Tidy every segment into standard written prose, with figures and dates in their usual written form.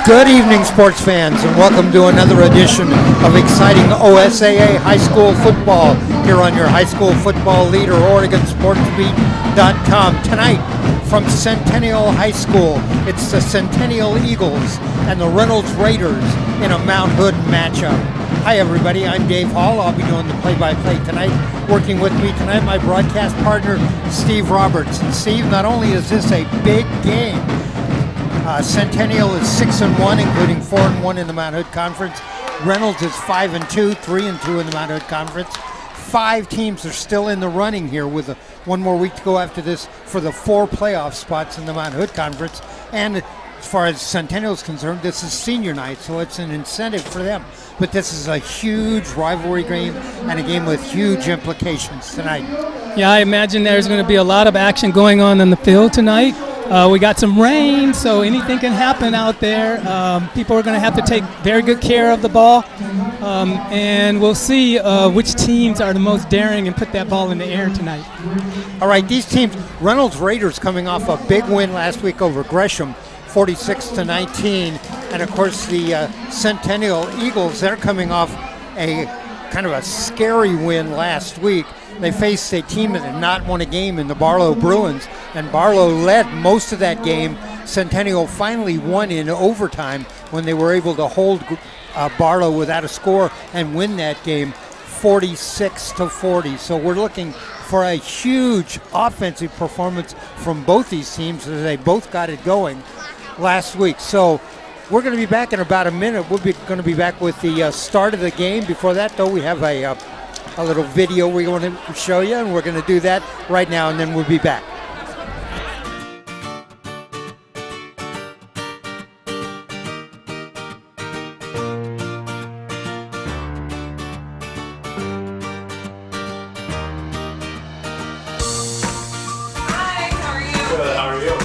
Good evening, sports fans, and welcome to another edition of exciting OSAA high school football here on your high school football leader, OregonSportsBeat.com. Tonight, from Centennial High School, it's the Centennial Eagles and the Reynolds Raiders in a Mount Hood matchup. Hi, everybody. I'm Dave Hall. I'll be doing the play-by-play tonight. Working with me tonight, my broadcast partner, Steve Roberts. And Steve, not only is this a big game, Centennial is 6-1, including 4-1 in the Mount Hood Conference. Reynolds is 5-2, 3-2 in the Mount Hood Conference. 5 teams are still in the running here with one more week to go after this for the 4 playoff spots in the Mount Hood Conference. And as far as Centennial is concerned, this is senior night, so it's an incentive for them. But this is a huge rivalry game and a game with huge implications tonight. Yeah, I imagine there's going to be a lot of action going on the field tonight. We got some rain, so anything can happen out there. People are going to have to take very good care of the ball, and we'll see which teams are the most daring and put that ball in the air tonight. All right, these teams, Reynolds Raiders coming off a big win last week over Gresham, 46-19, and of course the Centennial Eagles, they're coming off a kind of a scary win last week. They faced a team that had not won a game in the Barlow Bruins, and Barlow led most of that game. Centennial finally won in overtime when they were able to hold Barlow without a score and win that game 46-40. So we're looking for a huge offensive performance from both these teams as they both got it going last week. So we're going to be back in about a minute. We're going to be back with the start of the game. Before that, though, we have a little video we want to show you, and we're going to do that right now, and then we'll be back. Hi, how are you? Good, how are you?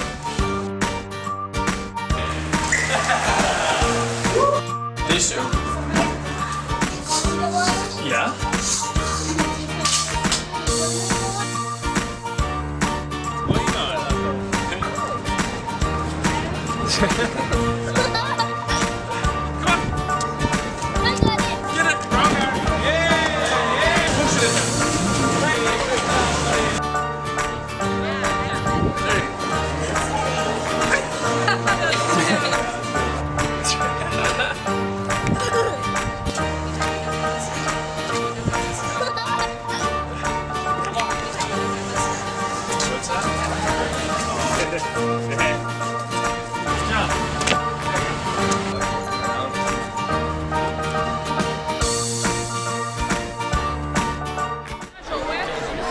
These two? Yeah.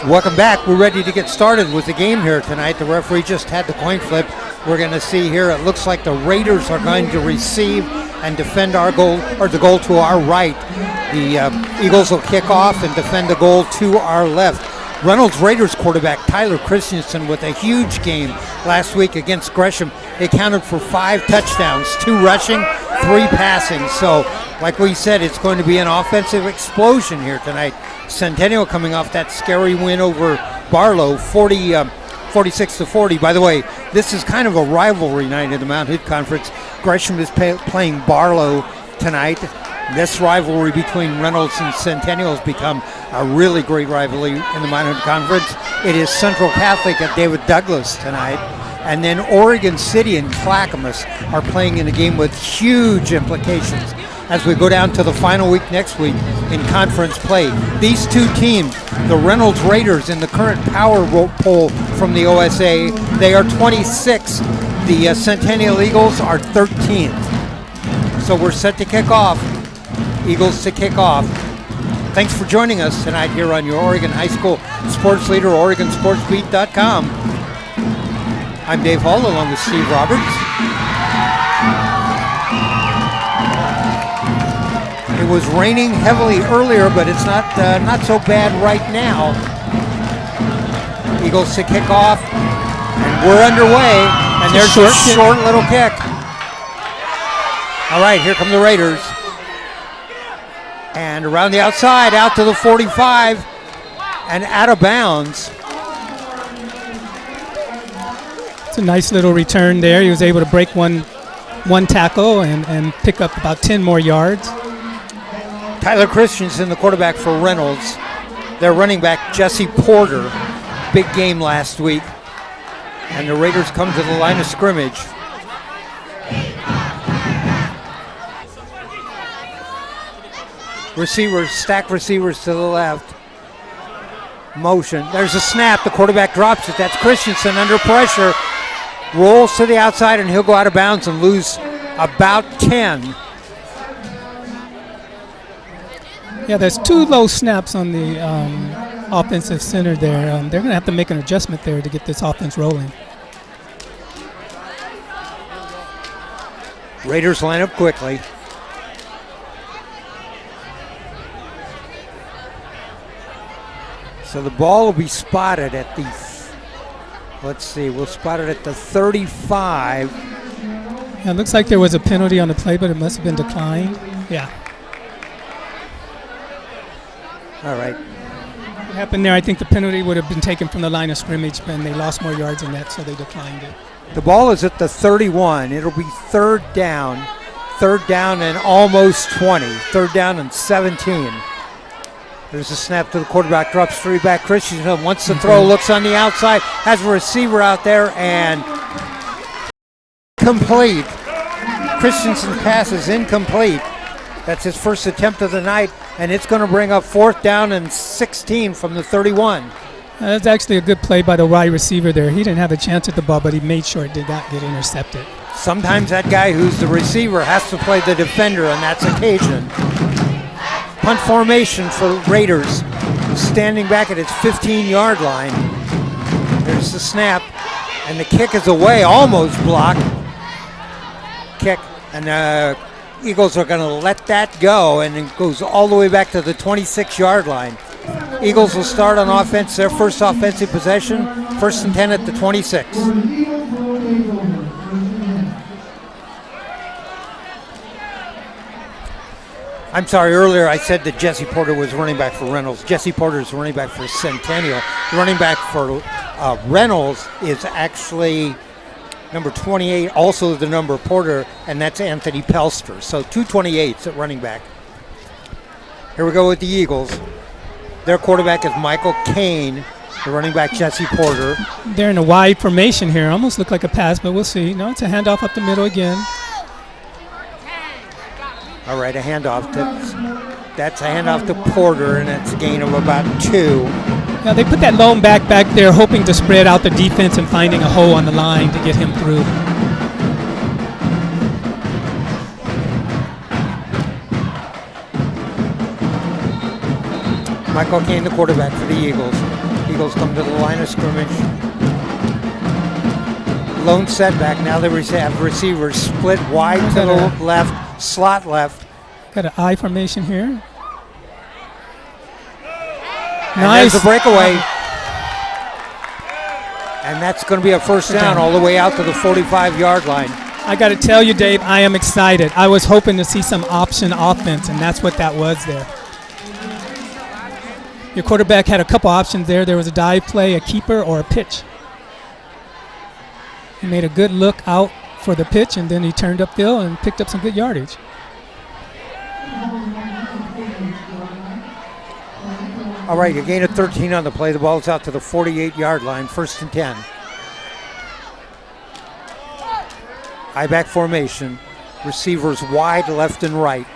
Welcome back. We're ready to get started with the game here tonight. The referee just had the coin flip. We're going to see here, it looks like the Raiders are going to receive and defend our goal, or the goal to our right. The Eagles will kick off and defend the goal to our left. Reynolds Raiders quarterback Tyler Christensen with a huge game last week against Gresham. He accounted for 5 touchdowns, 2 rushing, 3 passing. So, like we said, it's going to be an offensive explosion here tonight. Centennial coming off that scary win over Barlow, 46-40. By the way, this is kind of a rivalry night in the Mount Hood Conference. Gresham is playing Barlow tonight. This rivalry between Reynolds and Centennial has become a really great rivalry in the Mount Hood Conference. It is Central Catholic at David Douglas tonight. And then Oregon City and Clackamas are playing in a game with huge implications as we go down to the final week next week in conference play. These two teams, the Reynolds Raiders in the current power poll from the OSA, they are 26. The Centennial Eagles are 13th. So we're set to kick off. Eagles to kick off. Thanks for joining us tonight here on your Oregon High School sports leader, OregonSportsBeat.com. I'm Dave Hall along with Steve Roberts. It was raining heavily earlier, but it's not so bad right now. Eagles to kick off, and we're underway, and there's a short little kick. All right, here come the Raiders. And around the outside, out to the 45, and out of bounds. It's a nice little return there. He was able to break one one tackle and pick up about 10 more yards. Tyler Christensen, the quarterback for Reynolds. Their running back, Jesse Porter, big game last week. And the Raiders come to the line of scrimmage. Receivers, stack receivers to the left. Motion. There's a snap. The quarterback drops it. That's Christensen under pressure. Rolls to the outside, and he'll go out of bounds and lose about 10. Yeah, there's 2 low snaps on the offensive center there. They're going to have to make an adjustment there to get this offense rolling. Raiders line up quickly. So the ball will be spotted at the, let's see, we'll spot it at the 35. Yeah, it looks like there was a penalty on the play, but it must have been declined. Yeah. All right. What happened there, I think the penalty would have been taken from the line of scrimmage, and they lost more yards in that, so they declined it. The ball is at the 31. It'll be third down and almost 20. Third down and 17. There's a snap to the quarterback, drops 3 back. Christensen wants to throw, looks on the outside, has a receiver out there, and complete. Christensen's pass is incomplete. That's his first attempt of the night, and it's going to bring up 4th down and 16 from the 31. That's actually a good play by the wide receiver there. He didn't have a chance at the ball, but he made sure it did not get intercepted. Sometimes that guy who's the receiver has to play the defender on that occasion. Punt formation for Raiders, standing back at its 15-yard line. There's the snap, and the kick is away, almost blocked. Kick, and the Eagles are going to let that go, and it goes all the way back to the 26-yard line. Eagles will start on offense, their first offensive possession, 1st and 10 at the 26. I'm sorry, earlier I said that Jesse Porter was running back for Reynolds. Jesse Porter is running back for Centennial. The running back for Reynolds is actually number 28, also the number Porter, and that's Anthony Pelster. So 2 28s at running back. Here we go with the Eagles. Their quarterback is Michael Kane. The running back, Jesse Porter. They're in a wide formation here. Almost looked like a pass, but we'll see. No, it's a handoff up the middle again. All right, a handoff. That's a handoff to Porter, and that's a gain of about 2. Now they put that lone back there, hoping to spread out the defense and finding a hole on the line to get him through. Michael Kane, the quarterback for the Eagles. Eagles come to the line of scrimmage. Lone setback. Now they have receivers split wide to the left, slot left. Got an I formation here. And Nice. there's a breakaway. And that's going to be a first down all the way out to the 45-yard line. I got to tell you, Dave, I am excited. I was hoping to see some option offense, and that's what that was there. Your quarterback had a couple options there. There was a dive play, a keeper, or a pitch. He made a good look out for the pitch, and then he turned upfield and picked up some good yardage. All right, a gain of 13 on the play. The ball's out to the 48-yard line, 1st and 10. High back formation. Receivers wide left and right.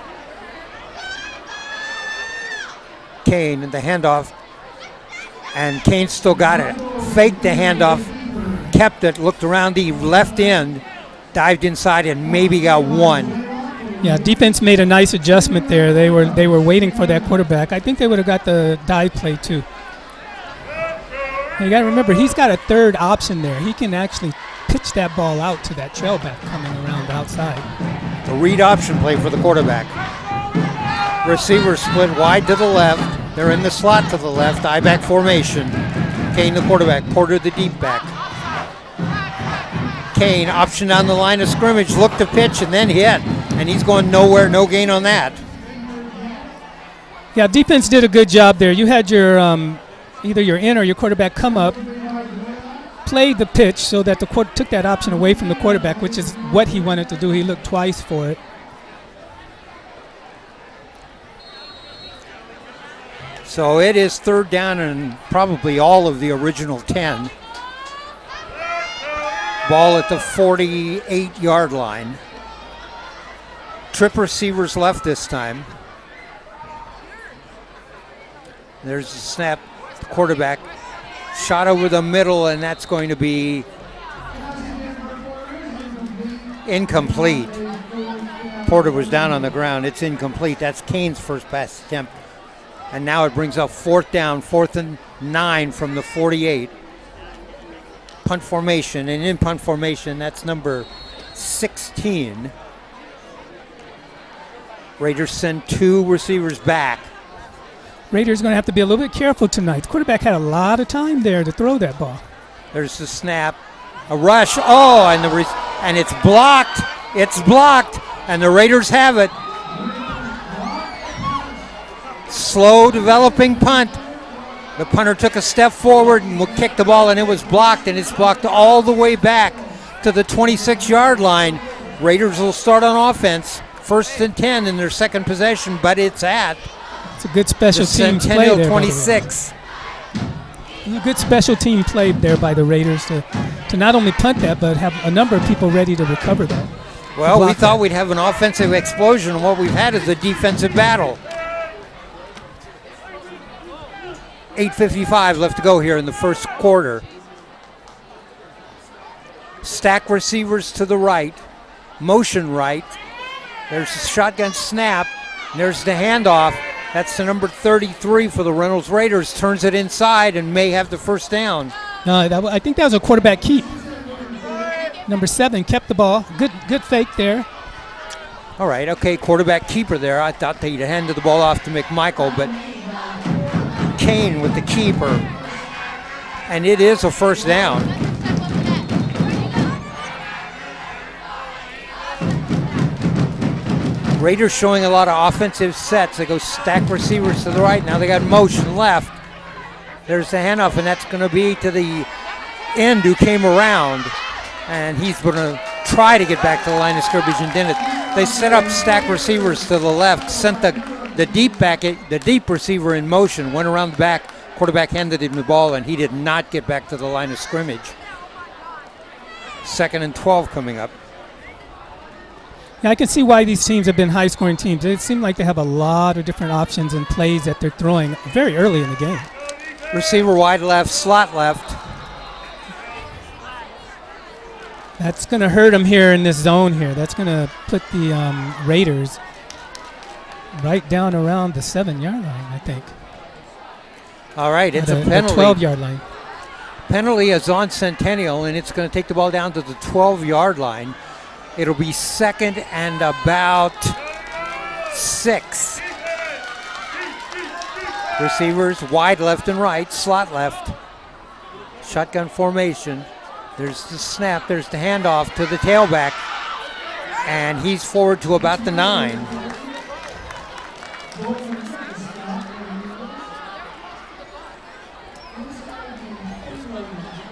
Kane and the handoff. And Kane still got it. Faked the handoff, kept it, looked around the left end, dived inside, and maybe got 1. Yeah, defense made a nice adjustment there. They were waiting for that quarterback. I think they would have got the dive play too. You got to remember, he's got a third option there. He can actually pitch that ball out to that trailback coming around the outside. The read option play for the quarterback. Receivers split wide to the left. They're in the slot to the left. I-back formation. Kane, the quarterback. Porter, the deep back. Kane, option down the line of scrimmage, looked to pitch and then hit. And he's going nowhere, no gain on that. Yeah, defense did a good job there. You had your either your in or your quarterback come up, played the pitch so that the took that option away from the quarterback, which is what he wanted to do. He looked twice for it. So it is third down and probably all of the original 10. Ball at the 48-yard line. Trip receivers left this time. There's the snap. The quarterback shot over the middle, and that's going to be incomplete. Porter was down on the ground. It's incomplete. That's Kane's first pass attempt. And now it brings up fourth down, 4th and 9 from the 48. Punt formation, and in punt formation, that's number 16. Raiders send 2 receivers back. Raiders going to have to be a little bit careful tonight. The quarterback had a lot of time there to throw that ball. There's the snap, a rush. Oh, and it's blocked. It's blocked, and the Raiders have it. Slow developing punt. The punter took a step forward and will kick the ball, and it was blocked, and it's blocked all the way back to the 26-yard line. Raiders will start on offense, 1st and 10 in their second possession, but it's at It's a good special the team play Centennial there. 26. A good special team play there by the Raiders to not only punt that, but have a number of people ready to recover that. Well, we thought we'd have an offensive explosion, and what we've had is a defensive battle. 8:55 left to go here in the first quarter. Stack receivers to the right, motion right. There's a shotgun snap. There's the handoff. That's the number 33 for the Reynolds Raiders. Turns it inside and may have the first down. No, I think that was a quarterback keep. Number 7 kept the ball. Good fake there. All right, okay, quarterback keeper there. I thought they'd handed the ball off to McMichael, but Kane with the keeper. And it is a first down. Raiders showing a lot of offensive sets. They go stack receivers to the right. Now they got motion left. There's the handoff, and that's going to be to the end who came around. And he's going to try to get back to the line of scrimmage and didn't. They set up stack receivers to the left, sent the deep receiver in motion, went around the back. Quarterback handed him the ball, and he did not get back to the line of scrimmage. 2nd and 12 coming up. Yeah, I can see why these teams have been high-scoring teams. It seems like they have a lot of different options and plays that they're throwing very early in the game. Receiver wide left, slot left. That's going to hurt them here in this zone here. That's going to put the Raiders right down around the 7-yard line, I think. All right, it's a penalty. The 12-yard line. Penalty is on Centennial, and it's going to take the ball down to the 12-yard line. It'll be 2nd and about 6. Receivers wide left and right, slot left. Shotgun formation. There's the snap, there's the handoff to the tailback. And he's forward to about the 9.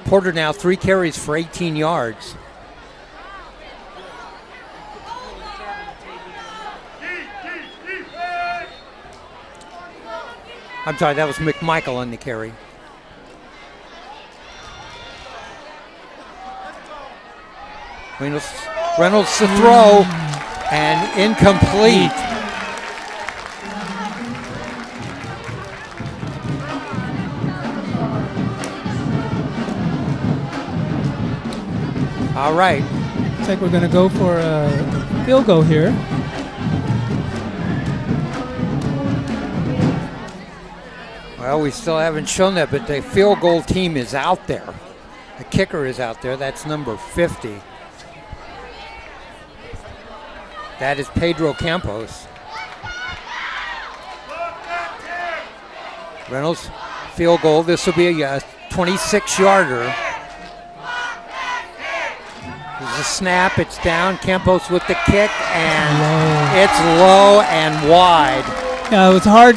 Porter now 3 carries for 18 yards. I'm sorry, that was McMichael on the carry. Reynolds to throw, and incomplete. All right. Looks like we're going to go for a field goal here. Well, we still haven't shown that, but the field goal team is out there. The kicker is out there. That's number 50. That is Pedro Campos. Reynolds, field goal. This will be a 26-yarder. There's a snap. It's down. Campos with the kick, and it's low and wide. It was hard.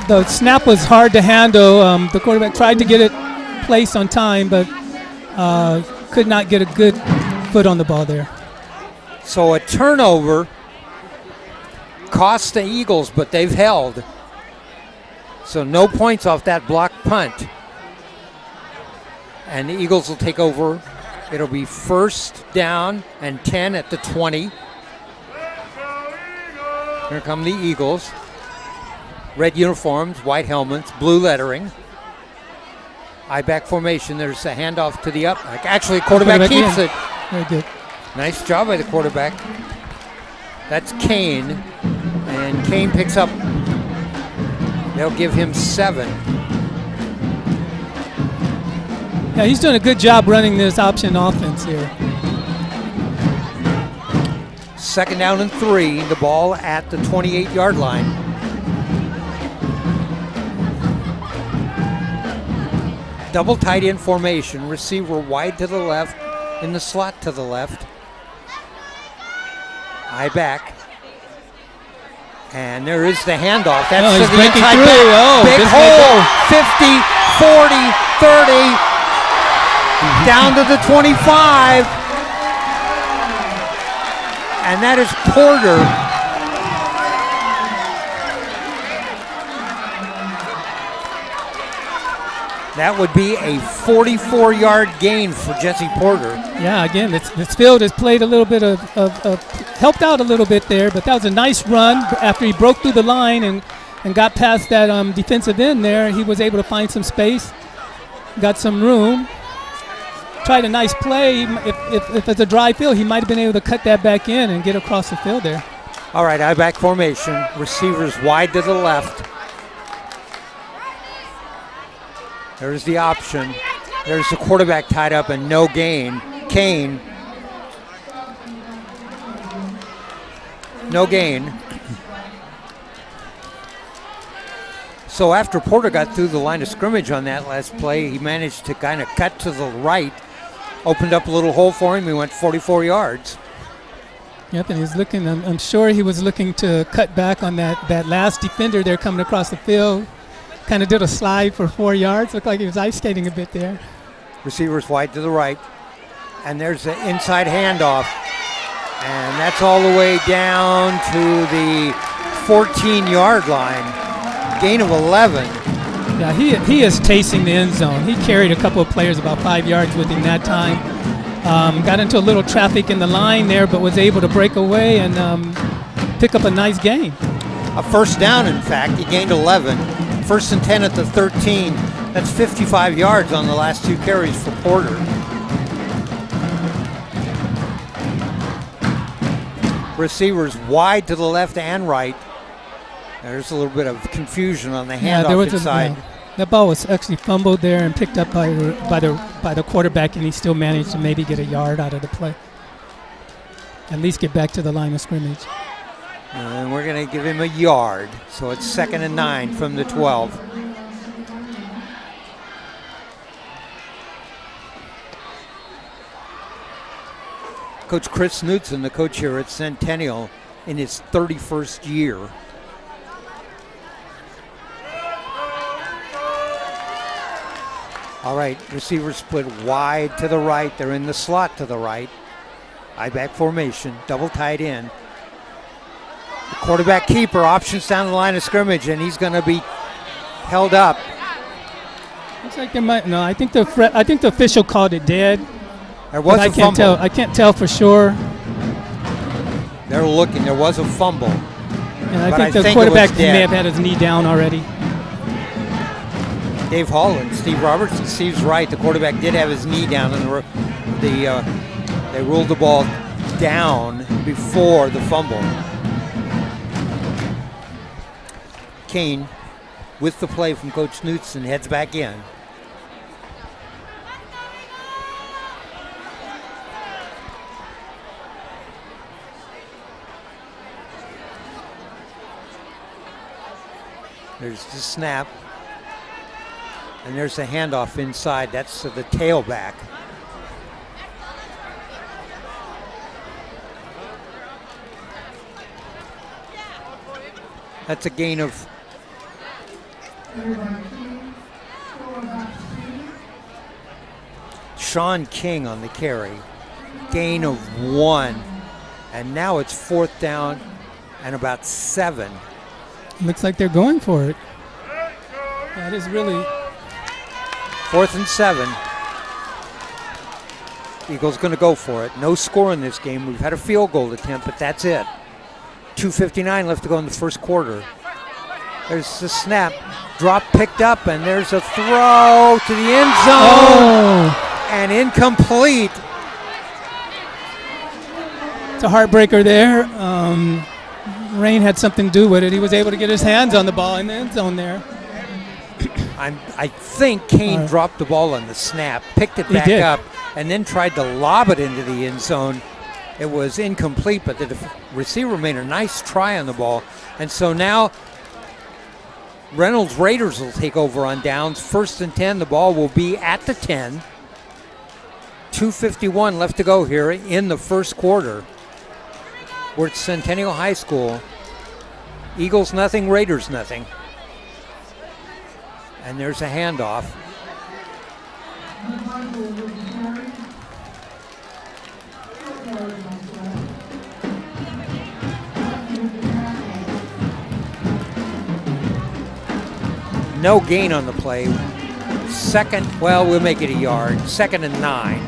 The snap was hard to handle. The quarterback tried to get it placed on time, but could not get a good foot on the ball there. So a turnover cost the Eagles, but they've held. So no points off that block punt. And the Eagles will take over. It'll be first down and 10 at the 20. Here come the Eagles. Red uniforms, white helmets, blue lettering. I-back formation. There's a handoff to the up. Actually, quarterback keeps it. Very good. Nice job by the quarterback. That's Kane. And Kane picks up. They'll give him 7. Yeah, he's doing a good job running this option offense here. Second down and 3. The ball at the 28-yard line. Double tight end formation. Receiver wide to the left, in the slot to the left. I-back. And there is the handoff. That's he's to the breaking inside through. back. Oh, Big this hole. 50, 40, 30. Down to the 25. And that is Porter. That would be a 44-yard gain for Jesse Porter. Yeah, again, this field has played a little bit of helped out a little bit there, but that was a nice run after he broke through the line and got past that defensive end there. He was able to find some space, got some room, tried a nice play. If it's a dry field, he might have been able to cut that back in and get across the field there. All right, I-back formation. Receivers wide to the left. There's the option. There's the quarterback tied up and no gain. Kane. No gain. So after Porter got through the line of scrimmage on that last play, he managed to kind of cut to the right, opened up a little hole for him. He went 44 yards. Yep, and he's looking, I'm sure he was looking to cut back on that last defender there coming across the field. Kind of did a slide for 4 yards. Looked like he was ice skating a bit there. Receivers wide to the right. And there's the inside handoff. And that's all the way down to the 14-yard line. Gain of 11. Yeah, he is tasting the end zone. He carried a couple of players about 5 yards with him that time. Got into a little traffic in the line there, but was able to break away and pick up a nice gain. A first down, in fact. He gained 11. First and 10 at the 13. That's 55 yards on the last 2 carries for Porter. Receivers wide to the left and right. There's a little bit of confusion on the handoff inside. That ball was actually fumbled there and picked up by the quarterback, and he still managed to maybe get a yard out of the play. At least get back to the line of scrimmage. And we're going to give him a yard. So it's 2nd and 9 from the 12. Coach Chris Knudsen, the coach here at Centennial, in his 31st year. All right, receivers split wide to the right. They're in the slot to the right. I-back formation, double tight end. The quarterback keeper options down the line of scrimmage, and he's going to be held up. Looks like they might. No, I think the official called it dead. There was a fumble. I can't tell for sure. They're looking. There was a fumble. And I think the quarterback may have had his knee down already. Dave Hall and Steve Robertson. Steve's right. The quarterback did have his knee down, and they ruled the ball down before the fumble. Kane, with the play from Coach Knudsen, heads back in. There's the snap. And there's the handoff inside. That's to the tailback. That's a gain of Sean King on the carry. Gain of 1. And now it's 4th down and about 7. Looks like they're going for it. That is really 4th and 7. Eagles going to go for it. No score in this game. We've had a field goal attempt, but that's it. 2:59 left to go in the first quarter. There's the snap. Drop picked up, and there's a throw to the end zone. And incomplete. It's a heartbreaker there. Rain had something to do with it. He was able to get his hands on the ball in the end zone there. I think Kane dropped the ball on the snap, picked it back up, and then tried to lob it into the end zone. It was incomplete, but the receiver made a nice try on the ball. And so now Reynolds Raiders will take over on downs. 1st and 10, the ball will be at the 10. 2:51 left to go here in the first quarter. We're at Centennial High School. Eagles nothing, Raiders nothing. And there's a handoff. No gain on the play. We'll make it a yard. 2nd and 9.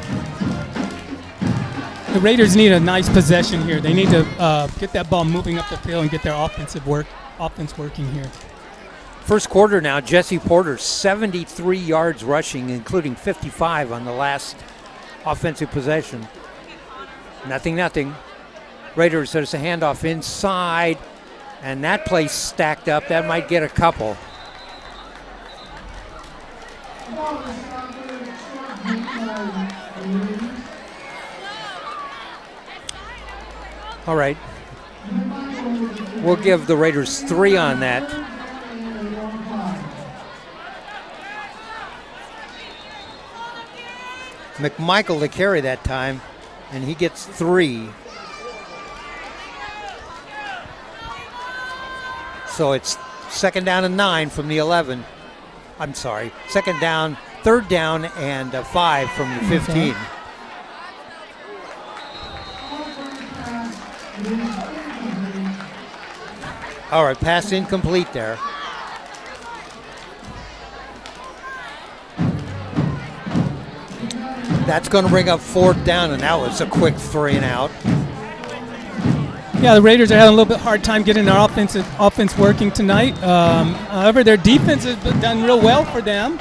The Raiders need a nice possession here. They need to get that ball moving up the field and get their offense working here. First quarter now, Jesse Porter, 73 yards rushing, including 55 on the last offensive possession. Nothing. Raiders, there's a handoff inside, and that play stacked up. That might get a couple. All right. We'll give the Raiders 3 on that. McMichael to carry that time, and he gets 3. So it's 2nd down and 9 from the 11. I'm sorry, 3rd down and 5 from the 15. All right, pass incomplete there. That's going to bring up 4th down, and that was a quick 3 and out. Yeah, the Raiders are having a little bit hard time getting their offense working tonight. However, their defense has done real well for them.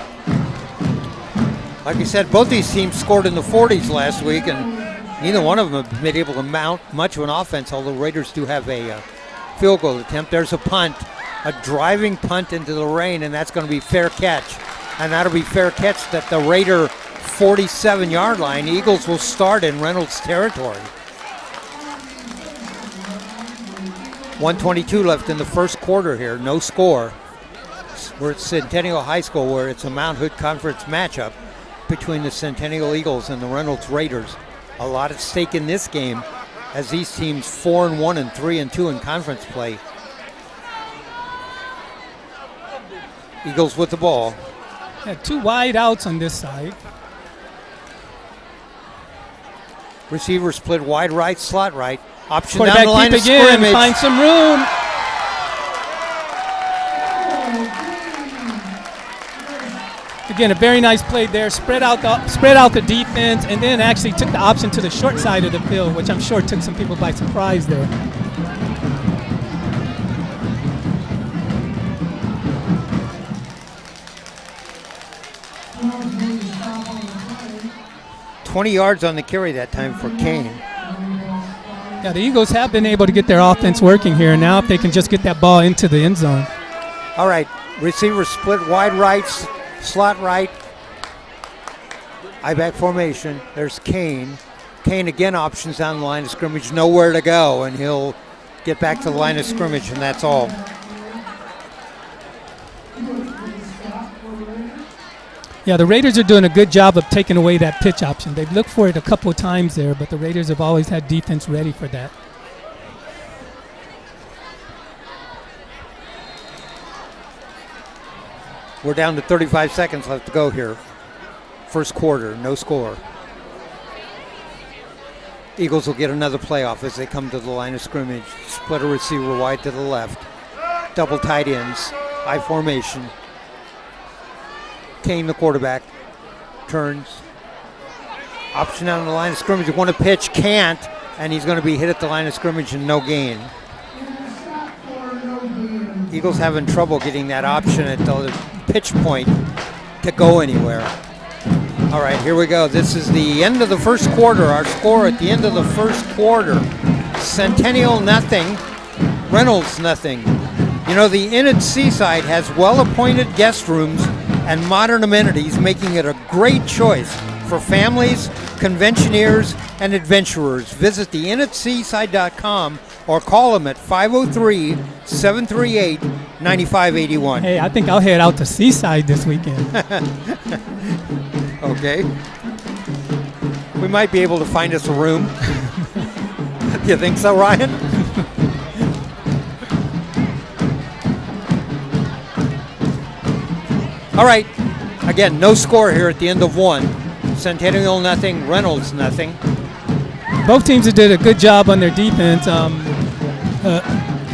Like I said, both these teams scored in the 40s last week, and neither one of them have been able to mount much of an offense, although Raiders do have a field goal attempt. There's a punt, a driving punt into the rain, and that's going to be fair catch. And that'll be fair catch at the Raider 47-yard line. Eagles will start in Reynolds territory. 1:22 left in the first quarter here, no score. We're at Centennial High School, where it's a Mount Hood Conference matchup between the Centennial Eagles and the Reynolds Raiders. A lot at stake in this game, as these teams 4-1 and 3-2 in conference play. Eagles with the ball. Yeah, 2 wide outs on this side. Receiver split wide right, slot right. Option down Quarterback the line keep of again, scrimmage. find some room. Again, a very nice play there. Spread out the defense, and then actually took the option to the short side of the field, which I'm sure took some people by surprise there. $20 yards on the carry that time for Kane. Yeah, the Eagles have been able to get their offense working here. Now if they can just get that ball into the end zone. All right, receiver split wide right, slot right. I-back formation. There's Kane. Kane again options down the line of scrimmage, nowhere to go, and he'll get back to the line of scrimmage, and that's all. Yeah, the Raiders are doing a good job of taking away that pitch option. They've looked for it a couple of times there, but the Raiders have always had defense ready for that. We're down to 35 seconds left to go here. First quarter, no score. Eagles will get another playoff as they come to the line of scrimmage. Split a receiver wide to the left. Double tight ends, I formation. Kane, the quarterback, turns. Option on the line of scrimmage. Want to pitch, can't, and he's going to be hit at the line of scrimmage and no gain. Eagles having trouble getting that option at the pitch point to go anywhere. All right, here we go. This is the end of the first quarter. Our score at the end of the first quarter. Centennial nothing, Reynolds nothing. You know, the Inn at Seaside has well-appointed guest rooms and modern amenities, making it a great choice for families, conventioneers, and adventurers. Visit theinnatseaside.com or call them at 503-738-9581. Hey, I think I'll head out to Seaside this weekend. Okay. We might be able to find us a room. You think so, Ryan? All right. Again, no score here at the end of one. Centennial nothing, Reynolds nothing. Both teams did a good job on their defense.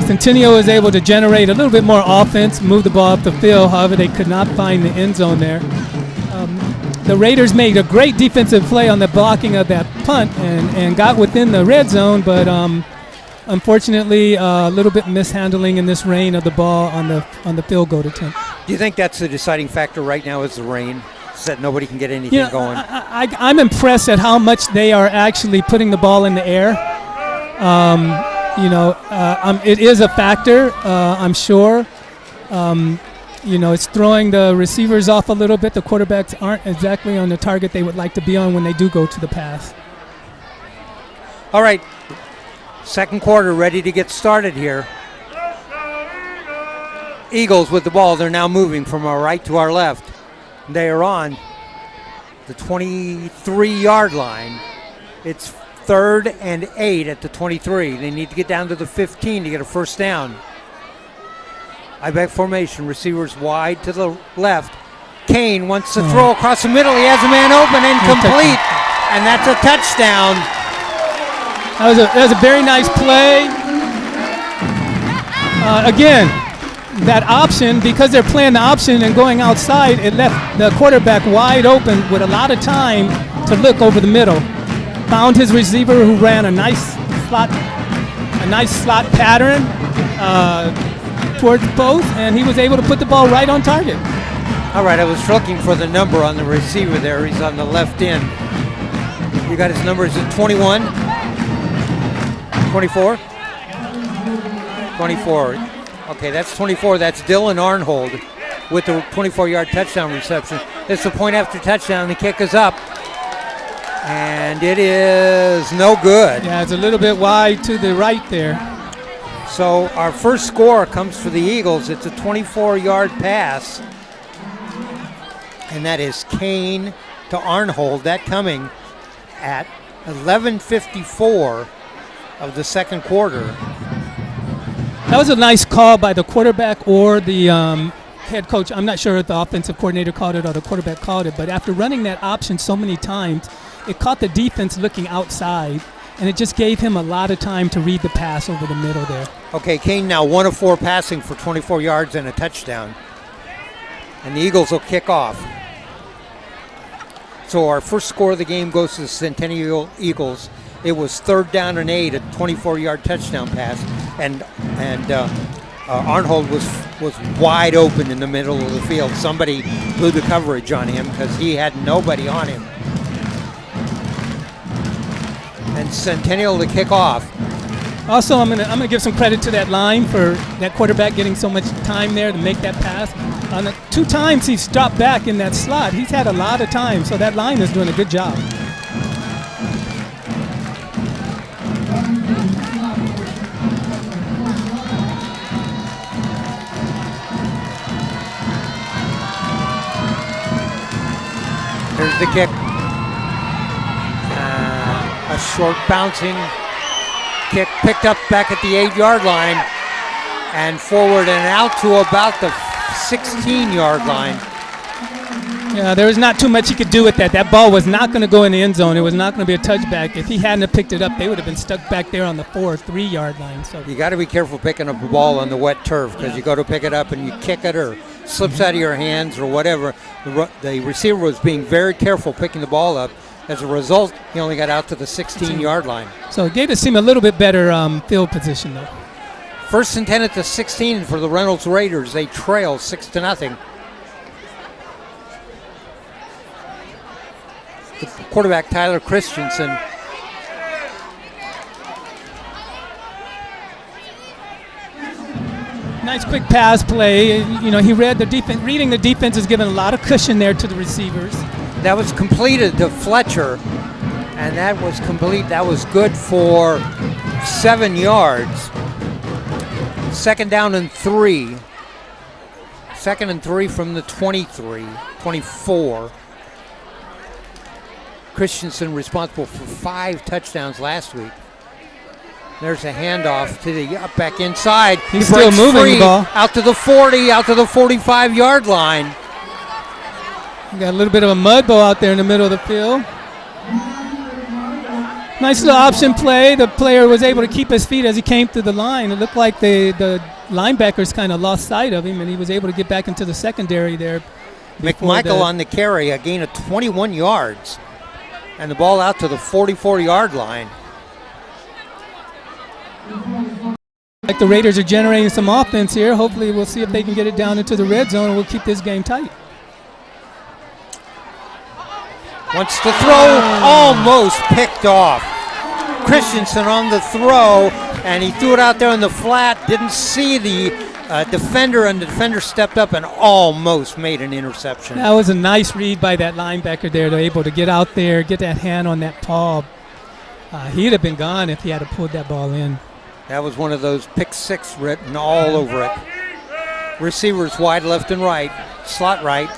Centennial was able to generate a little bit more offense, move the ball up the field. However, they could not find the end zone there. The Raiders made a great defensive play on the blocking of that punt and got within the red zone, but unfortunately, a little bit mishandling in this rain of the ball on the field goal attempt. Do you think that's the deciding factor right now is the rain, so that nobody can get anything going? I'm impressed at how much they are actually putting the ball in the air. It is a factor, I'm sure. It's throwing the receivers off a little bit. The quarterbacks aren't exactly on the target they would like to be on when they do go to the pass. All right, second quarter ready to get started here. Eagles with the ball. They're now moving from our right to our left. They are on the 23-yard line. It's 3rd and 8 at the 23. They need to get down to the 15 to get a first down. I-back formation, receivers wide to the left. Kane wants to throw across the middle. He has a man open, incomplete, and that's a touchdown. That was a very nice play. Again, that option, because they're playing the option and going outside, it left the quarterback wide open with a lot of time to look over the middle. Found his receiver who ran a nice slot pattern towards both, and he was able to put the ball right on target. All right, I was looking for the number on the receiver there. He's on the left end. You got his number. Is it 21? 24? 24. Okay, that's 24. That's Dylan Arnhold with the 24-yard touchdown reception. It's a point after touchdown. The kick is up. And it is no good. Yeah, it's a little bit wide to the right there. So our first score comes for the Eagles. It's a 24-yard pass. And that is Kane to Arnhold. That coming at 11:54 of the second quarter. That was a nice call by the quarterback or the head coach. I'm not sure if the offensive coordinator called it or the quarterback called it, but after running that option so many times, it caught the defense looking outside, and it just gave him a lot of time to read the pass over the middle there. Okay, Kane now 1 of 4 passing for 24 yards and a touchdown. And the Eagles will kick off. So our first score of the game goes to the Centennial Eagles. It was 3rd down and 8, a 24-yard touchdown pass, and Arnhold was wide open in the middle of the field. Somebody blew the coverage on him because he had nobody on him. And Centennial to kick off. Also, I'm gonna give some credit to that line for that quarterback getting so much time there to make that pass. On the 2 times he's dropped back in that slot. He's had a lot of time, so that line is doing a good job. Here's the kick. A short bouncing kick picked up back at the 8-yard line and forward and out to about the 16-yard line. Yeah, there was not too much he could do with that. That ball was not going to go in the end zone. It was not going to be a touchback. If he hadn't have picked it up, they would have been stuck back there on the 4 or 3 yard line. So You got to be careful picking up a ball on the wet turf because you go to pick it up and you kick it or slips out of your hands or whatever. The receiver was being very careful picking the ball up. As a result, he only got out to the 16-yard line. So it gave the team a little bit better field position, though. First and 10 at the 16 for the Reynolds Raiders. They trail 6-0. The quarterback, Tyler Christensen. Nice quick pass play. You know, he read the defense. Reading the defense is giving a lot of cushion there to the receivers. That was completed to Fletcher, and that was complete. That was good for 7 yards. Second down and 3. Second and 3 from the 24. Christensen responsible for 5 touchdowns last week. There's a handoff to the back inside. He's still moving the ball. Out to the 40, out to the 45-yard line. You got a little bit of a mud bowl out there in the middle of the field. Nice little option play. The player was able to keep his feet as he came through the line. It looked like the linebackers kind of lost sight of him, and he was able to get back into the secondary there. McMichael on the carry, a gain of 21 yards. And the ball out to the 44-yard line. Like the Raiders are generating some offense here. Hopefully we'll see if they can get it down into the red zone and we'll keep this game tight. Wants to throw, almost picked off. Christensen on the throw, and he threw it out there in the flat. Didn't see the defender, and the defender stepped up and almost made an interception. That was a nice read by that linebacker there. They're able to get out there, get that hand on that paw. He'd have been gone if he had pulled that ball in. That was one of those pick six written all over it. Receivers wide left and right, slot right.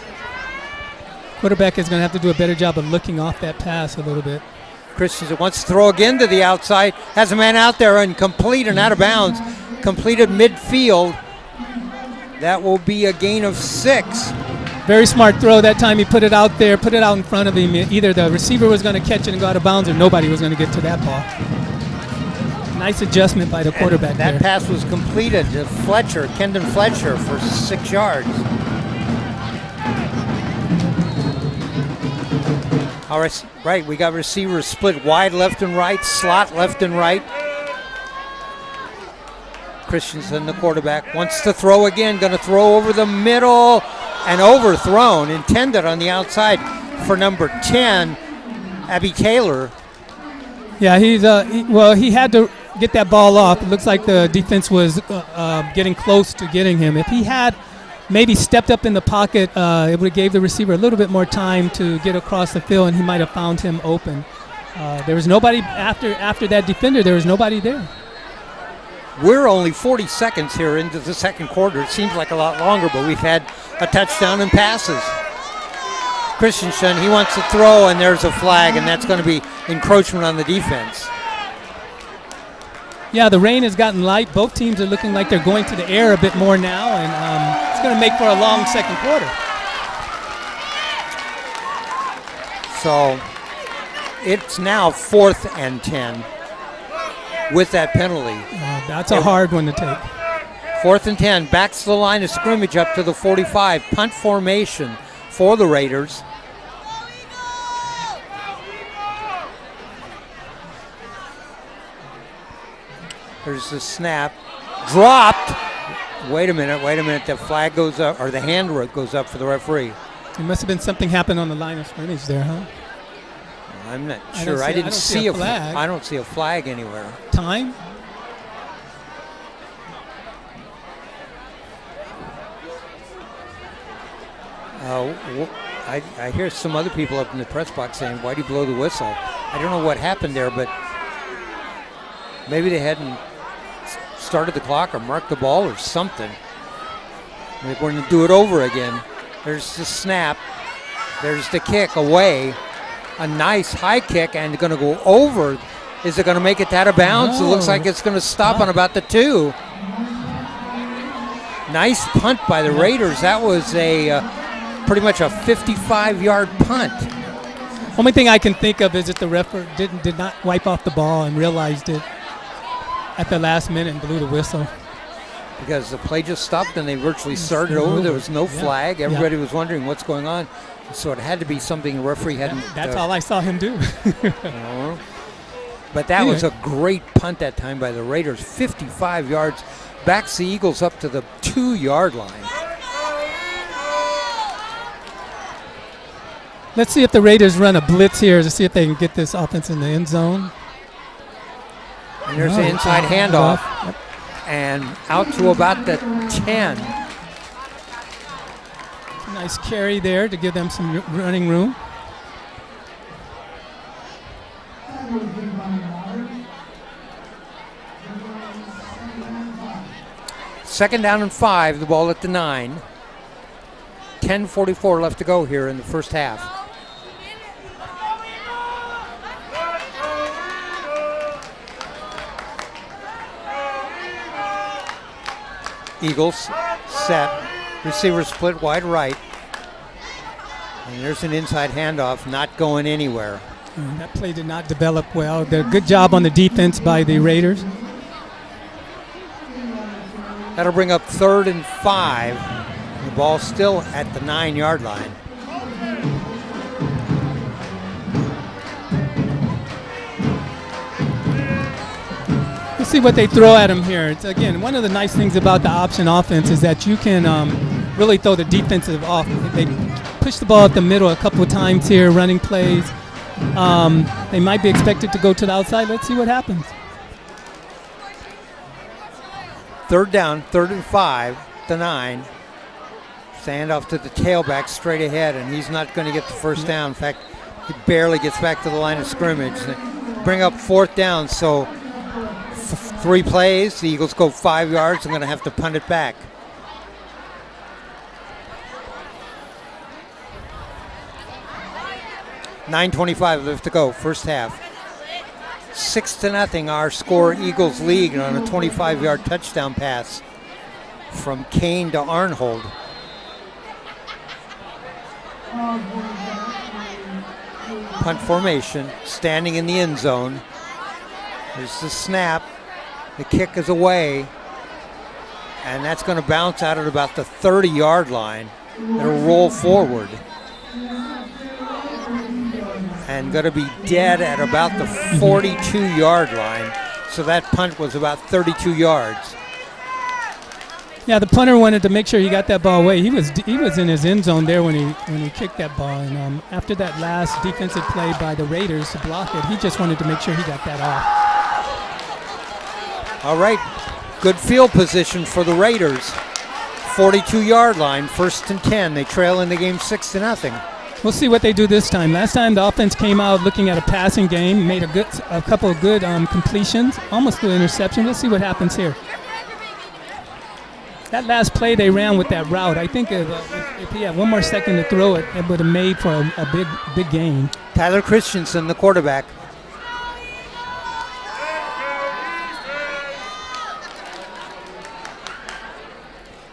Quarterback is going to have to do a better job of looking off that pass a little bit. Christensen wants to throw again to the outside. Has a man out there and complete and out of bounds. Completed midfield. That will be a gain of 6. Very smart throw that time. He put it out there, put it out in front of him. Either the receiver was going to catch it and go out of bounds or nobody was going to get to that ball. Nice adjustment by the quarterback there. That pass was completed to Fletcher, Kendon Fletcher, for 6 yards. All right, we got receivers split wide left and right, slot left and right. Christensen, the quarterback, wants to throw again, going to throw over the middle and overthrown, intended on the outside for number 10, Abby Taylor. Yeah, he had to get that ball off. It looks like the defense was getting close to getting him. If he had maybe stepped up in the pocket, it would have gave the receiver a little bit more time to get across the field, and he might have found him open. There was nobody after that defender. There was nobody there. We're only 40 seconds here into the second quarter. It seems like a lot longer, but we've had a touchdown and passes. Christensen, he wants to throw, and there's a flag, and that's going to be encroachment on the defense. Yeah, the rain has gotten light. Both teams are looking like they're going to the air a bit more now, and it's going to make for a long second quarter. So it's now 4th and 10 with that penalty. That's a hard one to take. 4th and 10, backs to the line of scrimmage up to the 45. Punt formation for the Raiders. There's the snap. Dropped. Wait a minute. The flag goes up, or the hand goes up for the referee. It must have been something happened on the line of scrimmage there, huh? I'm not sure. I didn't see a flag. I don't see a flag anywhere. Time? I hear some other people up in the press box saying, "Why do you blow the whistle?" I don't know what happened there, but maybe they hadn't started the clock or marked the ball or something. They're going to do it over again. There's the snap. There's the kick away. A nice high kick, and going to go over. Is it going to make it out of bounds? No. It looks like it's going to stop on about the 2. Nice punt by the Raiders. That was a pretty much a 55-yard punt. Only thing I can think of is that the referee did not wipe off the ball and realized it at the last minute and blew the whistle. Because the play just stopped and they virtually started over. There was no flag. Everybody was wondering what's going on. So it had to be something the referee hadn't. That's all I saw him do. But that was a great punt that time by the Raiders. 55 yards. Backs the Eagles up to the 2-yard line. Let's see if the Raiders run a blitz here to see if they can get this offense in the end zone. And there's the inside handoff. Yep. And out to about the 10. Nice carry there to give them some running room. Second down and 5, the ball at the 9. 10:44 left to go here in the first half. Eagles set. Receiver split wide right. And there's an inside handoff, not going anywhere. That play did not develop well. Good job on the defense by the Raiders. That'll bring up 3rd and 5. The ball still at the 9-yard line. Let's see what they throw at him here. It's, again, one of the nice things about the option offense is that you can really throw the defensive off. They push the ball at the middle a couple of times here, running plays. They might be expected to go to the outside. Let's see what happens. 3rd down, 3rd and 5, the 9. Stand off to the tailback straight ahead, and he's not going to get the first down. In fact, he barely gets back to the line of scrimmage. Bring up 4th down, so 3 plays. The Eagles go 5 yards. I'm going to have to punt it back. $9:25 left to go, first half. 6-0 our score. Eagles lead on a 25-yard touchdown pass from Kane to Arnhold. Punt formation, standing in the end zone. There's the snap. The kick is away. And that's going to bounce out at about the 30-yard line. It'll roll forward. And going to be dead at about the 42-yard line. So that punt was about 32 yards. Yeah, the punter wanted to make sure he got that ball away. He was in his end zone there when he kicked that ball. And after that last defensive play by the Raiders to block it, he just wanted to make sure he got that off. All right, good field position for the Raiders. 42-yard line, 1st and 10. They trail in the game 6-0. We'll see what they do this time. Last time the offense came out looking at a passing game, made a couple of good completions, almost an interception. We'll see what happens here. That last play they ran with that route, I think if he had one more second to throw it, it would have made for a big gain. Tyler Christensen, the quarterback.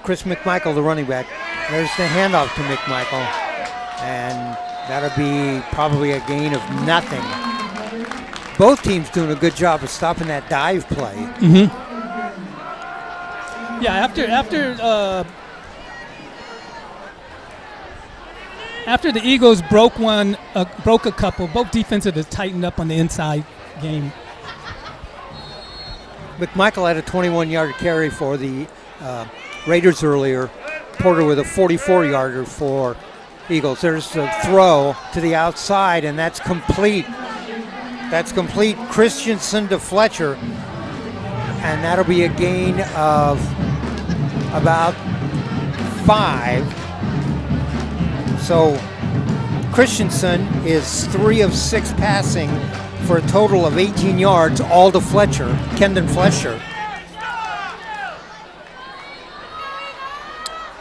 Chris McMichael, the running back. There's the handoff to McMichael. And that'll be probably a gain of nothing. Both teams doing a good job of stopping that dive play. Mm-hmm. Yeah, after the Eagles broke a couple, both defensive has tightened up on the inside game. McMichael had a 21-yard carry for the Raiders earlier. Porter with a 44-yarder for Eagles. There's the throw to the outside, and that's complete. That's complete. Christensen to Fletcher, and that'll be a gain of about 5. So Christensen is 3 of 6 passing for a total of 18 yards, all to Fletcher, Kendon Fletcher.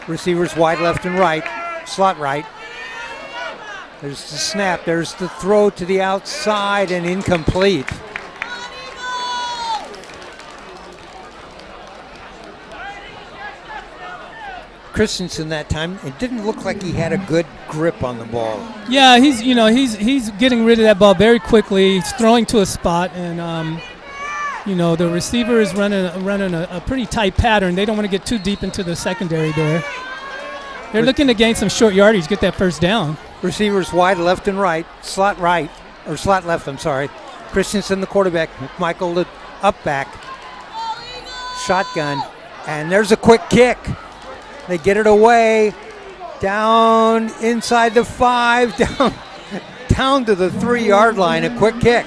Receivers wide left and right, slot right. There's the snap, there's the throw to the outside and incomplete. Christensen that time. It didn't look like he had a good grip on the ball. Yeah, he's getting rid of that ball very quickly. He's throwing to a spot, and the receiver is running a pretty tight pattern. They don't want to get too deep into the secondary there. They're looking to gain some short yardage, get that first down. Receivers wide left and right, slot left, I'm sorry. Christensen the quarterback, Michael the up back. Shotgun, and there's a quick kick. They get it away, down inside the 5, down to the 3-yard line, a quick kick.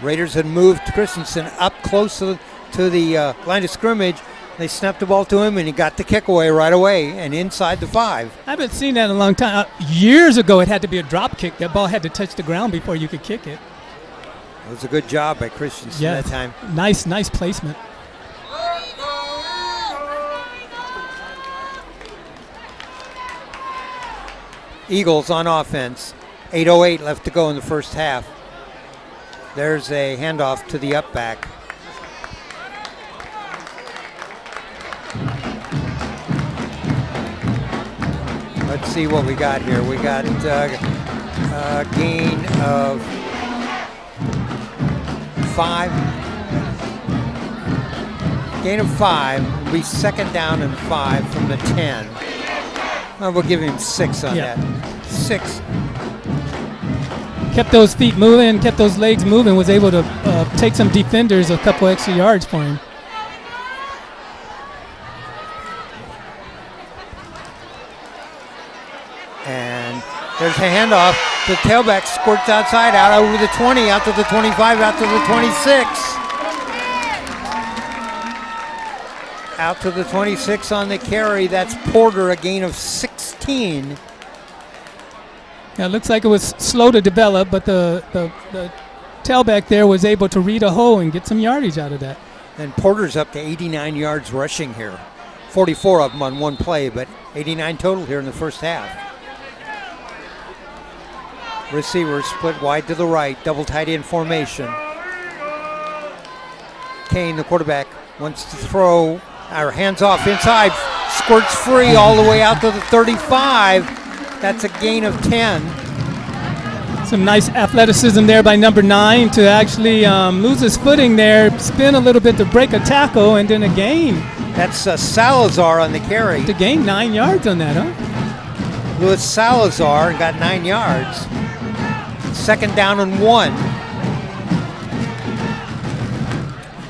Raiders had moved Christensen up close to the line of scrimmage. They snapped the ball to him, and he got the kick away right away and inside the 5. I haven't seen that in a long time. Years ago, it had to be a drop kick. That ball had to touch the ground before you could kick it. It was a good job by Christensen that time. Nice placement. Eagles on offense. 8:08 left to go in the first half. There's a handoff to the up back. Let's see what we got here. We got a gain of 5. Gain of 5 will be second down and 5 from the 10. Well, we'll give him 6 on that. 6. Kept those feet moving, kept those legs moving, was able to take some defenders a couple extra yards for him. And there's a handoff. The tailback squirts outside, out over the 20, out to the 25, out to the 26. Out to the 26 on the carry. That's Porter, a gain of 16. Yeah, it looks like it was slow to develop, but the tailback there was able to read a hole and get some yardage out of that. And Porter's up to 89 yards rushing here. 44 of them on one play, but 89 total here in the first half. Receivers split wide to the right, double tight end formation. Kane, the quarterback, wants to throw, or hands off inside, squirts free all the way out to the 35. That's a gain of 10. Some nice athleticism there by number 9 to actually lose his footing there, spin a little bit to break a tackle, and then a gain. That's Salazar on the carry. To gain 9 yards on that, huh? Louis Salazar got 9 yards. Second down and 1.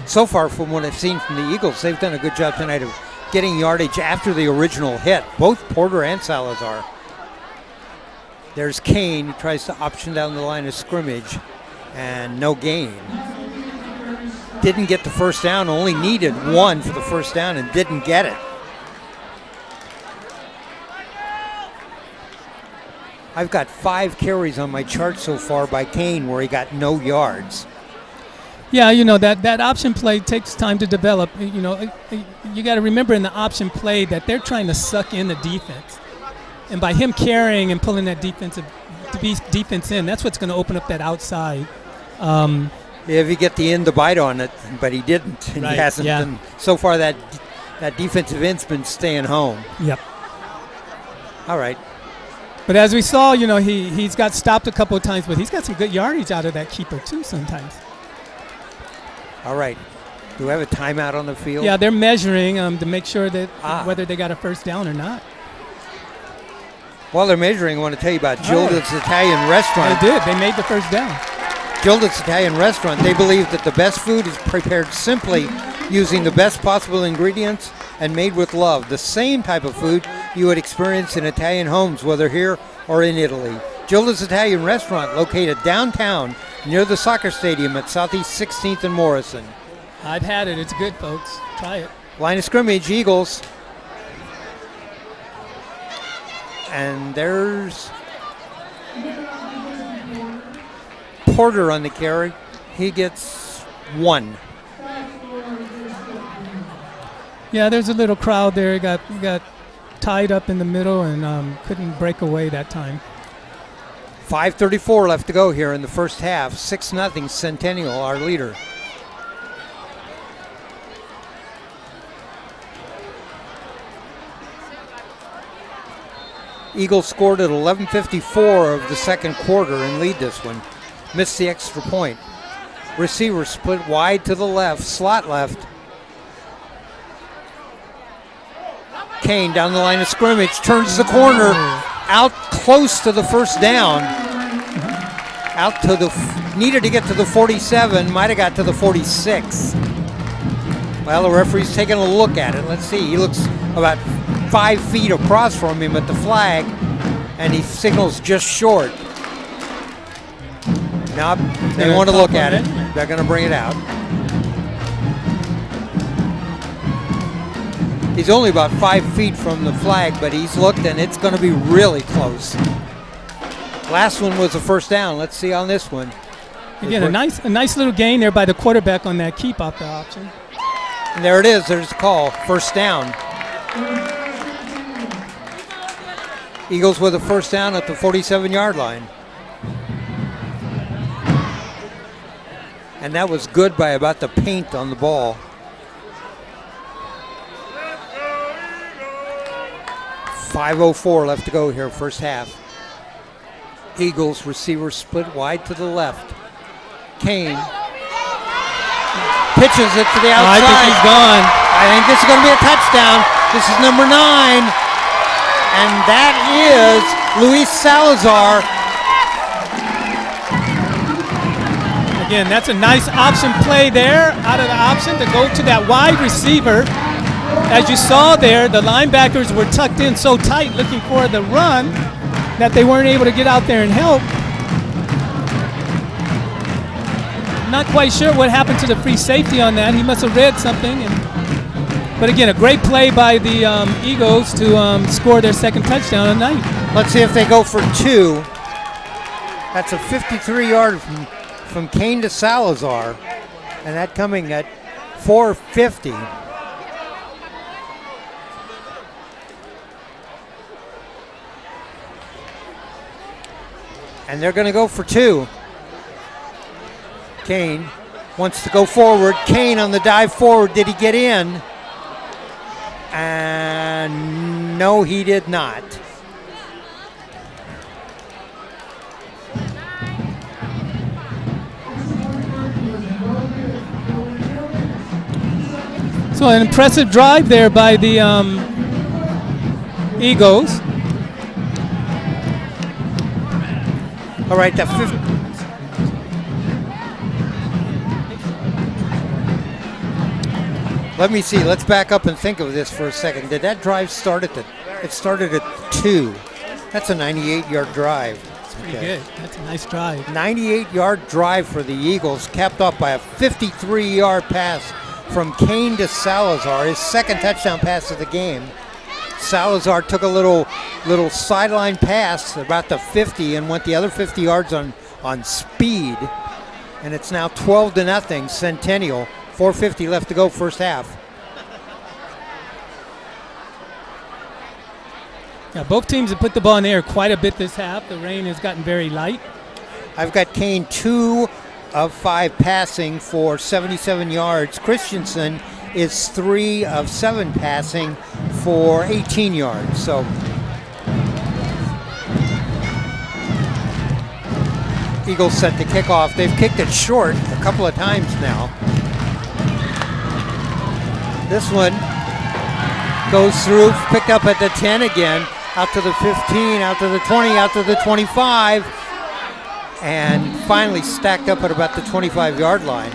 So far, from what I've seen from the Eagles, they've done a good job tonight of getting yardage after the original hit, both Porter and Salazar. There's Kane, who tries to option down the line of scrimmage, and no gain. Didn't get the first down, only needed 1 for the first down and didn't get it. I've got 5 carries on my chart so far by Kane where he got no yards. Yeah, that option play takes time to develop. You got to remember in the option play that they're trying to suck in the defense. And by him carrying and pulling that defense in, that's what's going to open up that outside. If you get the end to bite on it, but he didn't. And right, he hasn't yeah. been. So far, that defensive end's been staying home. Yep. All right. But as we saw, he's got stopped a couple of times, but he's got some good yardage out of that keeper too sometimes. All right. Do we have a timeout on the field? Yeah, they're measuring to make sure that whether they got a first down or not. While they're measuring, I want to tell you about Gilda's Italian Restaurant. They did. They made the first down. Gilda's Italian Restaurant, they believe that the best food is prepared simply using the best possible ingredients and made with love. The same type of food you would experience in Italian homes, whether here or in Italy. Gilda's Italian Restaurant, located downtown near the soccer stadium at Southeast 16th and Morrison. I've had it. It's good, folks. Try it. Line of scrimmage, Eagles. And there's Porter on the carry. He gets 1. Yeah, there's a little crowd there. He got tied up in the middle and couldn't break away that time. 5:34 left to go here in the first half. 6-0 Centennial, our leader. Eagles scored at 11:54 of the second quarter and lead this one. Missed the extra point. Receiver split wide to the left, slot left. Kane down the line of scrimmage, turns the corner, out close to the first down. Out to the, needed to get to the 47, might have got to the 46. Well, the referee's taking a look at it. Let's see, he looks about 5 feet across from him at the flag, and he signals just short. Now they want to look at it. They're going to bring it out. He's only about 5 feet from the flag, but he's looked, and it's going to be really close. Last one was a first down. Let's see on this one. Again, a nice little gain there by the quarterback on that keep off the option. And there it is. There's the call. First down. Eagles with a first down at the 47-yard line. And that was good by about the paint on the ball. .504 left to go here, first half. Eagles receiver split wide to the left. Kane pitches it to the outside. I think he's gone. I think this is going to be a touchdown. This is number 9. And that is Luis Salazar. Again, that's a nice option play there, out of the option to go to that wide receiver. As you saw there, the linebackers were tucked in so tight looking for the run that they weren't able to get out there and help. Not quite sure what happened to the free safety on that. He must have read something. But again, a great play by the Eagles to score their second touchdown of the night. Let's see if they go for 2. That's a 53-yard from Kane to Salazar, and that coming at 4:50. And they're going to go for 2. Kane wants to go forward. Kane on the dive forward. Did he get in? And no, he did not. So an impressive drive there by the Eagles. All right, the fifth. Let me see. Let's back up and think of this for a second. Did that drive start at it started at 2. That's a 98-yard drive. That's pretty good. That's a nice drive. 98-yard drive for the Eagles, capped off by a 53-yard pass from Kane to Salazar, his second touchdown pass of the game. Salazar took a little sideline pass about the 50 and went the other 50 yards on speed. And it's now 12-0 Centennial. 4:50 left to go, first half. Yeah, both teams have put the ball in the air quite a bit this half. The rain has gotten very light. I've got Kane 2 of 5 passing for 77 yards. Christensen is 3 of 7 passing for 18 yards. So Eagles set the kickoff. They've kicked it short a couple of times now. This one goes through, picked up at the 10 again, out to the 15, out to the 20, out to the 25, and finally stacked up at about the 25-yard line.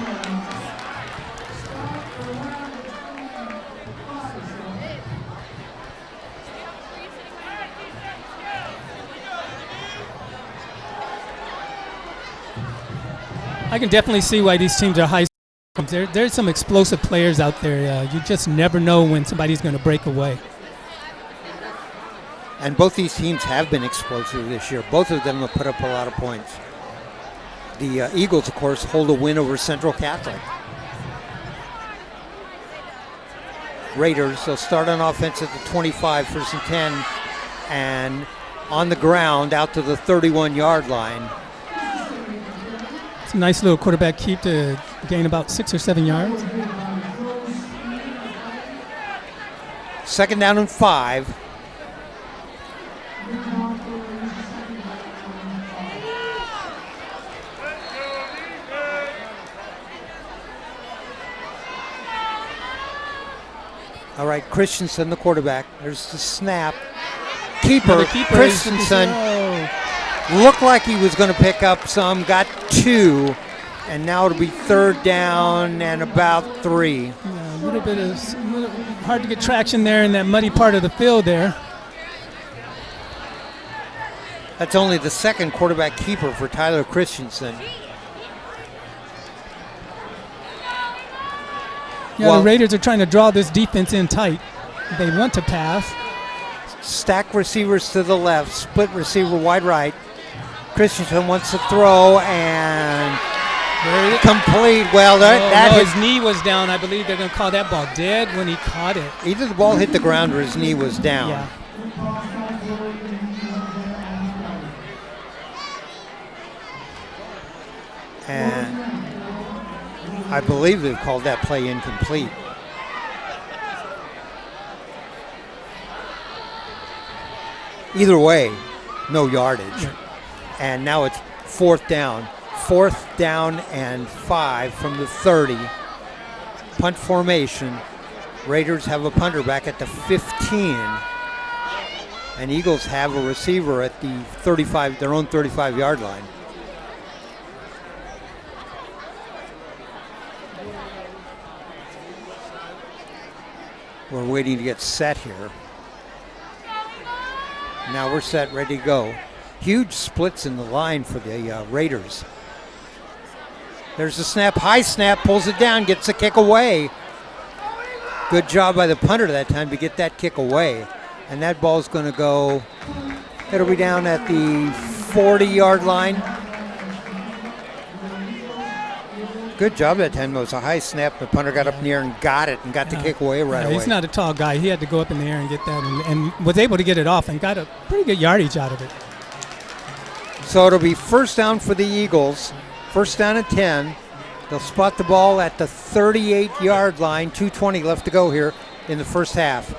I can definitely see why these teams are high. There's some explosive players out there. You just never know when somebody's going to break away. And both these teams have been explosive this year. Both of them have put up a lot of points. The Eagles, of course, hold a win over Central Catholic. Raiders, they'll start on offense at the 25, 1st and 10, and on the ground out to the 31-yard line. It's a nice little quarterback keep to gain about 6 or 7 yards. 2nd down and 5. All right, Christensen, the quarterback. There's the snap. Keeper, Another keeper. Christensen, looked like he was going to pick up some, got 2, and now it'll be 3rd down and about 3. Yeah, a little bit of hard to get traction there in that muddy part of the field there. That's only the 2nd quarterback keeper for Tyler Christensen. Yeah, the Raiders are trying to draw this defense in tight. They want to pass. Stack receivers to the left, split receiver wide right. Christensen wants to throw and complete. Well, his knee was down. I believe they're going to call that ball dead when he caught it. Either the ball hit the ground or his knee was down. Yeah. And I believe they've called that play incomplete. Either way, no yardage. Yeah. And now it's 4th down. 4th down and 5 from the 30. Punt formation. Raiders have a punter back at the 15. And Eagles have a receiver at the 35, their own 35-yard line. We're waiting to get set here. Now we're set, ready to go. Huge splits in the line for the Raiders. There's the snap, high snap, pulls it down, gets the kick away. Good job by the punter that time to get that kick away. And that ball's going to go, it'll be down at the 40-yard line. Good job that time. It was a high snap. The punter got up in the air and got it and got the kick away right away. He's not a tall guy. He had to go up in the air and get that and was able to get it off and got a pretty good yardage out of it. So it'll be 1st down for the Eagles. 1st down and 10. They'll spot the ball at the 38-yard line. 2:20 left to go here in the first half.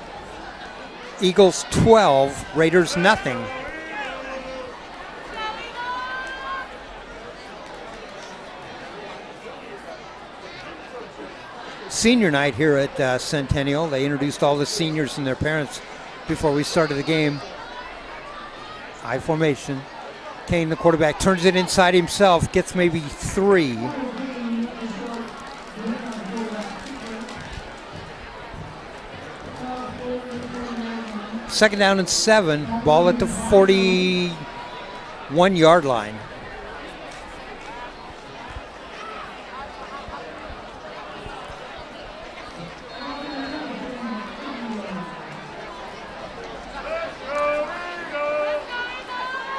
Eagles 12, Raiders nothing. Senior night here at Centennial. They introduced all the seniors and their parents before we started the game. I formation. Kane, the quarterback, turns it inside himself, gets maybe 3. Second down and 7, ball at the 41-yard line.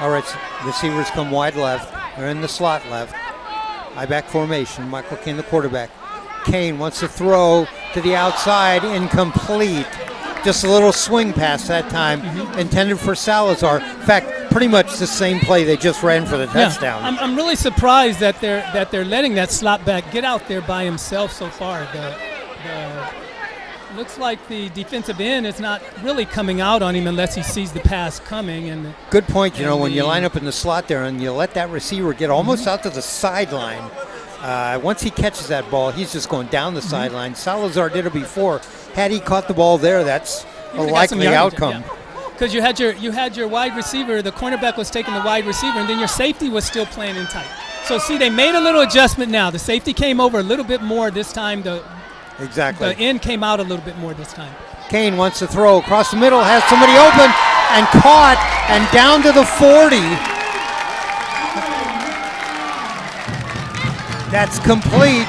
All right, receivers come wide left. They're in the slot left. High back formation. Michael Kane, the quarterback. Kane wants to throw to the outside, incomplete. Just a little swing pass that time, intended for Salazar. In fact, pretty much the same play they just ran for the touchdown. Yeah, I'm really surprised that they're letting that slot back get out there by himself so far. Looks like the defensive end is not really coming out on him unless he sees the pass coming. And good point. You know, when you line up in the slot there and you let that receiver get almost out to the sideline, once he catches that ball, he's just going down the sideline. Salazar did it before. Had he caught the ball there, that's a likely outcome. Because you had your wide receiver, the cornerback was taking the wide receiver, and then your safety was still playing in tight. So see, they made a little adjustment now. The safety came over a little bit more this time. Exactly. The end came out a little bit more this time. Kane wants to throw across the middle, has somebody open, and caught, and down to the 40. That's complete.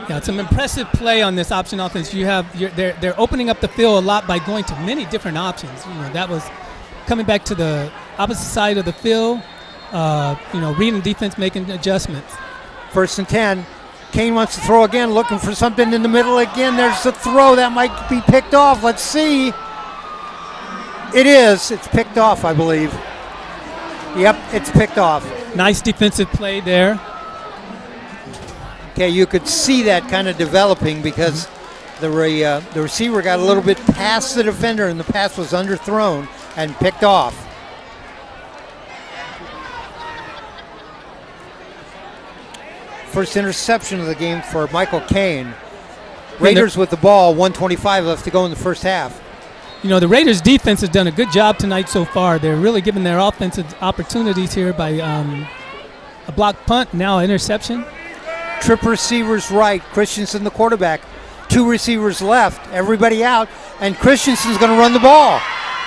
Yeah, it's an impressive play on this option offense. They're opening up the field a lot by going to many different options. You know, that was coming back to the opposite side of the field, reading defense, making adjustments. 1st and 10. Kane wants to throw again, looking for something in the middle again. There's the throw that might be picked off. Let's see. It is. It's picked off, I believe. Yep, it's picked off. Nice defensive play there. Okay, you could see that kind of developing because the receiver got a little bit past the defender and the pass was underthrown and picked off. First interception of the game for Michael Kane. Raiders with the ball, 1:25 left to go in the first half. You know, the Raiders defense has done a good job tonight so far. They're really giving their offensive opportunities here by a blocked punt, now an interception. Trip receivers right, Christensen the quarterback. 2 receivers left, everybody out, and Christensen's going to run the ball.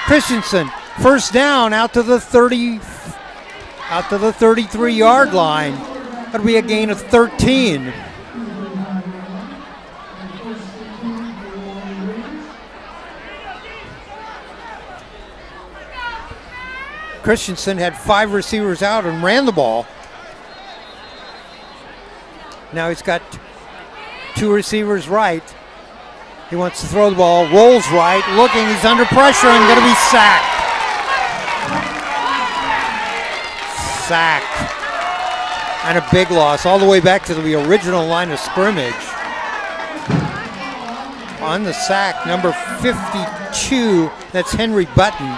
Christensen, first down, out to the 33-yard line. That'll be a gain of 13. Christensen had 5 receivers out and ran the ball. Now he's got 2 receivers right. He wants to throw the ball, rolls right, looking, he's under pressure and going to be sacked. Sacked. And a big loss all the way back to the original line of scrimmage. On the sack, number 52, that's Henry Button.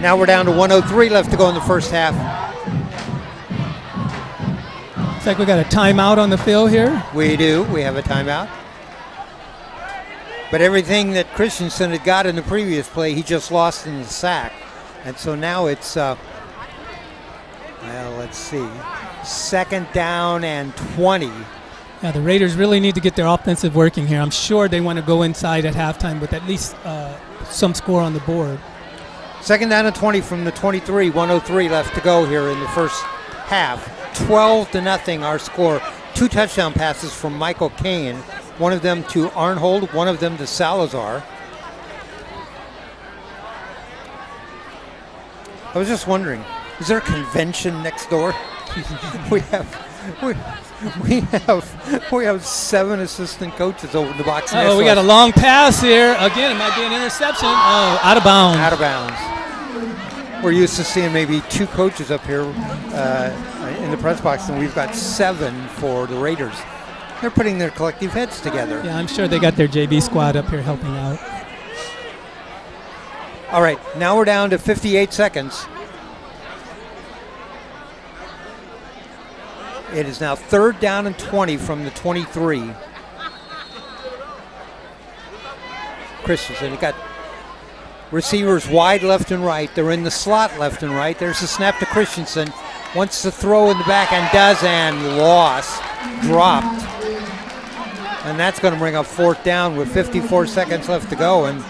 Now we're down to 1:03 left to go in the first half. Looks like we got a timeout on the field here. We do. We have a timeout. But everything that Christensen had got in the previous play, he just lost in the sack. And so now it's, well, let's see, 2nd down and 20. Yeah, the Raiders really need to get their offensive working here. I'm sure they want to go inside at halftime with at least some score on the board. 2nd down and 20 from the 23, 1:03 left to go here in the first half. 12-0 our score. 2 touchdown passes from Michael Kane, one of them to Arnhold, one of them to Salazar. I was just wondering, is there a convention next door? we have 7 assistant coaches over the box. Oh, we got a long pass here. Again, it might be an interception. Oh, out of bounds. Out of bounds. We're used to seeing maybe 2 coaches up here in the press box, and we've got 7 for the Raiders. They're putting their collective heads together. Yeah, I'm sure they got their JV squad up here helping out. All right, now we're down to 58 seconds. It is now 3rd down and 20 from the 23. Christensen, he got receivers wide left and right. They're in the slot left and right. There's a snap to Christensen. Wants to throw in the back and does, and lost, dropped. And that's going to bring up 4th down with 54 seconds left to go, and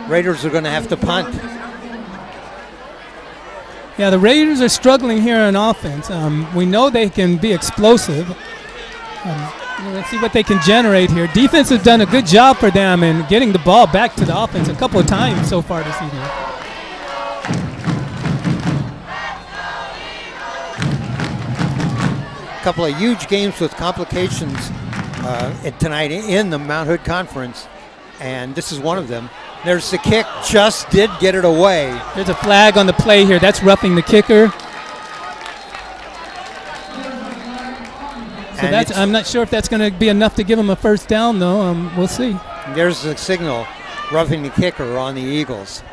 Raiders are going to have to punt. Yeah, the Raiders are struggling here on offense. We know they can be explosive. Let's see what they can generate here. Defense has done a good job for them in getting the ball back to the offense a couple of times so far this evening. A couple of huge games with complications tonight in the Mount Hood Conference, and this is one of them. There's the kick, just did get it away. There's a flag on the play here. That's roughing the kicker. So that's, I'm not sure if that's going to be enough to give him a first down, though. We'll see. There's the signal, roughing the kicker on the Eagles.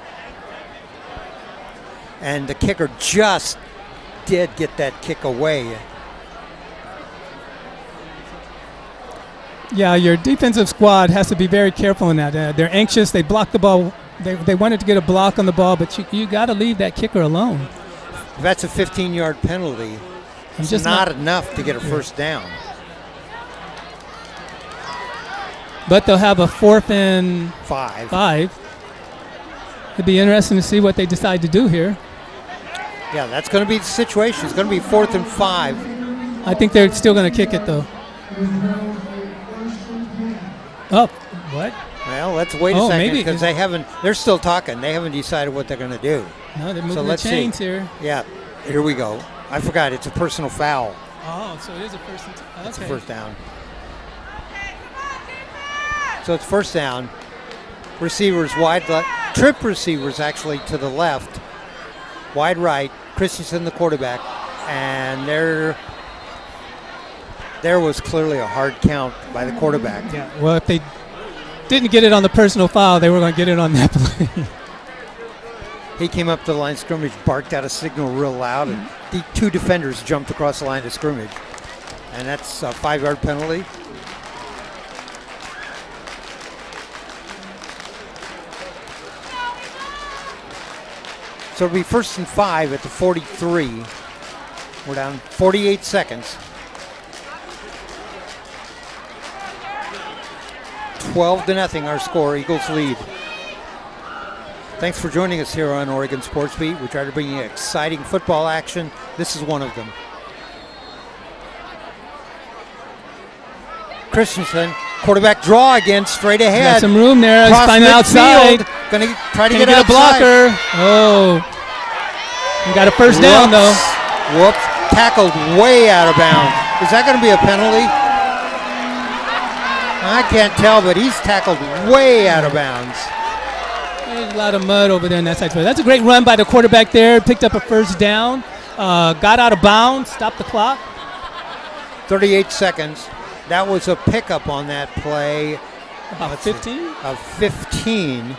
And the kicker just did get that kick away. Yeah, your defensive squad has to be very careful in that. They're anxious. They block the ball. They wanted to get a block on the ball, but you got to leave that kicker alone. That's a 15-yard penalty. It's just not enough to get a first down. But they'll have a 4th and 5. It'd be interesting to see what they decide to do here. Yeah, that's going to be the situation. It's going to be 4th and 5. I think they're still going to kick it, though. Oh, what? Well, let's wait a second because they're still talking. They haven't decided what they're going to do. No, they're moving the chains here. Yeah, here we go. I forgot, it's a personal foul. Oh, so it is a first down. Okay. It's a first down. So it's first down. Receivers wide left. Trip receivers actually to the left. Wide right. Christensen the quarterback. And there was clearly a hard count by the quarterback. Yeah, well, if they didn't get it on the personal foul, they were going to get it on that play. He came up to the line of scrimmage, barked out a signal real loud, and the 2 defenders jumped across the line of scrimmage. And that's a 5-yard penalty. So it'll be 1st and 5 at the 43. We're down 48 seconds. 12-0 our score. Eagles lead. Thanks for joining us here on Oregon Sports Beat. We try to bring you exciting football action. This is one of them. Christensen, quarterback draw again, straight ahead. Got some room there. He's Cross finding outside. Going to try to Can get a outside. blocker. Oh. He got a first down, though. Whoops. Tackled way out of bounds. Is that going to be a penalty? I can't tell, but he's tackled way out of bounds. There's a lot of mud over there on that side. That's a great run by the quarterback there. Picked up a first down. Got out of bounds. Stopped the clock. 38 seconds. That was a pickup on that play. About 15? Of 15.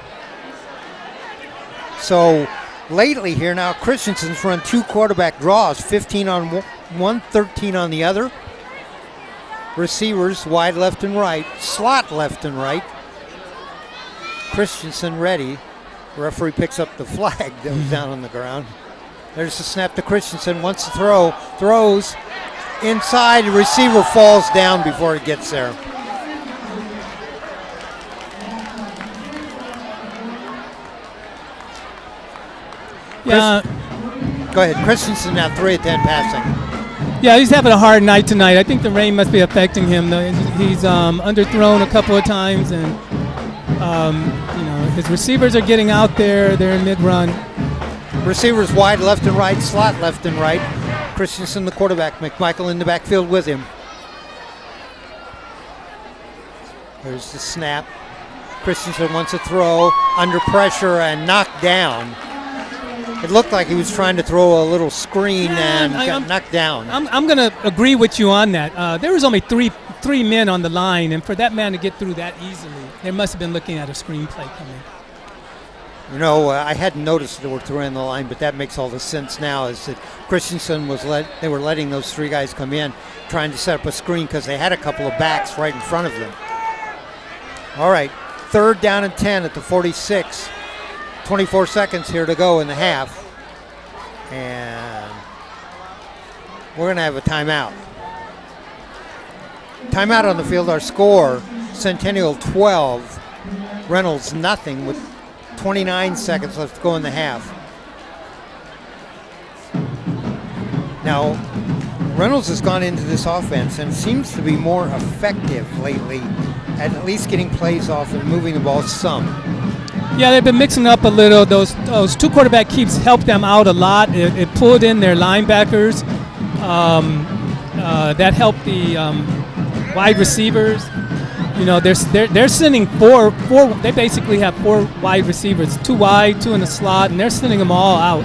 So lately here now, Christensen's run 2 quarterback draws, 15 on one, 13 on the other. Receivers wide left and right, slot left and right. Christensen ready. The referee picks up the flag that was down on the ground. There's the snap to Christensen, wants to throw, throws. Inside, the receiver falls down before it gets there. Yeah. Go ahead. Christensen now 3 of 10 passing. Yeah, he's having a hard night tonight. I think the rain must be affecting him. He's underthrown a couple of times, and his receivers are getting out there. They're in mid-run. Receivers wide left and right, slot left and right. Christensen, the quarterback. McMichael in the backfield with him. There's the snap. Christensen wants to throw, under pressure and knocked down. It looked like he was trying to throw a little screen and got knocked down. I'm going to agree with you on that. There was only three men on the line, and for that man to get through that easily, they must have been looking at a screenplay coming. You know, I hadn't noticed there were 3 on the line, but that makes all the sense now. Is that Christensen they were letting those 3 guys come in, trying to set up a screen because they had a couple of backs right in front of them. All right, 3rd down and 10 at the 46. 24 seconds here to go in the half. And we're going to have a timeout. Timeout on the field. Our score, Centennial 12, Reynolds nothing with 29 seconds left to go in the half. Now, Reynolds has gone into this offense and seems to be more effective lately at least getting plays off and moving the ball some. Yeah, they've been mixing up a little. Those 2 quarterback keeps helped them out a lot. It pulled in their linebackers. That helped the wide receivers. You know, they're sending four. They basically have 4 wide receivers, 2 wide, 2 in the slot, and they're sending them all out.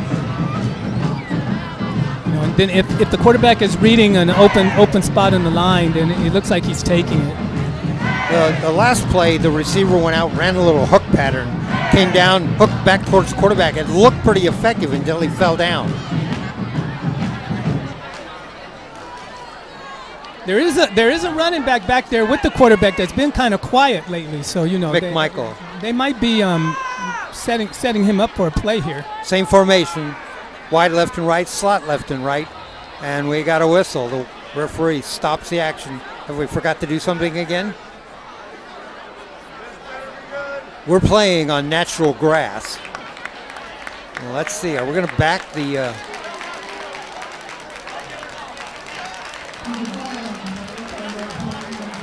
You know, and then if the quarterback is reading an open spot in the line, then it looks like he's taking it. The last play, the receiver went out, ran a little hook pattern, came down, hooked back towards the quarterback. It looked pretty effective until he fell down. There is a running back there with the quarterback that's been kind of quiet lately. So McMichael. They might be setting him up for a play here. Same formation, wide left and right, slot left and right, and we got a whistle. The referee stops the action. Have we forgot to do something again? We're playing on natural grass. Well, let's see. Are we going to back the?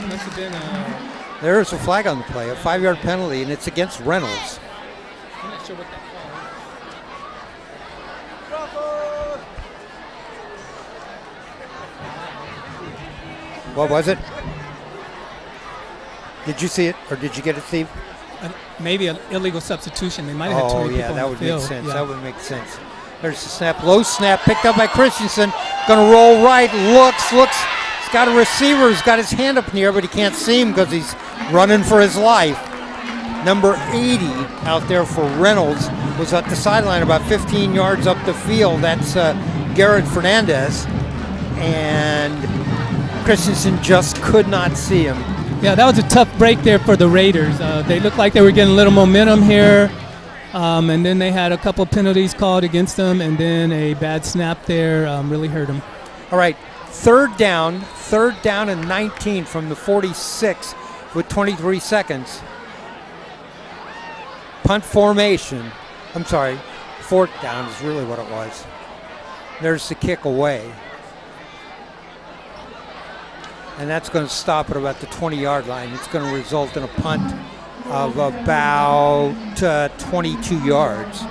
Must have been There's a flag on the play, a 5-yard penalty, and it's against Reynolds. I'm not sure what that call is. What was it? Did you see it, or did you get it, Steve? Maybe an illegal substitution. They might have had 2 people yeah, that on would the field. make sense. Yeah. That would make sense. There's the snap, low snap, picked up by Christensen. Going to roll right, looks. He's got a receiver. He's got his hand up in the air, but he can't see him because he's running for his life. Number 80 out there for Reynolds was at the sideline about 15 yards up the field. That's Garrett Fernandez. And Christensen just could not see him. Yeah, that was a tough break there for the Raiders. They looked like they were getting a little momentum here. And then they had a couple penalties called against them, and then a bad snap there really hurt them. All right, third down and 19 from the 46 with 23 seconds. Punt formation. I'm sorry, fourth down is really what it was. There's the kick away. And that's going to stop at about the 20-yard line. It's going to result in a punt of about 22 yards.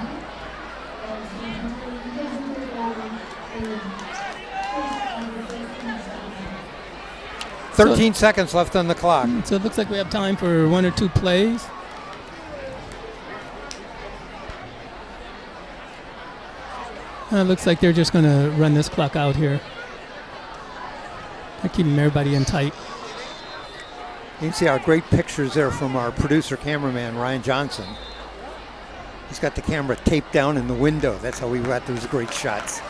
Thirteen seconds left on the clock. So it looks like we have time for one or two plays. It looks like they're just going to run this clock out here. They're keeping everybody in tight. You can see our great pictures there from our producer cameraman, Ryan Johnson. He's got the camera taped down in the window. That's how we got those great shots.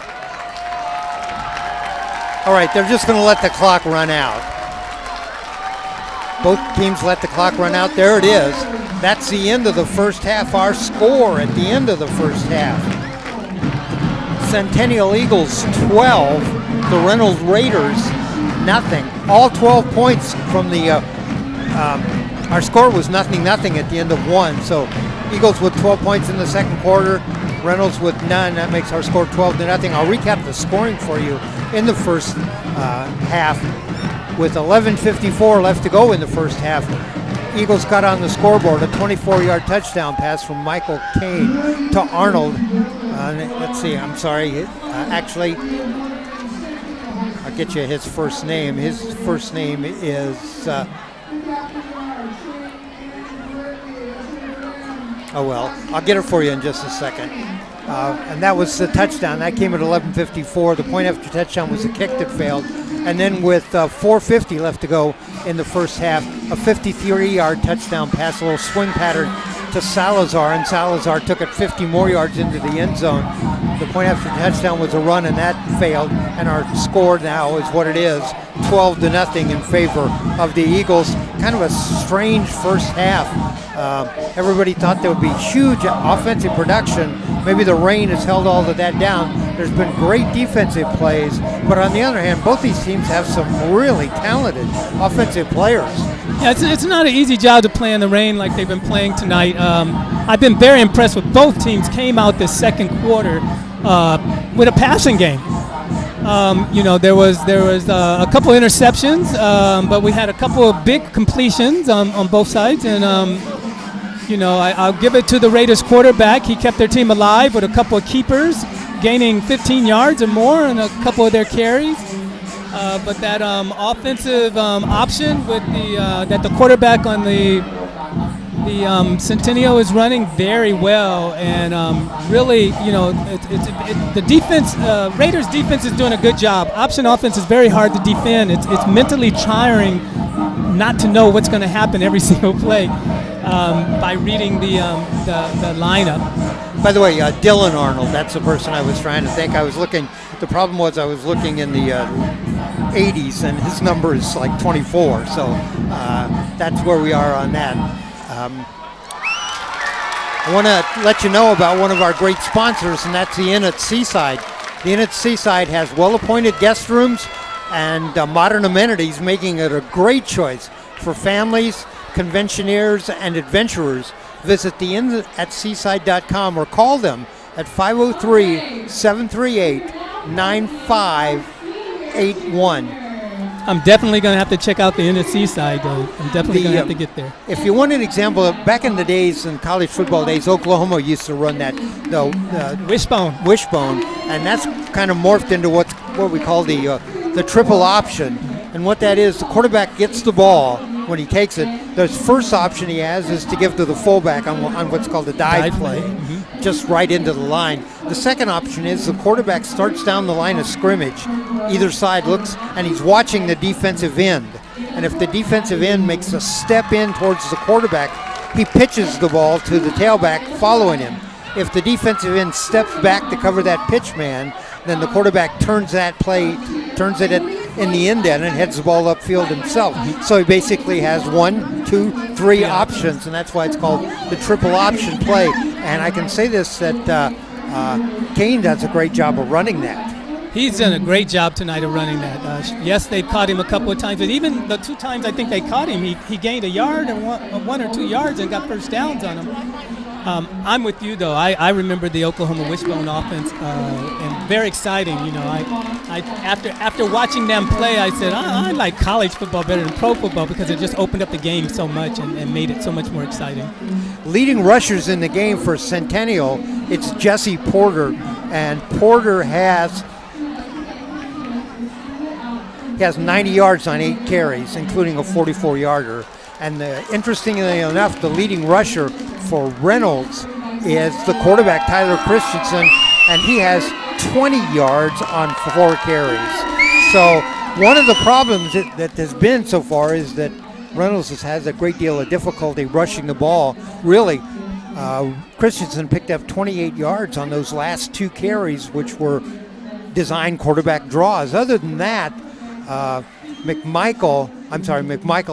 All right, they're just going to let the clock run out. Both teams let the clock run out. There it is. That's the end of the first half. Our score at the end of the first half. Centennial Eagles 12, the Reynolds Raiders nothing. All 12 points from the, our score was 0-0 at the end of one. So Eagles with 12 points in the second quarter, Reynolds with none. That makes our score 12-0. I'll recap the scoring for you in the first half. With 11:54 left to go in the first half, Eagles got on the scoreboard a 24-yard touchdown pass from Michael Kane to Arnold. Let's see, I'm sorry. Actually, I'll get you his first name. His first name is, oh well, I'll get it for you in just a second. And that was the touchdown. That came at 11:54. The point after touchdown was a kick that failed. And then with 4:50 left to go in the first half, a 53-yard touchdown pass, a little swing pattern to Salazar, and Salazar took it 50 more yards into the end zone. The point after touchdown was a run, and that failed. And our score now is what it is, 12-0 in favor of the Eagles. Kind of a strange first half. Everybody thought there would be huge offensive production. Maybe the rain has held all of that down. There's been great defensive plays, but on the other hand, both these teams have some really talented offensive players. Yeah, it's not an easy job to play in the rain like they've been playing tonight. I've been very impressed with both teams. Came out this second quarter with a passing game. There was a couple interceptions, but we had a couple of big completions on both sides, and I'll give it to the Raiders quarterback. He kept their team alive with a couple of keepers, gaining 15 yards or more in a couple of their carries. But that offensive option with that the quarterback on the Centennial is running very well, and really, the defense, Raiders defense is doing a good job. Option offense is very hard to defend. It's mentally tiring not to know what's going to happen every single play by reading the lineup. By the way, Dylan Arnold, that's the person I was trying to think. I was looking, the problem was I was looking in the 80s, and his number is like 24, so that's where we are on that. I want to let you know about one of our great sponsors, and that's the Inn at Seaside. The Inn at Seaside has well-appointed guest rooms and modern amenities, making it a great choice for families, conventioneers, and adventurers. Visit theinnatseaside.com or call them at 503-738-9581. I'm definitely going to have to check out the Inn at Seaside, though. I'm definitely going to have to get there. If you want an example, back in the days, in college football days, Oklahoma used to run that Wishbone, and that's kind of morphed into what we call the triple option. And what that is, the quarterback gets the ball when he takes it. The first option he has is to give to the fullback on what's called a dive play, just right into the line. The second option is the quarterback starts down the line of scrimmage. Either side looks, and he's watching the defensive end. And if the defensive end makes a step in towards the quarterback, he pitches the ball to the tailback following him. If the defensive end steps back to cover that pitch man, then the quarterback turns it in the end and heads the ball upfield himself. So he basically has 1, 2, 3 options, and that's why it's called the triple option play. And I can say this, that Kane does a great job of running that. He's done a great job tonight of running that. Yes, they've caught him a couple of times, but even the 2 times I think they caught him, he gained a yard or 1 or 2 yards and got first downs on him. I'm with you though. I remember the Oklahoma Wishbone offense, and very exciting. You know, after watching them play, I said I like college football better than pro football because it just opened up the game so much and made it so much more exciting. Leading rushers in the game for Centennial, it's Jesse Porter, and Porter has 90 yards on 8 carries, including a 44-yarder. And interestingly enough, the leading rusher for Reynolds is the quarterback, Tyler Christensen, and he has 20 yards on 4 carries. So one of the problems that has been so far is that Reynolds has a great deal of difficulty rushing the ball. Really, Christensen picked up 28 yards on those last 2 carries, which were designed quarterback draws. Other than that, McMichael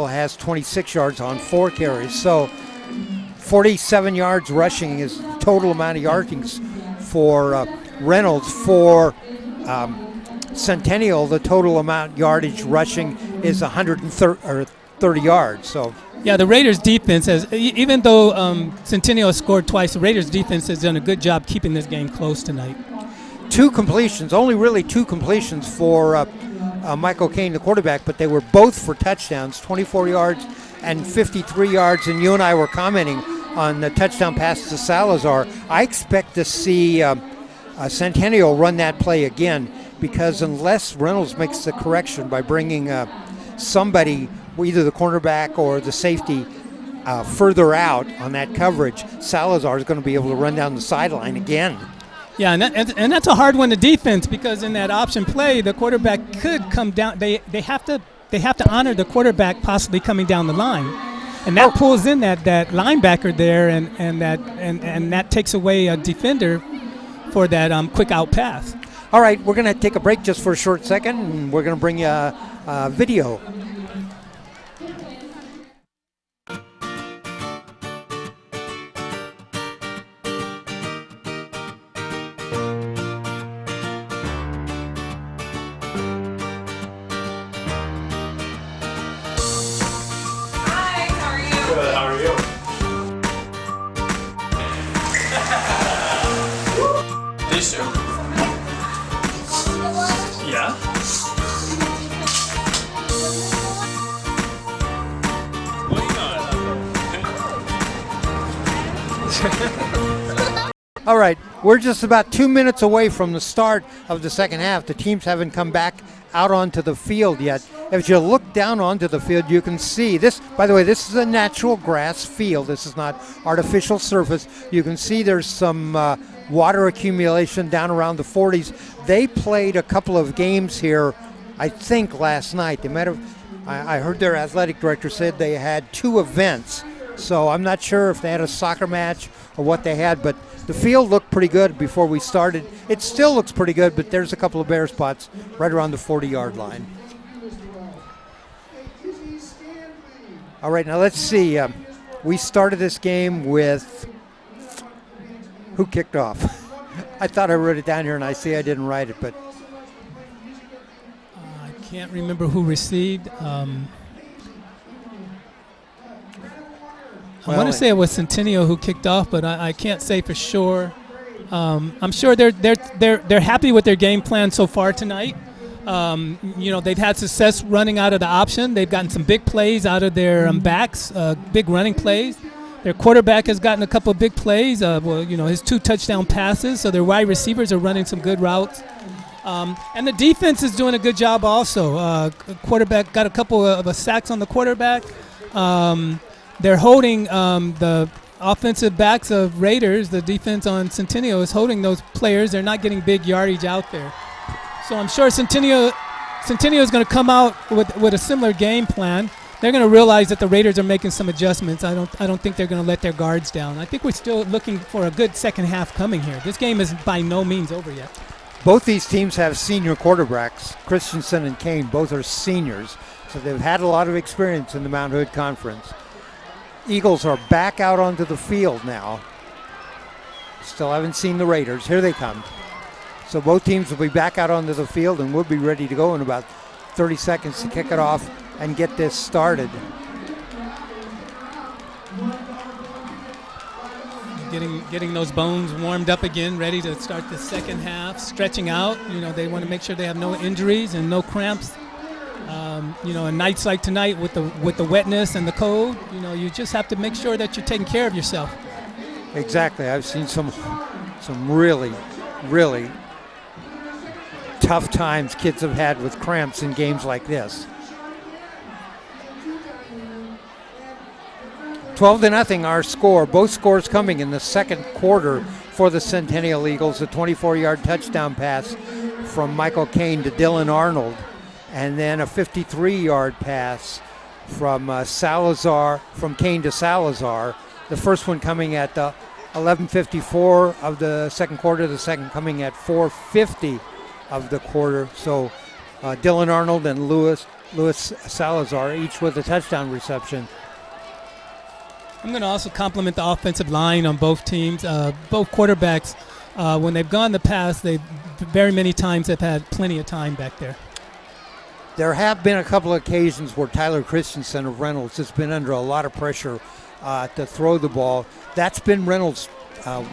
has 26 yards on 4 carries. So 47 yards rushing is the total amount of yardings for Reynolds. For Centennial, the total amount yardage rushing is 130 yards. So yeah, the Raiders defense has, even though Centennial has scored twice, the Raiders defense has done a good job keeping this game close tonight. 2 completions, only really 2 completions for Michael Kane, the quarterback, but they were both for touchdowns, 24 yards and 53 yards. And you and I were commenting on the touchdown pass to Salazar. I expect to see Centennial run that play again, because unless Reynolds makes the correction by bringing somebody, either the cornerback or the safety, further out on that coverage, Salazar is going to be able to run down the sideline again. Yeah, and that's a hard one to defense, because in that option play, the quarterback could come down. They have to honor the quarterback possibly coming down the line, and that pulls in that linebacker there, and that takes away a defender for that quick out pass. All right, we're going to take a break just for a short second, and we're going to bring you a video. Yeah? All right, we're just about 2 minutes away from the start of the second half. The teams haven't come back out onto the field yet. If you look down onto the field, you can see this. By the way, this is a natural grass field. This is not artificial surface. You can see there's some water accumulation down around the 40s. They played a couple of games here, I think, last night. They might have. I heard their athletic director said they had 2 events. So I'm not sure if they had a soccer match or what they had, but the field looked pretty good before we started. It still looks pretty good, but there's a couple of bare spots right around the 40-yard line. All right, now let's see. We started this game with who kicked off? I thought I wrote it down here, and I see I didn't write it, but I can't remember who received. I want to say it was Centennial who kicked off, but I can't say for sure. I'm sure they're happy with their game plan so far tonight. They've had success running out of the option. They've gotten some big plays out of their backs, big running plays. Their quarterback has gotten a couple of big plays. His 2 touchdown passes. So their wide receivers are running some good routes. And the defense is doing a good job also. Quarterback got a couple of sacks on the quarterback. They're holding the offensive backs of Raiders. The defense on Centennial is holding those players. They're not getting big yardage out there. So I'm sure Centennial is going to come out with a similar game plan. they're going to realize that the Raiders are making some adjustments. I don't think they're going to let their guards down. I think we're still looking for a good second half coming here. This game is by no means over yet. Both these teams have senior quarterbacks. Christensen and Kane both are seniors, so they've had a lot of experience in the Mount Hood Conference. Eagles are back out onto the field now. Still haven't seen the Raiders. Here they come. So both teams will be back out onto the field and we'll be ready to go in about 30 seconds to kick it off and get this started. Getting those bones warmed up again, ready to start the second half, stretching out. They want to make sure they have no injuries and no cramps. On nights like tonight with the wetness and the cold, you just have to make sure that you're taking care of yourself. Exactly. I've seen some really, really tough times kids have had with cramps in games like this. 12-0 our score. Both scores coming in the second quarter for the Centennial Eagles. A 24-yard touchdown pass from Michael Kane to Dylan Arnold, and then a 53-yard pass from Kane to Salazar. The first one coming at 11:54 of the second quarter. The second coming at 4:50 of the quarter. So Dylan Arnold and Luis Salazar each with a touchdown reception. I'm going to also compliment the offensive line on both teams. Both quarterbacks, when they've gone the pass, they very many times have had plenty of time back there. There have been a couple of occasions where Tyler Christensen of Reynolds has been under a lot of pressure to throw the ball. That's been Reynolds.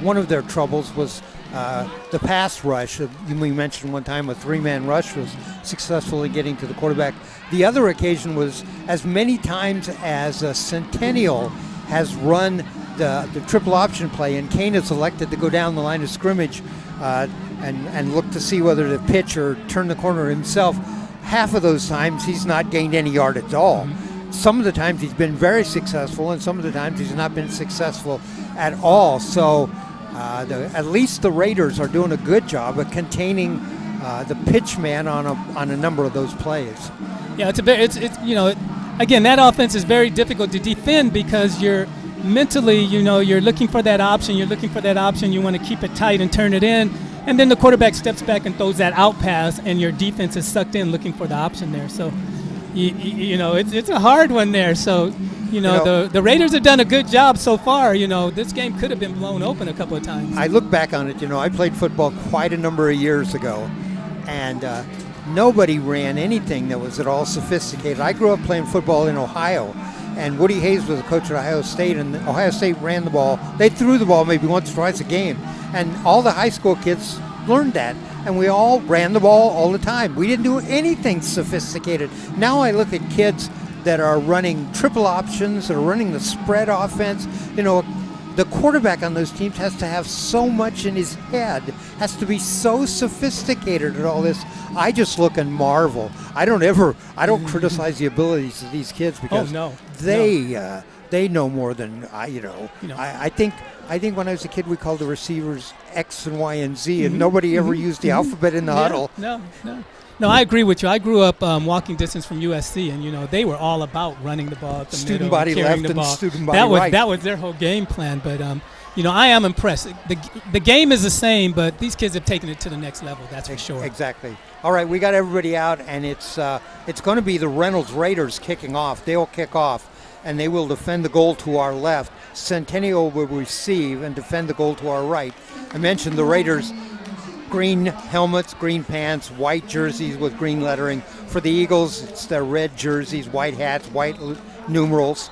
One of their troubles was the pass rush. We mentioned one time a three-man rush was successfully getting to the quarterback. The other occasion was as many times as Centennial has run the triple option play, and Kane is elected to go down the line of scrimmage and look to see whether to pitch or turn the corner himself. Half of those times he's not gained any yardage at all. Some of the times he's been very successful, and some of the times he's not been successful at all. So at least the Raiders are doing a good job of containing the pitch man on a number of those plays. Yeah, again, that offense is very difficult to defend because you're mentally, you're looking for that option. You want to keep it tight and turn it in. And then the quarterback steps back and throws that out pass, and your defense is sucked in looking for the option there. So, it's a hard one there. So, the Raiders have done a good job so far. This game could have been blown open a couple of times. I look back on it, I played football quite a number of years ago, and nobody ran anything that was at all sophisticated. I grew up playing football in Ohio, and Woody Hayes was a coach at Ohio State, and Ohio State ran the ball. They threw the ball maybe once or twice a game, and all the high school kids learned that, and we all ran the ball all the time. We didn't do anything sophisticated. Now I look at kids that are running triple options, that are running the spread offense. The quarterback on those teams has to have so much in his head, has to be so sophisticated at all this. I just look and marvel. I don't criticize the abilities of these kids because they know more than I. I think when I was a kid we called the receivers X and Y and Z, and nobody ever used the alphabet in the huddle. No, I agree with you. I grew up walking distance from USC, and they were all about running the ball at the student middle, body carrying left the ball. and student body right. That was their whole game plan. But I am impressed. The game is the same, but these kids have taken it to the next level. That's for sure. Exactly. All right, we got everybody out, and it's going to be the Reynolds Raiders kicking off. They will kick off, and they will defend the goal to our left. Centennial will receive and defend the goal to our right. I mentioned the Raiders. Green helmets, green pants, white jerseys with green lettering. For the Eagles, it's their red jerseys, white hats, white numerals.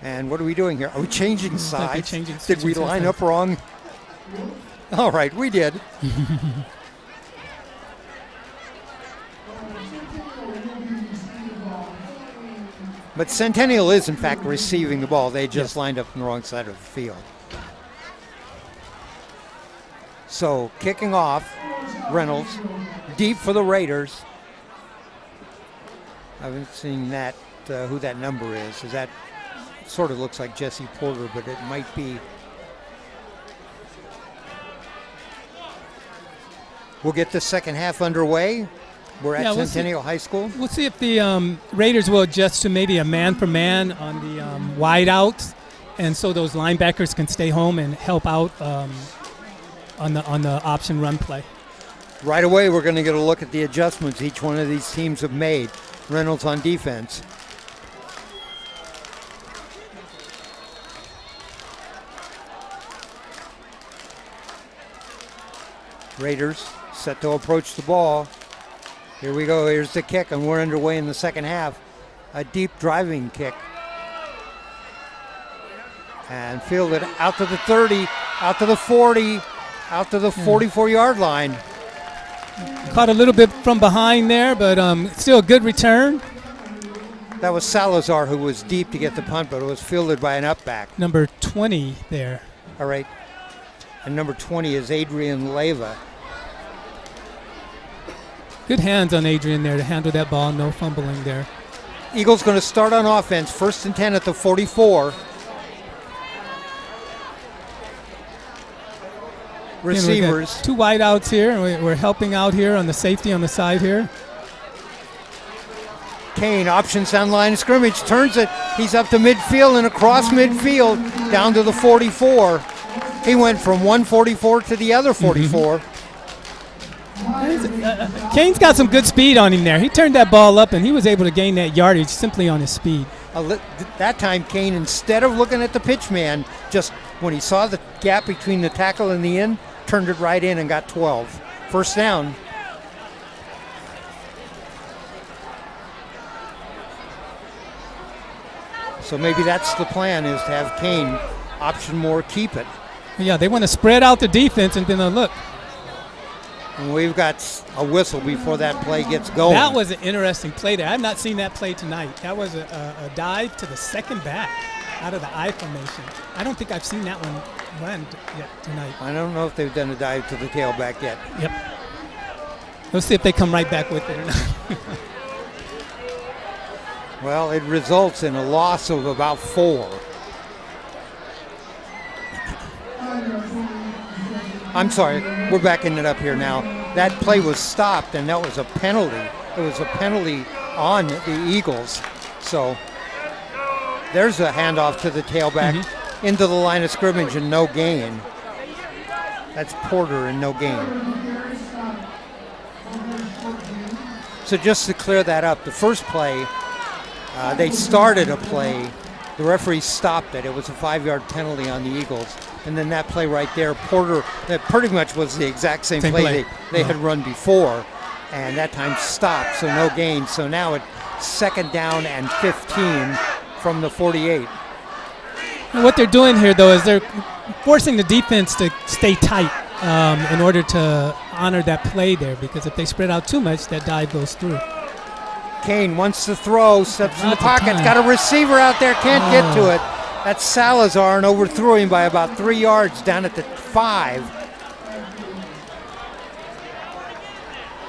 And what are we doing here? Are we changing sides? Did we line up wrong? All right, we did. But Centennial is, in fact, receiving the ball. They just lined up on the wrong side of the field. So kicking off, Reynolds, deep for the Raiders. I haven't seen that, who that number is. That sort of looks like Jesse Porter, but it might be. We'll get the second half underway. We're at Yeah, we'll see. Centennial High School. We'll see if the Raiders will adjust to maybe a man-for-man on the wide outs, and so those linebackers can stay home and help out on the option run play. Right away, we're going to get a look at the adjustments each one of these teams have made. Reynolds on defense. Raiders set to approach the ball. Here we go. Here's the kick, and we're underway in the second half. A deep driving kick. And fielded out to the 30, out to the 40, out to the 44-yard line. Caught a little bit from behind there, but still a good return. That was Salazar who was deep to get the punt, but it was fielded by an up back. Number 20 there. All right. And number 20 is Adrian Leyva. Good hands on Adrian there to handle that ball. No fumbling there. Eagles going to start on offense. 1st and 10 at the 44. Receivers. Again, 2 wide outs here, and we're helping out here on the safety on the side here. Kane options down line of scrimmage, turns it. He's up to midfield and across midfield down to the 44. He went from one 44 to the other 44. Kane's got some good speed on him there. He turned that ball up, and he was able to gain that yardage simply on his speed. That time, Kane, instead of looking at the pitch man, just when he saw the gap between the tackle and the end, turned it right in and got 12. 1st down. So maybe that's the plan, is to have Kane option more, keep it. Yeah, they want to spread out the defense, and then look. And we've got a whistle before that play gets going. That was an interesting play there. I've not seen that play tonight. That was a dive to the second back out of the I formation. I don't think I've seen that one land yet tonight. I don't know if they've done a dive to the tailback yet. Yep. Let's see if they come right back with it or not. Well, it results in a loss of about 4. I'm sorry, we're backing it up here now. That play was stopped, and that was a penalty. It was a penalty on the Eagles. So there's a handoff to the tailback into the line of scrimmage and no gain. That's Porter and no gain. So just to clear that up, the first play, they started a play. The referee stopped it. It was a 5-yard penalty on the Eagles. And then that play right there, Porter, that pretty much was the exact same play they had run before. And that time stopped, so no gain. So now it's 2nd down and 15 from the 48. And what they're doing here, though, is they're forcing the defense to stay tight in order to honor that play there, because if they spread out too much, that dive goes through. Kane wants to throw, steps in the Not the pocket, time. got a receiver out there, can't get to it. That's Salazar, and overthrew him by about 3 yards down at the 5.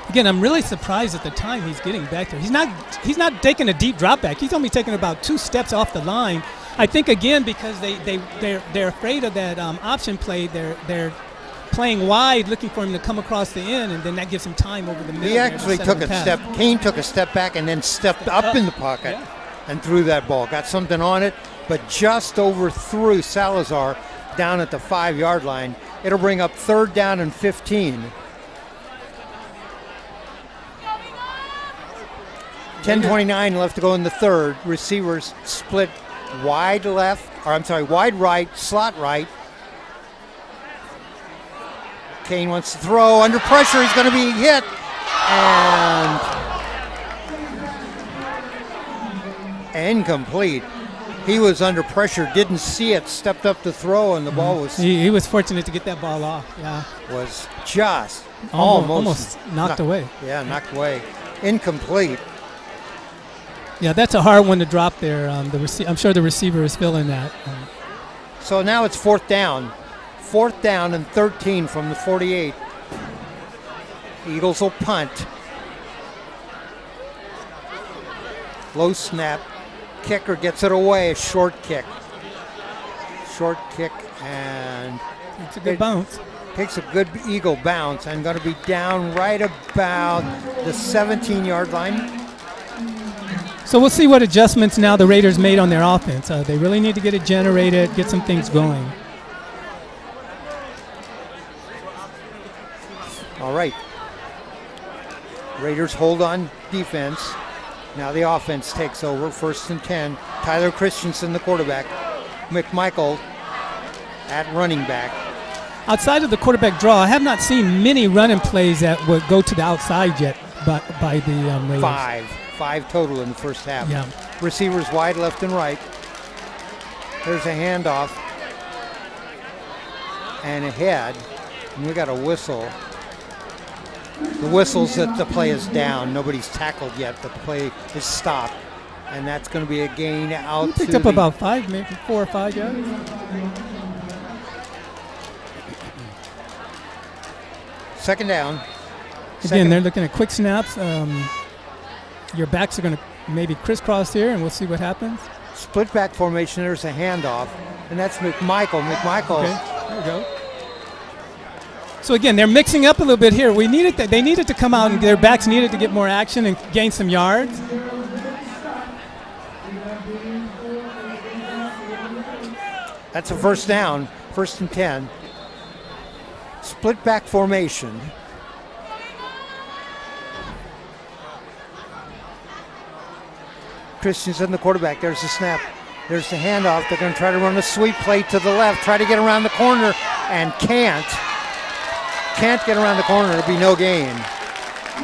Again, I'm really surprised at the time he's getting back there. He's not taking a deep drop back. He's only taking about 2 steps off the line. I think, again, because they're afraid of that option play, they're playing wide, looking for him to come across the end, and then that gives him time over the middle. He actually took a step. Kane took a step back and then stepped up in the pocket and threw that ball. Got something on it, but just overthrew Salazar down at the 5-yard line. It'll bring up 3rd down and 15. 10:29 left to go in the third. Receivers split wide right, slot right. Kane wants to throw, under pressure, he's going to be hit, and incomplete. He was under pressure, didn't see it, stepped up to throw, and the ball was... He was fortunate to get that ball off, yeah. Was just almost knocked away. Yeah, knocked away. Incomplete. Yeah, that's a hard one to drop there. I'm sure the receiver is feeling that. So now it's 4th down. 4th down and 13 from the 48. Eagles will punt. Low snap. Kicker gets it away. A short kick. Short kick, and it's a good bounce. takes a good Eagle bounce and going to be down right about the 17-yard line. So we'll see what adjustments now the Raiders made on their offense. They really need to get it generated, get some things going. All right. Raiders hold on defense. Now the offense takes over, 1st and 10. Tyler Christensen, the quarterback. McMichael at running back. Outside of the quarterback draw, I have not seen many running plays that would go to the outside yet by the Raiders. Five total in the first half. Yeah. Receivers wide left and right. There's a handoff. And ahead. And we got a whistle. The whistle's that the play is down. Nobody's tackled yet, but the play is stopped. And that's going to be a gain out Picked to up about 5, maybe 4 or 5 yards. Second down. Again, they're looking at quick snaps. Your backs are going to maybe crisscross here, and we'll see what happens. Split back formation. There's a handoff, and that's McMichael. Okay, there we go. So again, they're mixing up a little bit here. They needed to come out, and their backs needed to get more action and gain some yards. That's a first down, 1st and 10. Split back formation. Christensen, the quarterback. There's the snap. There's the handoff. They're going to try to run a sweep play to the left, try to get around the corner, and can't. Can't get around the corner. It'll be no gain.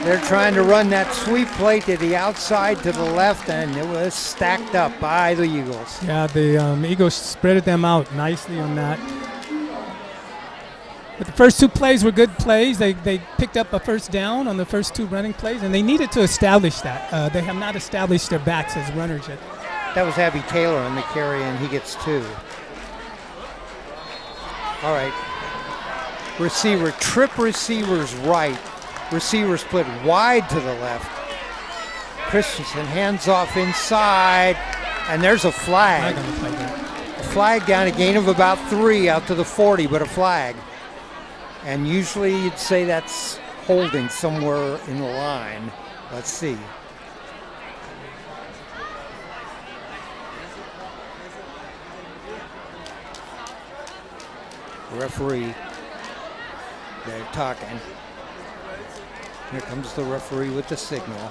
They're trying to run that sweep play to the outside, to the left, and it was stacked up by the Eagles. Yeah, the Eagles spreaded them out nicely on that. But the first 2 plays were good plays. They picked up a first down on the first 2 running plays, and they needed to establish that. They have not established their backs as runners yet. That was Abby Taylor on the carry, and he gets 2. All right. Receiver, trip receivers right. Receiver split wide to the left. Christensen hands off inside, and there's a flag. A flag down, a gain of about 3 out to the 40, but a flag. And usually you'd say that's holding somewhere in the line. Let's see. The referee, they're talking. Here comes the referee with the signal.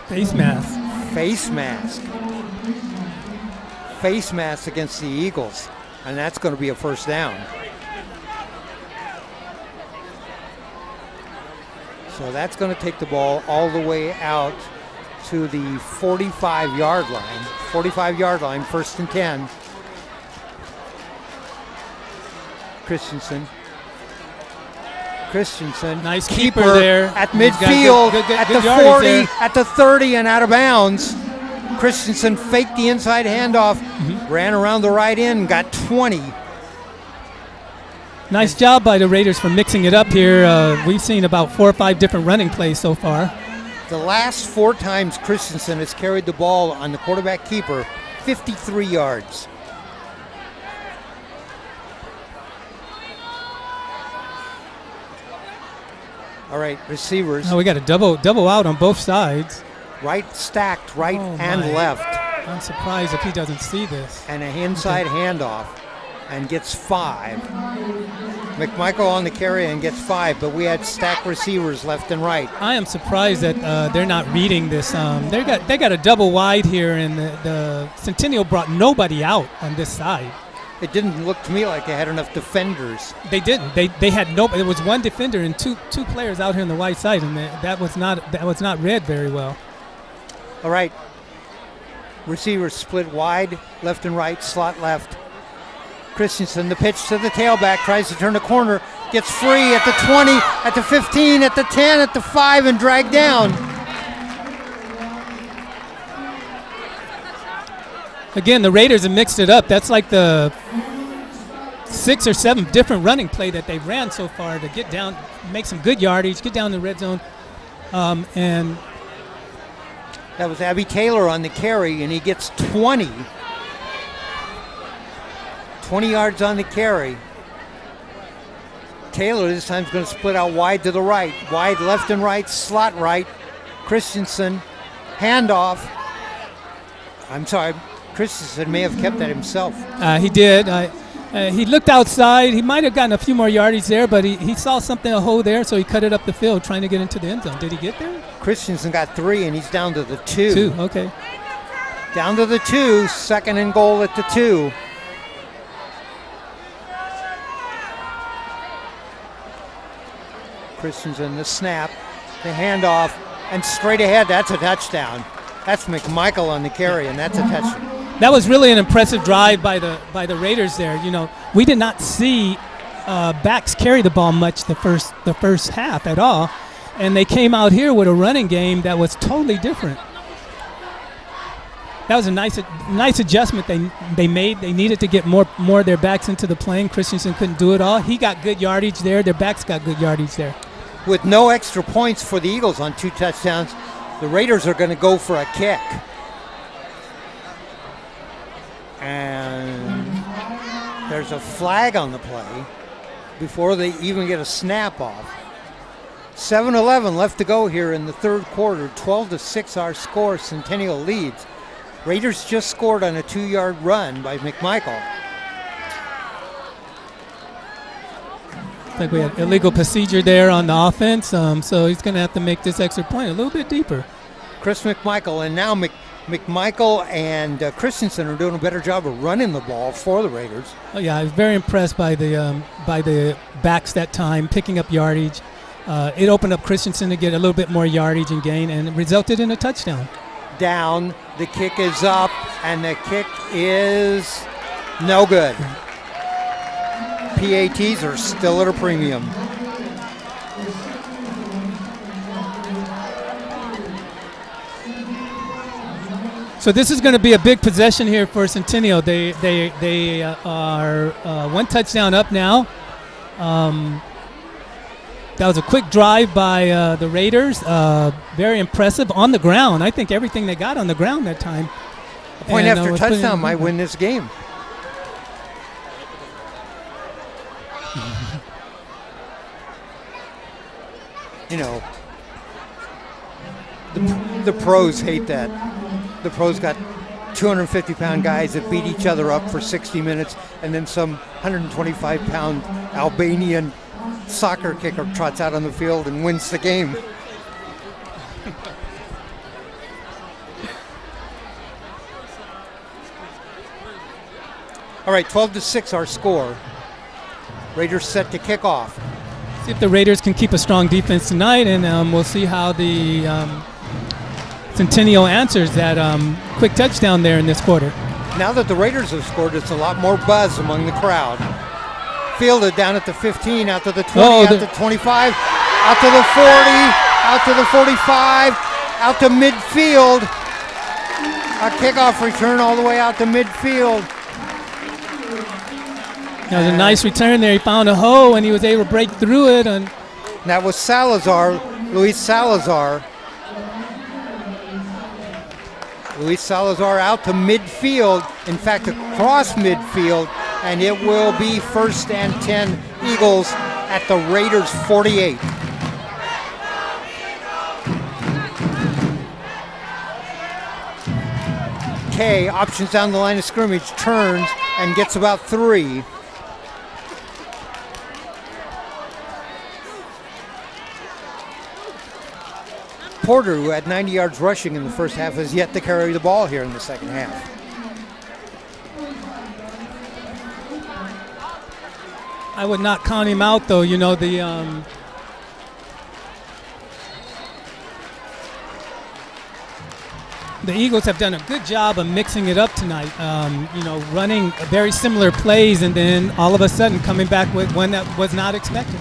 Face mask. Face mask. Face mask against the Eagles. And that's going to be a first down. So that's going to take the ball all the way out to the 45-yard line. 45-yard line, 1st and 10. Christensen. Nice keeper there. At midfield, good at the 40, there. at the 30, and out of bounds. Christensen faked the inside handoff, ran around the right end, got 20. Nice job by the Raiders for mixing it up here. We've seen about 4 or 5 different running plays so far. The last 4 times Christensen has carried the ball on the quarterback keeper, 53 yards. All right, receivers. Oh, we got a double out on both sides. Right stacked, right and my. left. I'm surprised if he doesn't see this. And an inside handoff and gets 5. McMichael on the carry and gets 5, but we had stacked receivers left and right. I am surprised that they're not reading this. They got a double wide here, and the Centennial brought nobody out on this side. It didn't look to me like they had enough defenders. They didn't. They had no. There was one defender and two players out here on the right side, and that was not read very well. All right. Receivers split wide, left and right, slot left. Christensen, the pitch to the tailback, tries to turn the corner, gets free at the 20, at the 15, at the 10, at the 5, and dragged down. Again, the Raiders have mixed it up. That's like the 6 or 7 different running play that they ran so far to get down, make some good yardage, get down the red zone. And that was Abby Taylor on the carry, and he gets 20. 20 yards on the carry. Taylor this time is going to split out wide to the right. Wide left and right, slot right. Christensen, handoff. I'm sorry, Christensen may have kept that himself. He did. He looked outside. He might have gotten a few more yardage there, but he saw something, a hole there, so he cut it up the field trying to get into the end zone. Did he get there? Christensen got 3, and he's down to the 2. 2, okay. Down to the 2, 2nd and goal at the 2. Christensen, the snap, the handoff, and straight ahead, that's a touchdown. That's McMichael on the carry, and that's a touchdown. That was really an impressive drive by the Raiders there. You know, we did not see backs carry the ball much the first half at all, and they came out here with a running game that was totally different. That was a nice adjustment they made. They needed to get more of their backs into the plane. Christensen couldn't do it all. He got good yardage there. Their backs got good yardage there. With no extra points for the Eagles on 2 touchdowns, the Raiders are going to go for a kick. And there's a flag on the play before they even get a snap off. 7:11 left to go here in the third quarter. 12-6 our score. Centennial leads. Raiders just scored on a 2-yard run by McMichael. I think we had illegal procedure there on the offense, so he's going to have to make this extra point a little bit deeper. Chris McMichael, and now McMichael and Christensen are doing a better job of running the ball for the Raiders. Oh yeah, I was very impressed by the backs that time, picking up yardage. It opened up Christensen to get a little bit more yardage and gain, and it resulted in a touchdown. Down, the kick is up, and the kick is no good. PATs are still at a premium. So this is going to be a big possession here for Centennial. They are 1 touchdown up now. That was a quick drive by the Raiders. Very impressive on the ground. I think everything they got on the ground that time. A point after touchdown might win this game. You know, the pros hate that. The pros got 250-pound guys that beat each other up for 60 minutes, and then some 125-pound Albanian soccer kicker trots out on the field and wins the game. All right, 12-6 our score. Raiders set to kick off. See if the Raiders can keep a strong defense tonight, and we'll see how the Centennial answers that quick touchdown there in this quarter. Now that the Raiders have scored, it's a lot more buzz among the crowd. Fielded down at the 15, out to the 20, out to 25, out to the 40, out to the 45, out to midfield. A kickoff return all the way out to midfield. That was a nice return there. He found a hole and he was able to break through it. And that was Salazar, Luis Salazar. Luis Salazar out to midfield, in fact across midfield, and it will be 1st and 10 Eagles at the Raiders 48. Kay options down the line of scrimmage, turns and gets about 3. Porter, who had 90 yards rushing in the first half, has yet to carry the ball here in the second half. I would not count him out, though. You know, the Eagles have done a good job of mixing it up tonight. You know, running very similar plays, and then all of a sudden coming back with one that was not expected.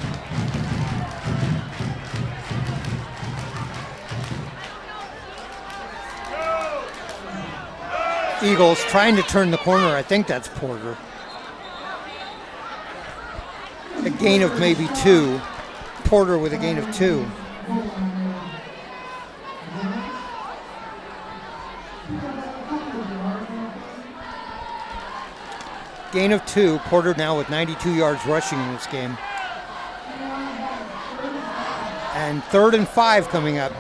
Eagles trying to turn the corner. I think that's Porter. A gain of maybe 2. Porter with a gain of 2. Gain of 2. Porter now with 92 yards rushing in this game. And 3rd and 5 coming up.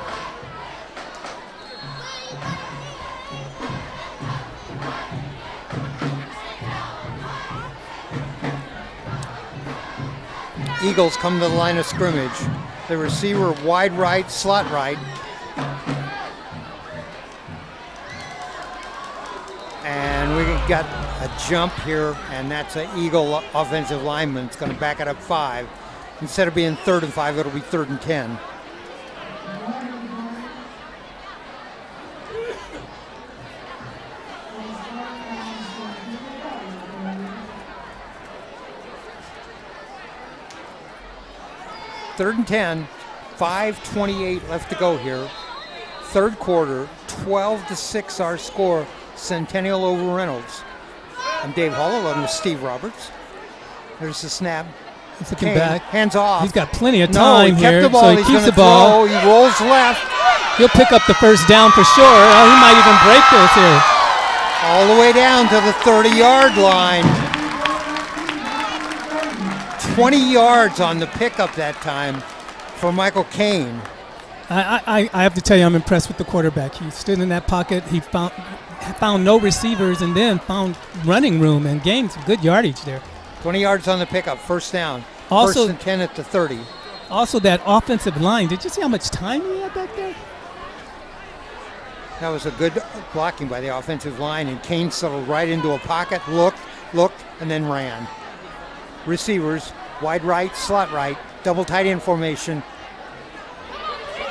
Eagles come to the line of scrimmage. The receiver wide right, slot right. And we got a jump here, and that's an Eagle offensive lineman. It's going to back it up 5. Instead of being 3rd and 5, it'll be 3rd and 10. Third and 10, 5:28 left to go here. 3rd quarter, 12-6 our score. Centennial over Reynolds. I'm Dave Hall along with Steve Roberts. There's the snap. He's looking back. Hands off. He's got plenty of No, time he kept here, the ball. so he He's keeps gonna the ball. throw. He rolls left. He'll pick up the first down for sure. Oh, he might even break this here. All the way down to the 30-yard line. 20 yards on the pickup that time for Michael Kane. I have to tell you, I'm impressed with the quarterback. He stood in that pocket. He found no receivers and then found running room and gained some good yardage there. 20 yards on the pickup, first down. Also, 1st and 10 at the 30. Also, that offensive line. Did you see how much time he had back there? That was a good blocking by the offensive line, and Kane settled right into a pocket, looked, and then ran. Receivers, wide right, slot right, double tight end formation.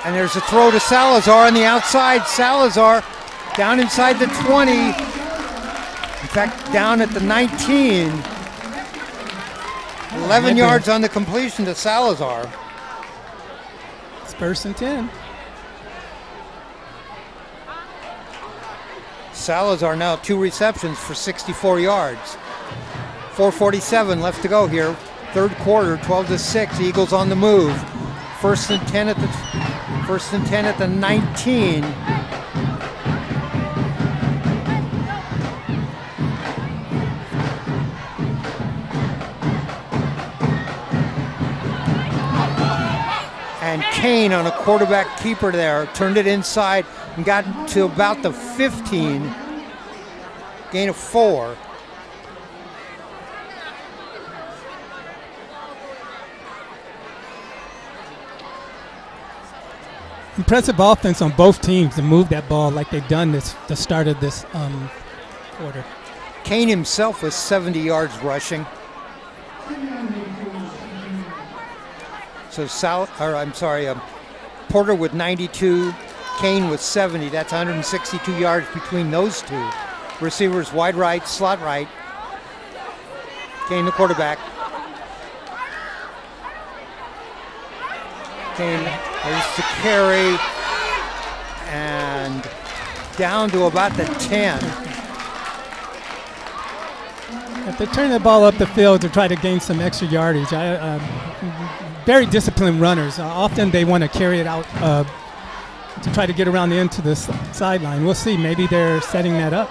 And there's a throw to Salazar on the outside. Salazar down inside the 20. In fact, down at the 19. 11 yards on the completion to Salazar. It's 1st and 10. Salazar now 2 receptions for 64 yards. 4:47 left to go here. 3rd quarter, 12-6. Eagles on the move. 1st and 10 at the 19. And Kane on a quarterback keeper there, turned it inside and got to about the 15. Gain of 4. Impressive offense on both teams to move that ball like they've done the start of this quarter. Kane himself was 70 yards rushing. So Porter with 92, Kane with 70. That's 162 yards between those two. Receivers wide right, slot right. Kane the quarterback. Kane, there's the carry, and down to about the 10. If they turn the ball up the field to try to gain some extra yardage, very disciplined runners. Often they want to carry it out to try to get around the end to the sideline. We'll see. Maybe they're setting that up.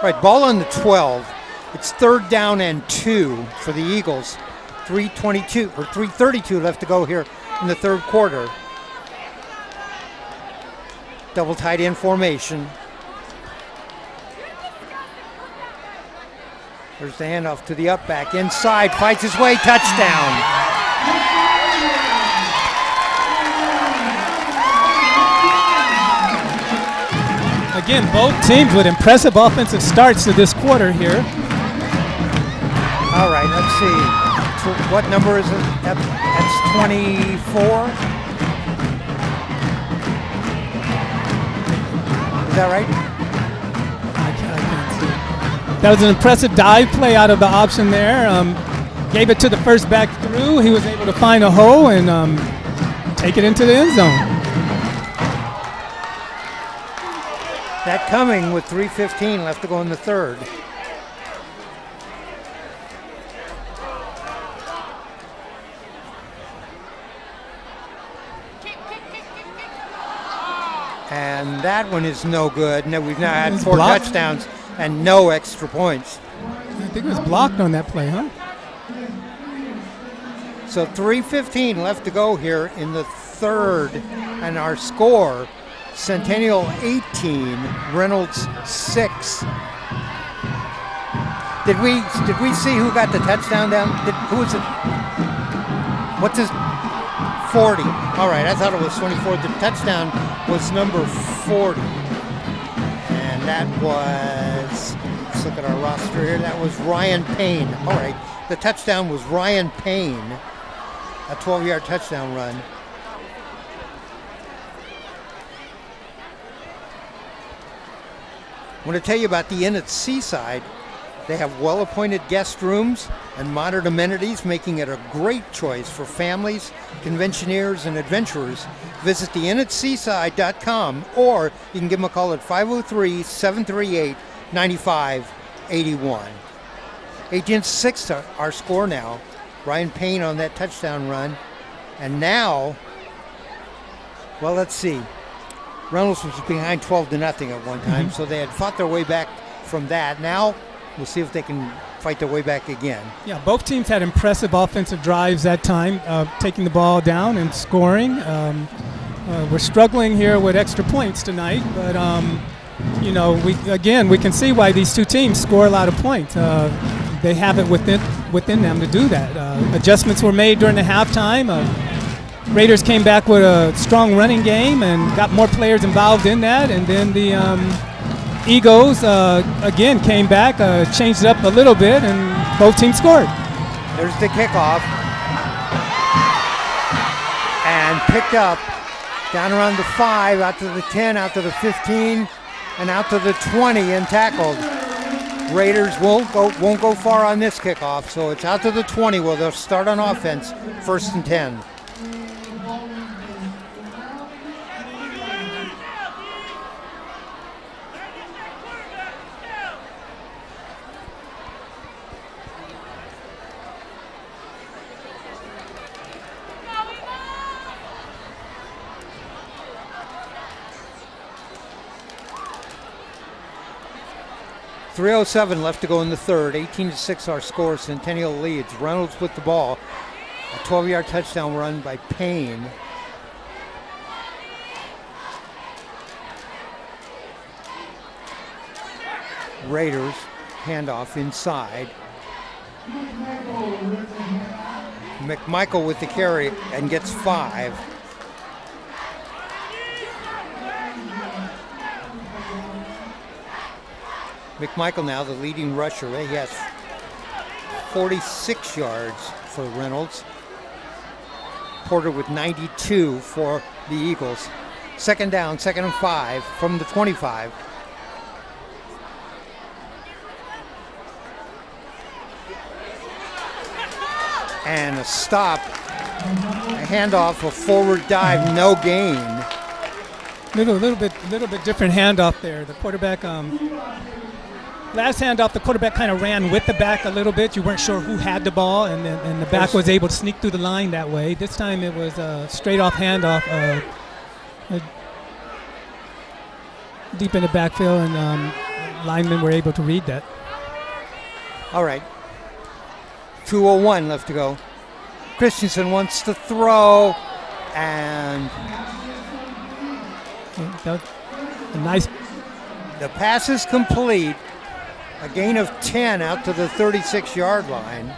Right, ball on the 12. It's 3rd down and 2 for the Eagles. 3:32 left to go here in the 3rd quarter. Double tight end formation. There's the handoff to the up back. Inside, fights his way, touchdown. Again, both teams with impressive offensive starts to this quarter here. All right, let's see. What number is it? That's 24. Is that right? I can't see. That was an impressive dive play out of the option there. Gave it to the first back through. He was able to find a hole and take it into the end zone. That coming with 3:15 left to go in the 3rd. And that one is no good. No, we've now had 4 touchdowns and no extra points. I think it was blocked on that play, huh? So 3:15 left to go here in the third, and our score, Centennial 18, Reynolds 6. Did we see who got the touchdown down? Who was it? What's his? 40. All right, I thought it was 24. The touchdown was number 40. And that was, let's look at our roster here, that was Ryan Payne. All right, the touchdown was Ryan Payne, a 12-yard touchdown run. I want to tell you about the Inn at Seaside. They have well-appointed guest rooms and modern amenities, making it a great choice for families, conventioneers, and adventurers. Visit theinnatseaside.com, or you can give them a call at 503-738-9581. 18-6 our score now. Ryan Payne on that touchdown run. And now, well, let's see. Reynolds was behind 12-0 at one time, so they had fought their way back from that. Now, we'll see if they can fight their way back again. Yeah, both teams had impressive offensive drives that time, taking the ball down and scoring. We're struggling here with extra points tonight, but we can see why these two teams score a lot of points. They have it within them to do that. Adjustments were made during the halftime. Raiders came back with a strong running game and got more players involved in that, and then the Eagles again came back, changed it up a little bit, and both teams scored. There's the kickoff, and picked up down around the 5, out to the 10, out to the 15, and out to the 20, and tackled. Raiders won't go far on this kickoff, so it's out to the 20 where they'll start on offense, 1st and 10. .307 left to go in the third. 18-6 our score. Centennial leads. Reynolds with the ball. A 12-yard touchdown run by Payne. Raiders handoff inside. McMichael with the carry and gets 5. McMichael now the leading rusher. He has 46 yards for Reynolds. Porter with 92 for the Eagles. Second down, 2nd and 5 from the 25. And a stop, a handoff, a forward dive, no gain. Little bit different handoff there. The quarterback, last handoff, the quarterback kind of ran with the back a little bit. You weren't sure who had the ball, and the back was able to sneak through the line that way. This time it was a straight off handoff, deep in the backfield, and linemen were able to read that. All right. 2:01 left to go. Christensen wants to throw, and that was a nice. The pass is complete. A gain of 10 out to the 36-yard line.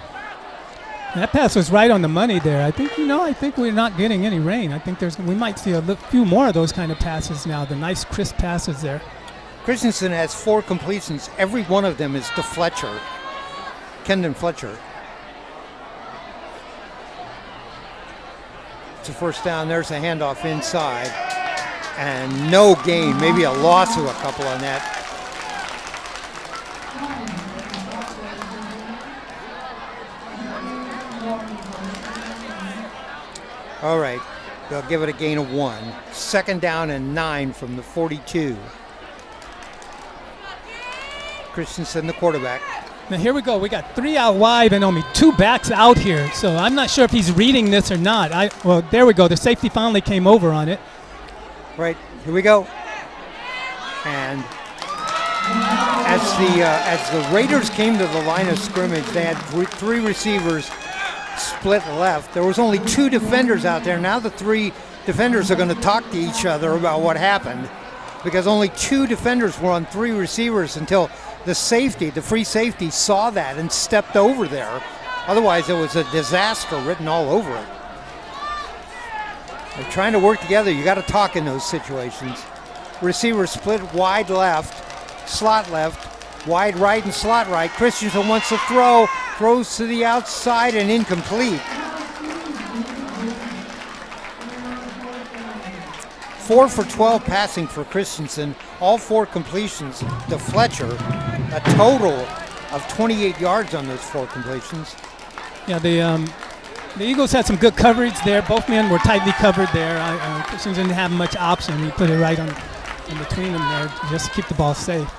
That pass was right on the money there. I think we're not getting any rain. I think we might see a few more of those kind of passes now. The nice crisp passes there. Christensen has 4 completions. Every one of them is to Fletcher, Kendon Fletcher. It's a first down. There's a handoff inside. And no gain. Maybe a loss of a couple on that. All right. They'll give it a gain of 1. Second down and 9 from the 42. Christensen, the quarterback. Now here we go. We got 3 out wide and only 2 backs out here. So I'm not sure if he's reading this or not. Well, there we go. The safety finally came over on it. Right. Here we go. And as the Raiders came to the line of scrimmage, they had 3 receivers split left. There was only 2 defenders out there. Now the 3 defenders are going to talk to each other about what happened, because only 2 defenders were on 3 receivers until the free safety, saw that and stepped over there. Otherwise, it was a disaster written all over it. They're trying to work together. You got to talk in those situations. Receiver split wide left, slot left, wide right and slot right. Christensen wants to throw, throws to the outside and incomplete. 4 for 12 passing for Christensen, all 4 completions to Fletcher, a total of 28 yards on those 4 completions. Yeah, the Eagles had some good coverage there. Both men were tightly covered there. Christensen didn't have much option. He put it right on in between them there just to keep the ball safe.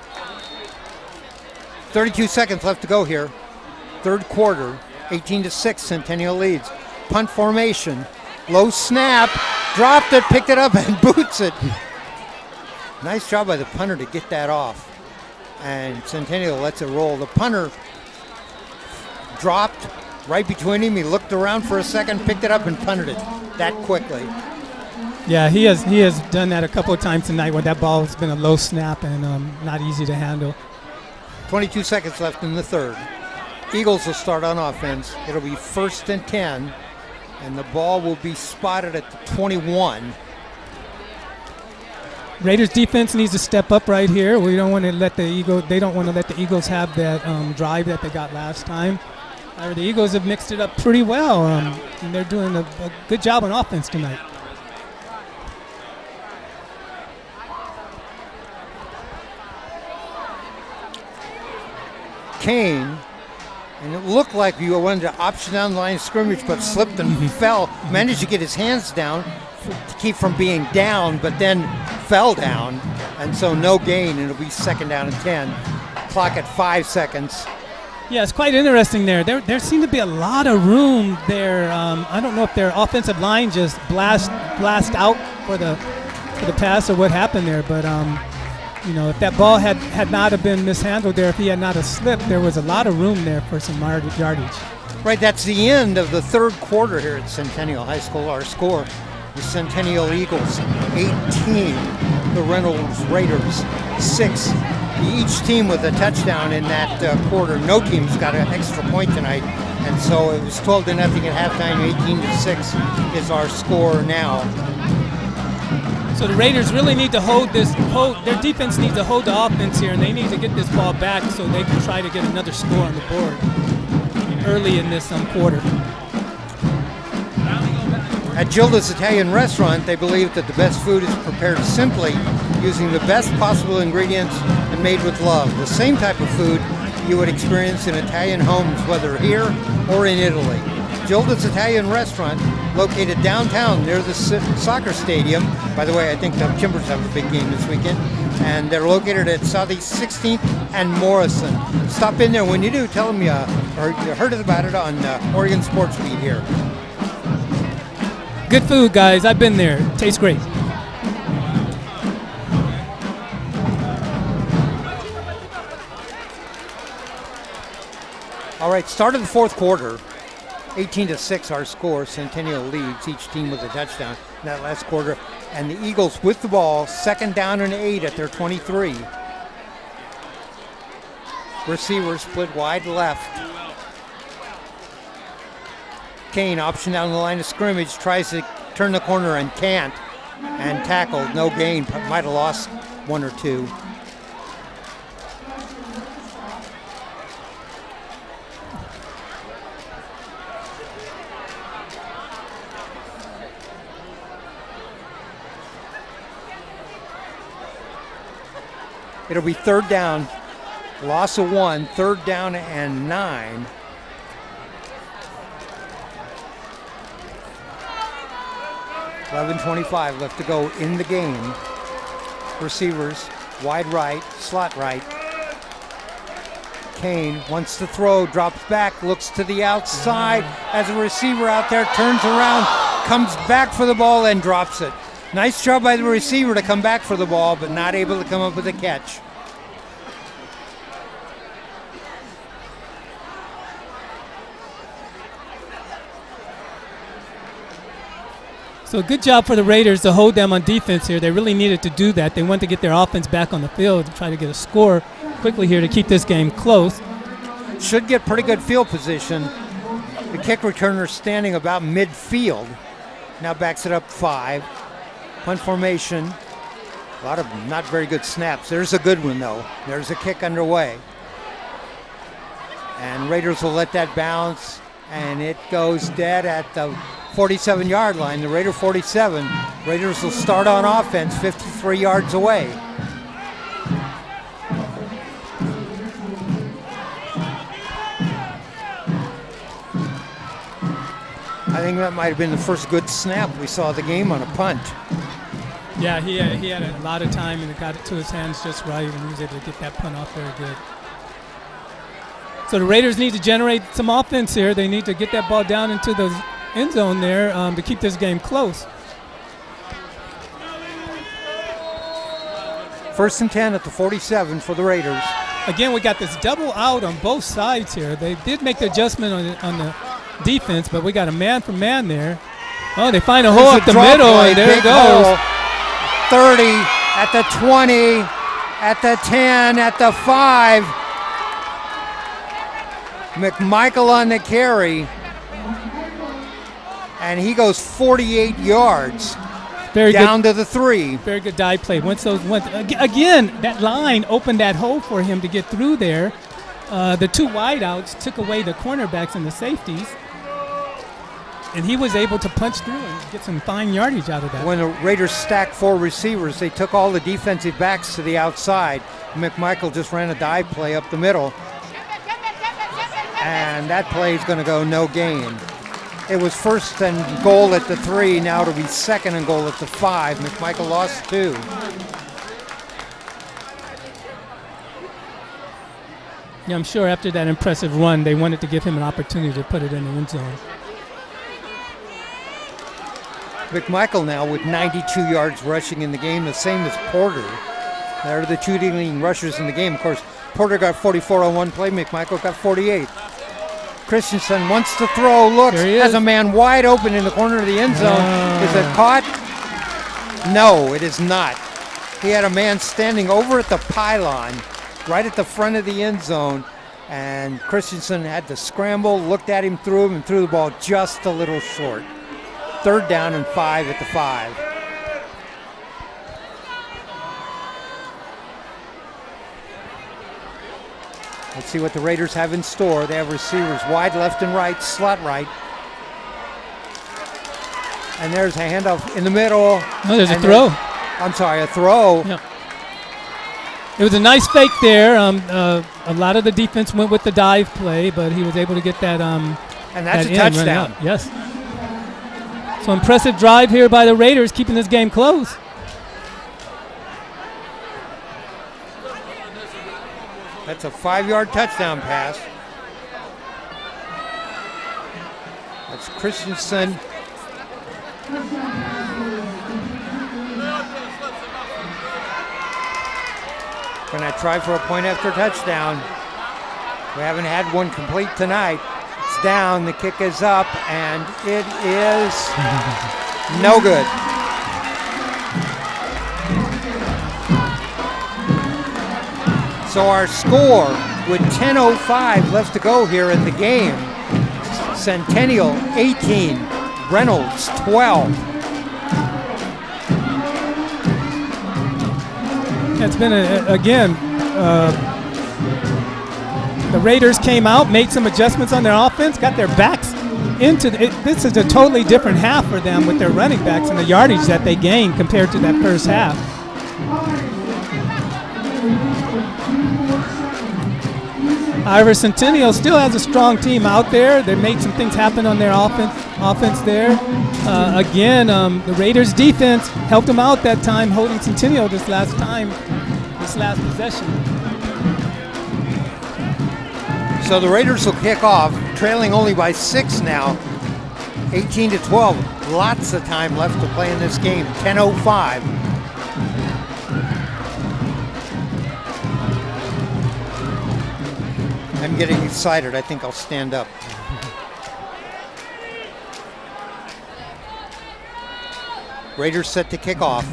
32 seconds left to go here. Third quarter, 18-6, Centennial leads. Punt formation, low snap, dropped it, picked it up, and boots it. Nice job by the punter to get that off. And Centennial lets it roll. The punter dropped right between him. He looked around for a second, picked it up, and punted it that quickly. Yeah, he has done that a couple of times tonight where that ball has been a low snap and not easy to handle. 22 seconds left in the third. Eagles will start on offense. It'll be 1st and 10, and the ball will be spotted at the 21. Raiders defense needs to step up right here. We don't want to let the Eagles have that drive that they got last time. The Eagles have mixed it up pretty well, and they're doing a good job on offense tonight. Kane, and it looked like you wanted to option down the line of scrimmage, but slipped and fell. Managed to get his hands down to keep from being down, but then fell down, and so no gain, and it'll be 2nd down and 10. Clock at 5 seconds. Yeah, it's quite interesting there. There seemed to be a lot of room there. I don't know if their offensive line just blast out for the pass or what happened there, but if that ball had not have been mishandled there, if he had not have slipped, there was a lot of room there for some yardage. Right, that's the end of the third quarter here at Centennial High School. Our score, the Centennial Eagles 18, the Reynolds Raiders 6. Each team with a touchdown in that quarter. No team's got an extra point tonight, and so it was 12-0 at halftime. 18-6 is our score now. So the Raiders really need to their defense needs to hold the offense here, and they need to get this ball back so they can try to get another score on the board early in this quarter. At Gilda's Italian Restaurant, they believe that the best food is prepared simply using the best possible ingredients and made with love. The same type of food you would experience in Italian homes, whether here or in Italy. Gilda's Italian Restaurant, located downtown near the soccer stadium. By the way, I think the Timbers have a big game this weekend. And they're located at Southeast 16th and Morrison. Stop in there. When you do, tell them you heard about it on Oregon Sports Beat here. Good food, guys. I've been there. It tastes great. All right, start of the fourth quarter. 18-6 our score. Centennial leads, each team with a touchdown in that last quarter. And the Eagles with the ball, 2nd down and 8 at their 23. Receiver split wide left. Kane option down the line of scrimmage, tries to turn the corner and can't. And tackled, no gain, might have lost 1 or 2. It'll be 3rd down, loss of 1, 3rd down and 9. $11:25 left to go in the game. Receivers, wide right, slot right. Kane wants to throw, drops back, looks to the outside as a receiver out there, turns around, comes back for the ball and drops it. Nice job by the receiver to come back for the ball, but not able to come up with a catch. So good job for the Raiders to hold them on defense here. They really needed to do that. They wanted to get their offense back on the field and try to get a score quickly here to keep this game close. Should get pretty good field position. The kick returner standing about midfield. Now backs it up 5. Punt formation. A lot of not very good snaps. There's a good one, though. There's a kick underway. And Raiders will let that bounce, and it goes dead at the 47-yard line. The Raider 47. Raiders will start on offense 53 yards away. I think that might have been the first good snap we saw of the game on a punt. Yeah, he had a lot of time, and it got it to his hands just right, and he was able to get that punt off very good. So the Raiders need to generate some offense here. They need to get that ball down into the end zone there to keep this game close. 1st and 10 at the 47 for the Raiders. Again, we got this double out on both sides here. They did make the adjustment on the defense, but we got a man-for-man there. Oh, they find a hole up the middle, and there it goes. Hole. 30, at the 20, at the 10, at the 5. McMichael on the carry. And he goes 48 yards down to the 3. Very good dive play. Again, that line opened that hole for him to get through there. The 2 wideouts took away the cornerbacks and the safeties. And he was able to punch through and get some fine yardage out of that. When the Raiders stacked 4 receivers, they took all the defensive backs to the outside. McMichael just ran a dive play up the middle. And that play is going to go no gain. It was 1st and goal at the 3. Now it'll be 2nd and goal at the 5. McMichael lost 2. Yeah, I'm sure after that impressive run, they wanted to give him an opportunity to put it in the end zone. McMichael now with 92 yards rushing in the game, the same as Porter. They're the 2 leading rushers in the game. Of course, Porter got 44 on one play. McMichael got 48. Christensen wants to throw, looks, has a man wide open in the corner of the end zone. Is it caught? No, it is not. He had a man standing over at the pylon, right at the front of the end zone, and Christensen had to scramble, looked at him, threw him, and threw the ball just a little short. 3rd down and 5 at the 5. Let's see what the Raiders have in store. They have receivers wide left and right, slot right. And there's a handoff in the middle. Oh, there's a throw. A throw. Yep. It was a nice fake there. A lot of the defense went with the dive play, but he was able to get that. And that's a touchdown. Yes. So impressive drive here by the Raiders, keeping this game close. That's a 5-yard touchdown pass. That's Christensen. Going to try for a point after touchdown. We haven't had one complete tonight. It's down, the kick is up, and it is no good. So our score with 10:05 left to go here in the game. Centennial 18, Reynolds 12. It's been, the Raiders came out, made some adjustments on their offense, got their backs into this is a totally different half for them with their running backs and the yardage that they gained compared to that first half. However, Centennial still has a strong team out there. They made some things happen on their offense there. The Raiders' defense helped them out that time, holding Centennial this last possession. So the Raiders will kick off, trailing only by 6 now, 18-12. Lots of time left to play in this game, 10:05. I'm getting excited. I think I'll stand up. Raiders set to kick off.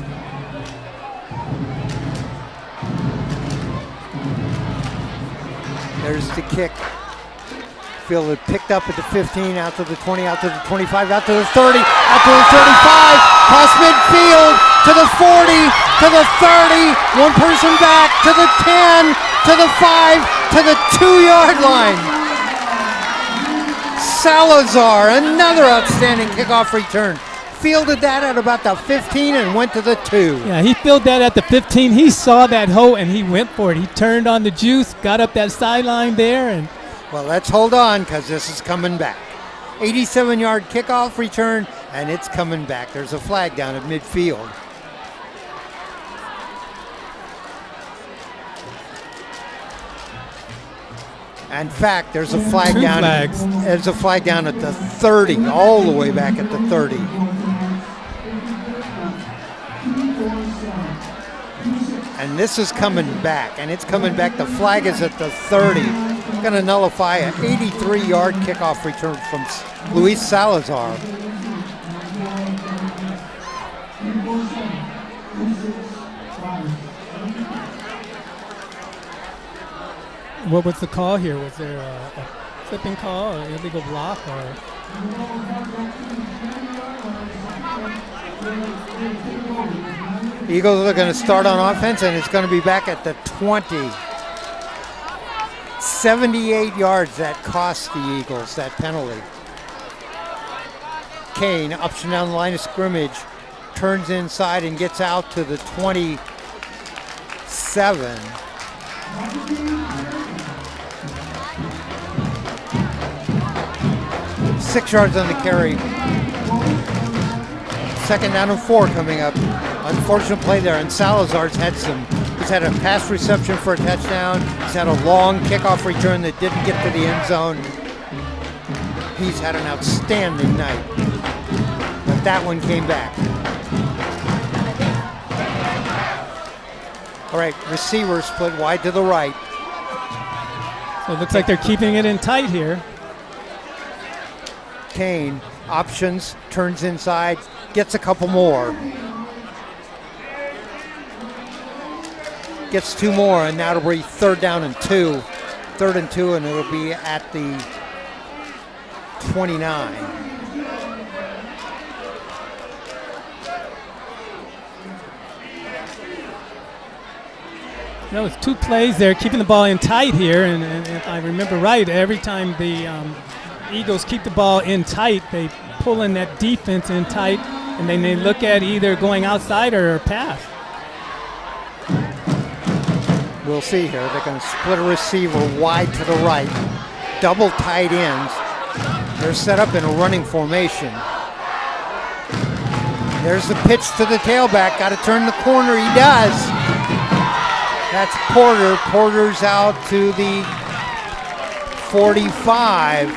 There's the kick. Fielded, picked up at the 15, out to the 20, out to the 25, out to the 30, out to the 35, cross midfield, to the 40, to the 30, one person back, to the 10, to the 5, to the 2-yard line. Salazar, another outstanding kickoff return. Fielded that at about the 15 and went to the 2. Yeah, he fielded that at the 15. He saw that hole and he went for it. He turned on the juice, got up that sideline there, and well, let's hold on because this is coming back. 87-yard kickoff return, and it's coming back. There's a flag down at midfield. In fact, there's a flag Two down. flags. There's a flag down at the 30, all the way back at the 30. And this is coming back, and it's coming back. The flag is at the 30. Going to nullify an 83-yard kickoff return from Luis Salazar. what was the call here? Was there a flipping call or illegal block? Or The Eagles are going to start on offense, and it's going to be back at the 20. 78 yards that cost the Eagles, that penalty. Kane ups and down the line of scrimmage, turns inside and gets out to the 27. Six yards on the carry. Second down and 4 coming up. Unfortunate play there, and Salazar's he's had a pass reception for a touchdown. He's had a long kickoff return that didn't get to the end zone. He's had an outstanding night, but that one came back. All right, receiver split wide to the right. so it looks like they're keeping it in tight here. Kane options, turns inside, gets a couple more. Gets 2 more, and that'll be third and 2, and it'll be at the 29. That was 2 plays there, keeping the ball in tight here, and if I remember right, every time the Eagles keep the ball in tight, they pull in that defense in tight, and then they look at either going outside or pass. We'll see here. They're going to split a receiver wide to the right. Double tight ends. They're set up in a running formation. There's the pitch to the tailback. Got to turn the corner. He does. That's Porter. Porter's out to the 45.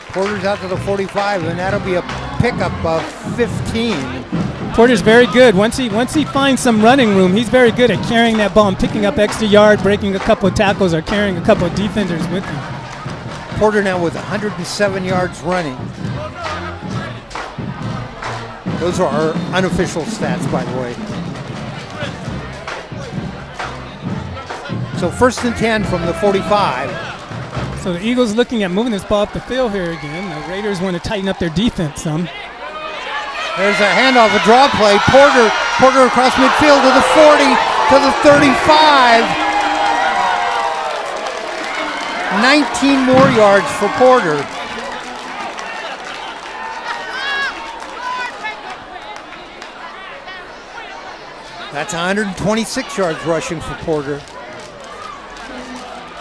Porter's out to the 45, and that'll be a pickup of 15. Porter's very good. Once he finds some running room, he's very good at carrying that ball and picking up extra yard, breaking a couple of tackles, or carrying a couple of defenders with him. Porter now with 107 yards running. Those are our unofficial stats, by the way. So 1st and 10 from the 45. So the Eagles looking at moving this ball up the field here again. The Raiders want to tighten up their defense some. There's a handoff, a draw play. Porter across midfield to the 40, to the 35. 19 more yards for Porter. That's 126 yards rushing for Porter.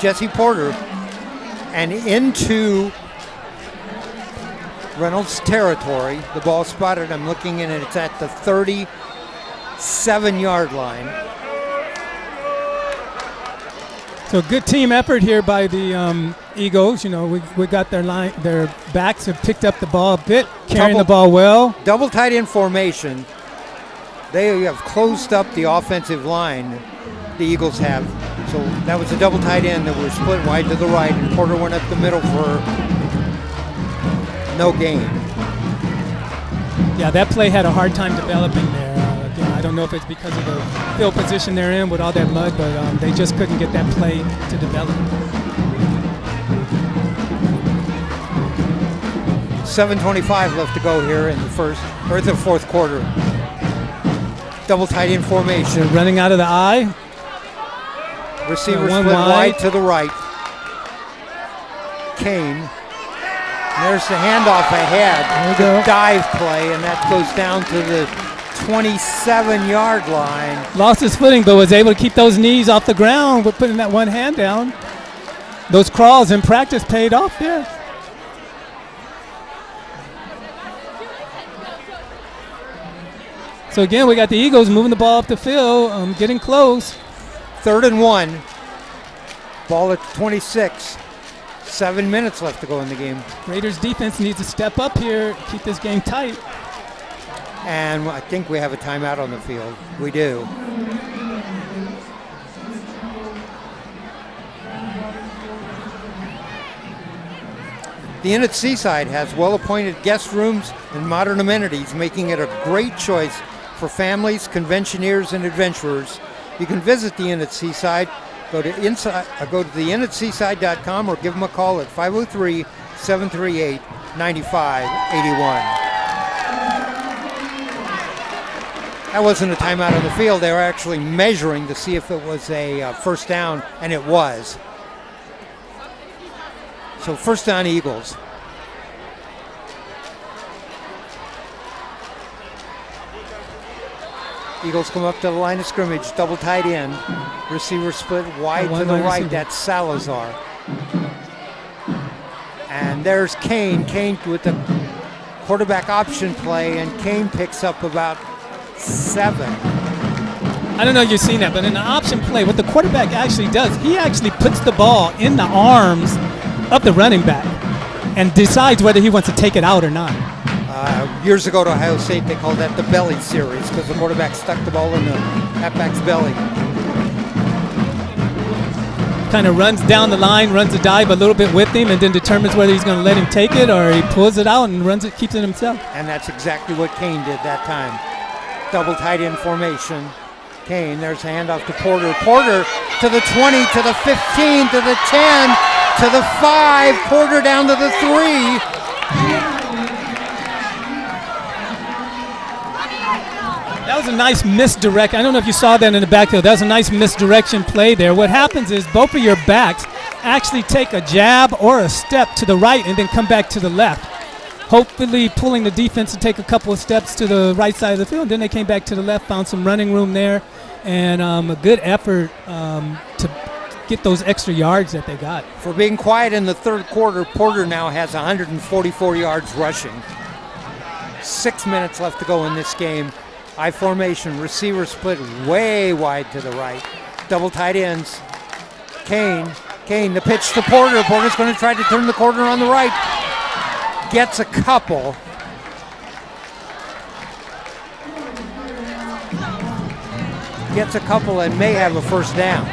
Jesse Porter. And into Reynolds territory. The ball spotted. I'm looking in, and it's at the 37-yard line. So good team effort here by the Eagles. You know, we got their backs have picked up the ball a bit, carrying the ball well. Double tight end formation. They have closed up the offensive line. The Eagles have. So that was a double tight end that was split wide to the right, and Porter went up the middle for no gain. Yeah, that play had a hard time developing there. Again, I don't know if it's because of the field position they're in with all that mud, but they just couldn't get that play to develop. 7:25 left to go here in the fourth quarter. Double tight end formation. They're running out of the eye. Receiver One split wide. wide to the right. Kane. There's the handoff ahead. There we The go. dive play, and that goes down to the 27-yard line. Lost his footing, but was able to keep those knees off the ground with putting that one hand down. Those crawls in practice paid off there. So again, we got the Eagles moving the ball up the field, getting close. 3rd and 1. Ball at 26. 7 minutes left to go in the game. Raiders defense needs to step up here, keep this game tight. And I think we have a timeout on the field. We do. The Inn at Seaside has well-appointed guest rooms and modern amenities, making it a great choice for families, conventioneers, and adventurers. You can visit the Inn at Seaside. Go to theinnatseaside.com or give them a call at 503-738-9581. That wasn't a timeout on the field. They were actually measuring to see if it was a first down, and it was. So first down, Eagles. Eagles come up to the line of scrimmage, double tight end. Receiver split wide to the right. That's Salazar. And there's Kane. Kane with the quarterback option play, and Kane picks up about 7. I don't know if you've seen that, but in the option play, what the quarterback actually does, he actually puts the ball in the arms of the running back and decides whether he wants to take it out or not. Years ago at Ohio State, they called that the belly series because the quarterback stuck the ball in the halfback's belly. Kind of runs down the line, runs a dive a little bit with him, and then determines whether he's going to let him take it or he pulls it out and runs it, keeps it himself. And that's exactly what Kane did that time. Double tight end formation. Kane, there's a handoff to Porter. Porter to the 20, to the 15, to the 10, to the 5. Porter down to the 3. That was a nice misdirect. I don't know if you saw that in the backfield. That was a nice misdirection play there. What happens is both of your backs actually take a jab or a step to the right and then come back to the left, hopefully pulling the defense to take a couple of steps to the right side of the field. Then they came back to the left, found some running room there, and a good effort to get those extra yards that they got. For being quiet in the third quarter, Porter now has 144 yards rushing. 6 minutes left to go in this game. I formation, receiver split way wide to the right. Double tight ends. Kane, the pitch to Porter. Porter's going to try to turn the corner on the right. Gets a couple. Gets a couple and may have a first down.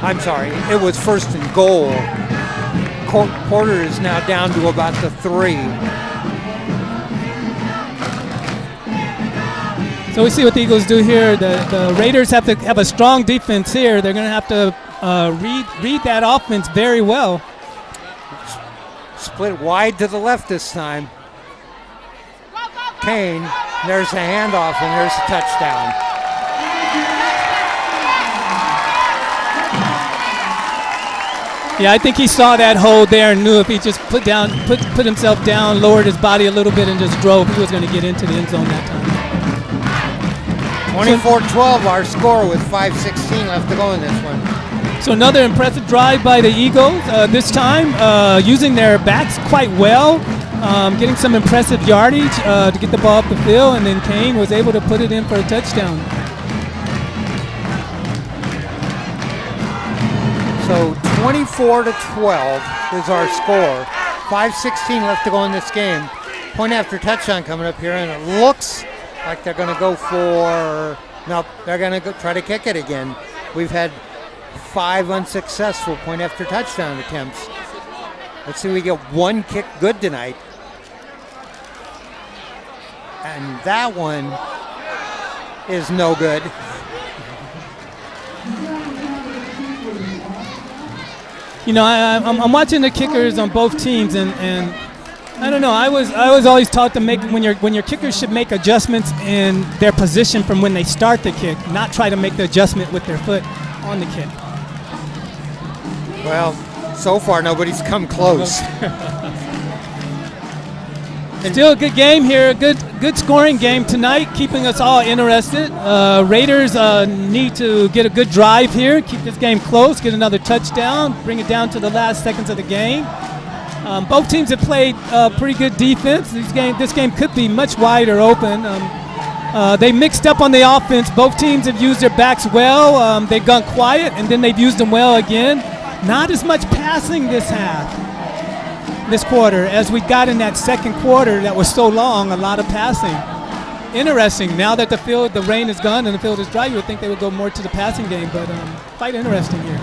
I'm sorry, it was first and goal. Porter is now down to about the 3. So we see what the Eagles do here. The Raiders have to have a strong defense here. They're going to have to read that offense very well. Split wide to the left this time. Kane, there's a handoff, and there's a touchdown. Yeah, I think he saw that hold there and knew if he just put himself down, lowered his body a little bit, and just drove, he was going to get into the end zone that time. 24-12 our score with 5:16 left to go in this one. So another impressive drive by the Eagles, this time using their backs quite well, getting some impressive yardage to get the ball up the field, and then Kane was able to put it in for a touchdown. So 24-12 is our score. 5:16 left to go in this game. Point after touchdown coming up here, and it looks like they're going to go for, no, they're going to try to kick it again. We've had 5 unsuccessful point after touchdown attempts. Let's see, we get one kick good tonight. And that one is no good. You know, I'm watching the kickers on both teams, and I don't know. I was always taught to make when your kickers should make adjustments in their position from when they start the kick, not try to make the adjustment with their foot on the kick. Well, so far nobody's come close. Still a good game here, good scoring game tonight, keeping us all interested. Raiders need to get a good drive here, keep this game close, get another touchdown, bring it down to the last seconds of the game. Both teams have played pretty good defense. This game could be much wider open. They mixed up on the offense. Both teams have used their backs well. They've gone quiet, and then they've used them well again. Not as much passing this quarter as we got in that second quarter that was so long, a lot of passing. Interesting. Now that the rain is gone and the field is dry, you would think they would go more to the passing game, but quite interesting here.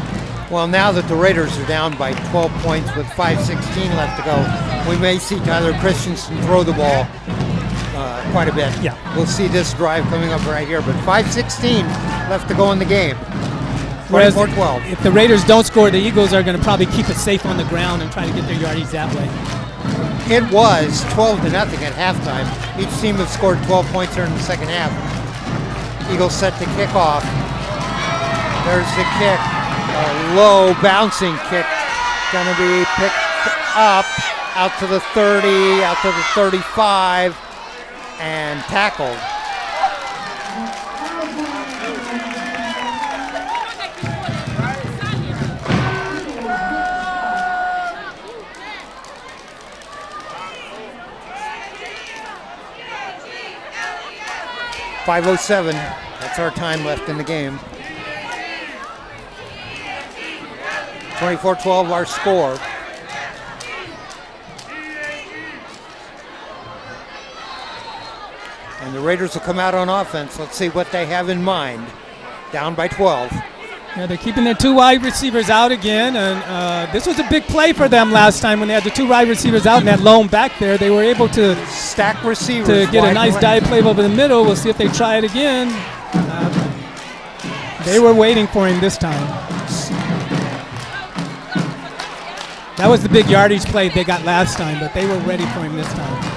Well, now that the Raiders are down by 12 points with 5:16 left to go, we may see Tyler Christensen throw the ball quite a bit. Yeah. We'll see this drive coming up right here, but 5:16 left to go in the game. Whereas 24-12. if the Raiders don't score, the Eagles are going to probably keep it safe on the ground and try to get their yardage that way. It was 12-0 at halftime. Each team have scored 12 points here in the second half. Eagles set to kick off. There's the kick. A low bouncing kick. Going to be picked up out to the 30, out to the 35, and tackled. .507, that's our time left in the game. 24-12 our score. And the Raiders will come out on offense. Let's see what they have in mind. Down by 12. Yeah, they're keeping their two wide receivers out again, and this was a big play for them last time when they had the two wide receivers out and that lone back there. They were able to stack receivers to get a nice dive play over the middle. We'll see if they try it again. They were waiting for him this time. That was the big yardage play they got last time, but they were ready for him this time.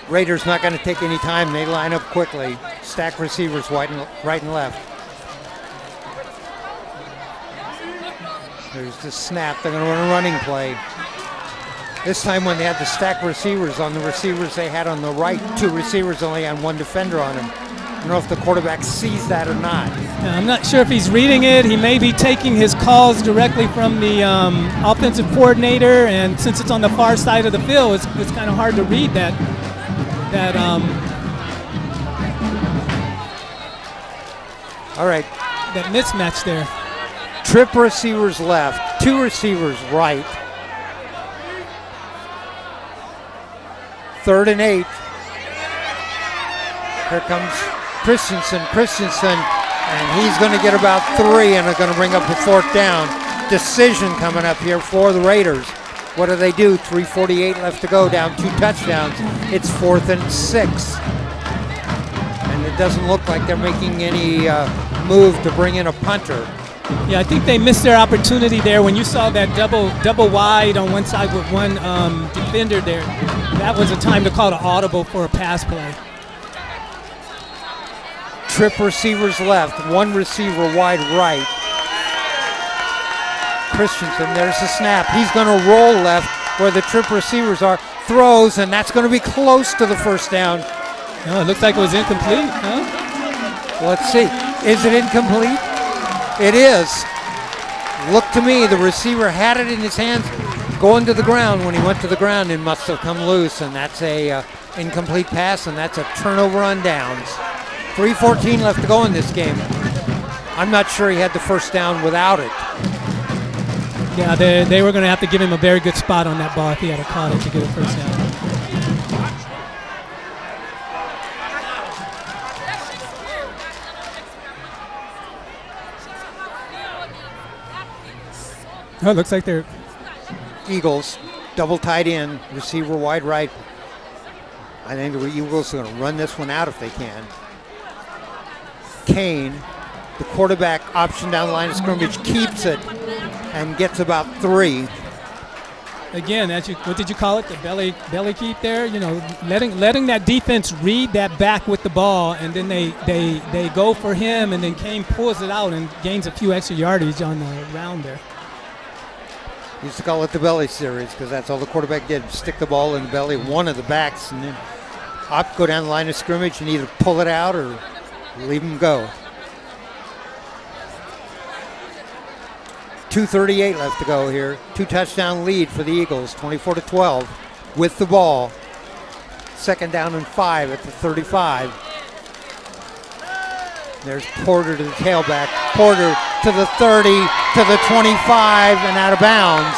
Raiders not going to take any time. They line up quickly. Stack receivers right and left. There's the snap. They're going to run a running play. This time when they had the stack receivers on the receivers they had on the right, two receivers only had one defender on them. I don't know if the quarterback sees that or not. Yeah, I'm not sure if he's reading it. He may be taking his calls directly from the offensive coordinator, and since it's on the far side of the field, it's kind of hard to read that all right, that mismatch there. Trip receivers left, two receivers right. 3rd and 8. Here comes Christensen, and he's going to get about 3 and are going to bring up the 4th down. Decision coming up here for the Raiders. What do they do? 3:48 left to go, down 2 touchdowns. It's 4th and 6. And it doesn't look like they're making any move to bring in a punter. Yeah, I think they missed their opportunity there. When you saw that double wide on one side with one defender there, that was a time to call an audible for a pass play. Trip receivers left, one receiver wide right. Christensen, there's the snap. He's going to roll left where the trip receivers are. Throws, and that's going to be close to the 1st down. No, it looks like it was incomplete, huh? Let's see. Is it incomplete? It is. Look to me, the receiver had it in his hands going to the ground. When he went to the ground, it must have come loose, and that's a incomplete pass, and that's a turnover on downs. 3:14 left to go in this game. I'm not sure he had the 1st down without it. Yeah, they were going to have to give him a very good spot on that ball if he had caught it to get a 1st down. Oh, it looks like they're Eagles, double tight end, receiver wide right. I think the Eagles are going to run this one out if they can. Kane, the quarterback option down the line of scrimmage, keeps it and gets about 3. again, what did you call it? The belly keep there. You know, letting that defense read that back with the ball, and then they go for him, and then Kane pulls it out and gains a few extra yardage on the round there. Used to call it the belly series because that's all the quarterback did, stick the ball in the belly of one of the backs, and then go down the line of scrimmage and either pull it out or leave him go. 2:38 left to go here. 2-touchdown lead for the Eagles, 24-12 with the ball. 2nd down and 5 at the 35. There's Porter to the tailback. Porter to the 30, to the 25, and out of bounds.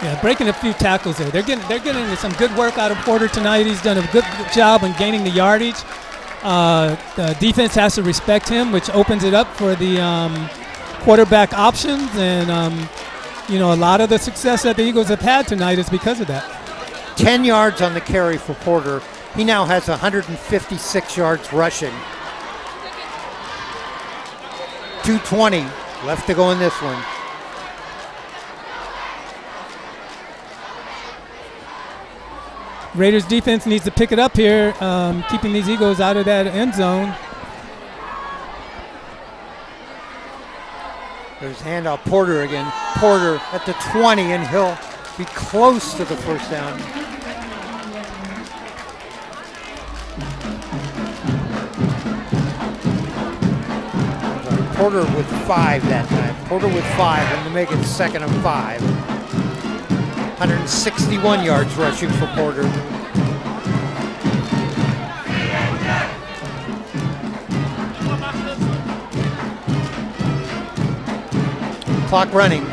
Yeah, breaking a few tackles there. They're getting some good work out of Porter tonight. He's done a good job in gaining the yardage. The defense has to respect him, which opens it up for the quarterback options. And, a lot of the success that the Eagles have had tonight is because of that. 10 yards on the carry for Porter. He now has 156 yards rushing. 2:20 left to go in this one. Raiders defense needs to pick it up here, keeping these Eagles out of that end zone. There's handoff, Porter again. Porter at the 20, and he'll be close to the first down. Porter with 5 that time. Porter with 5, and to make it 2nd and 5. 161 yards rushing for Porter. Clock running.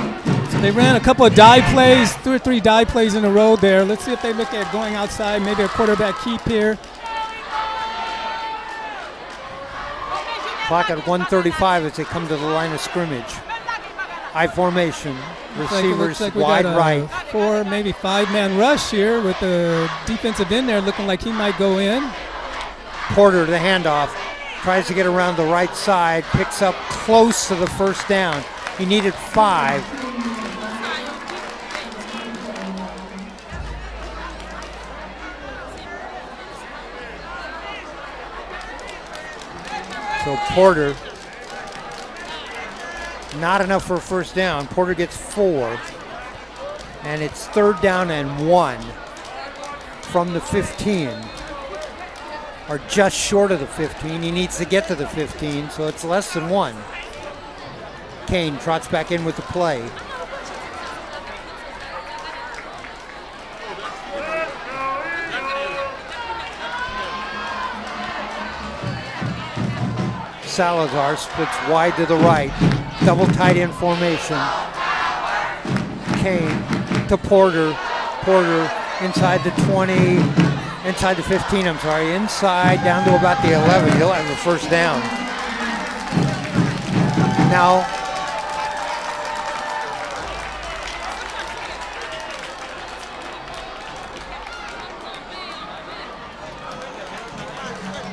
So they ran a couple of dive plays, 2 or 3 dive plays in a row there. Let's see if they look at going outside, maybe a quarterback keep here. Clock at 1:35 as they come to the line of scrimmage. I formation. Receivers like wide right. 4, maybe 5-man rush here with the defensive end there looking like he might go in. Porter, the handoff, tries to get around the right side, picks up close to the first down. He needed 5. So Porter, not enough for a first down. Porter gets 4, and it's 3rd down and 1 from the 15, or just short of the 15. He needs to get to the 15, so it's less than 1. Kane trots back in with the play. Salazar splits wide to the right. Double tight end formation. Kane to Porter. Porter inside the 20, inside the 15, I'm sorry. Inside down to about the 11. He'll have the first down. Now,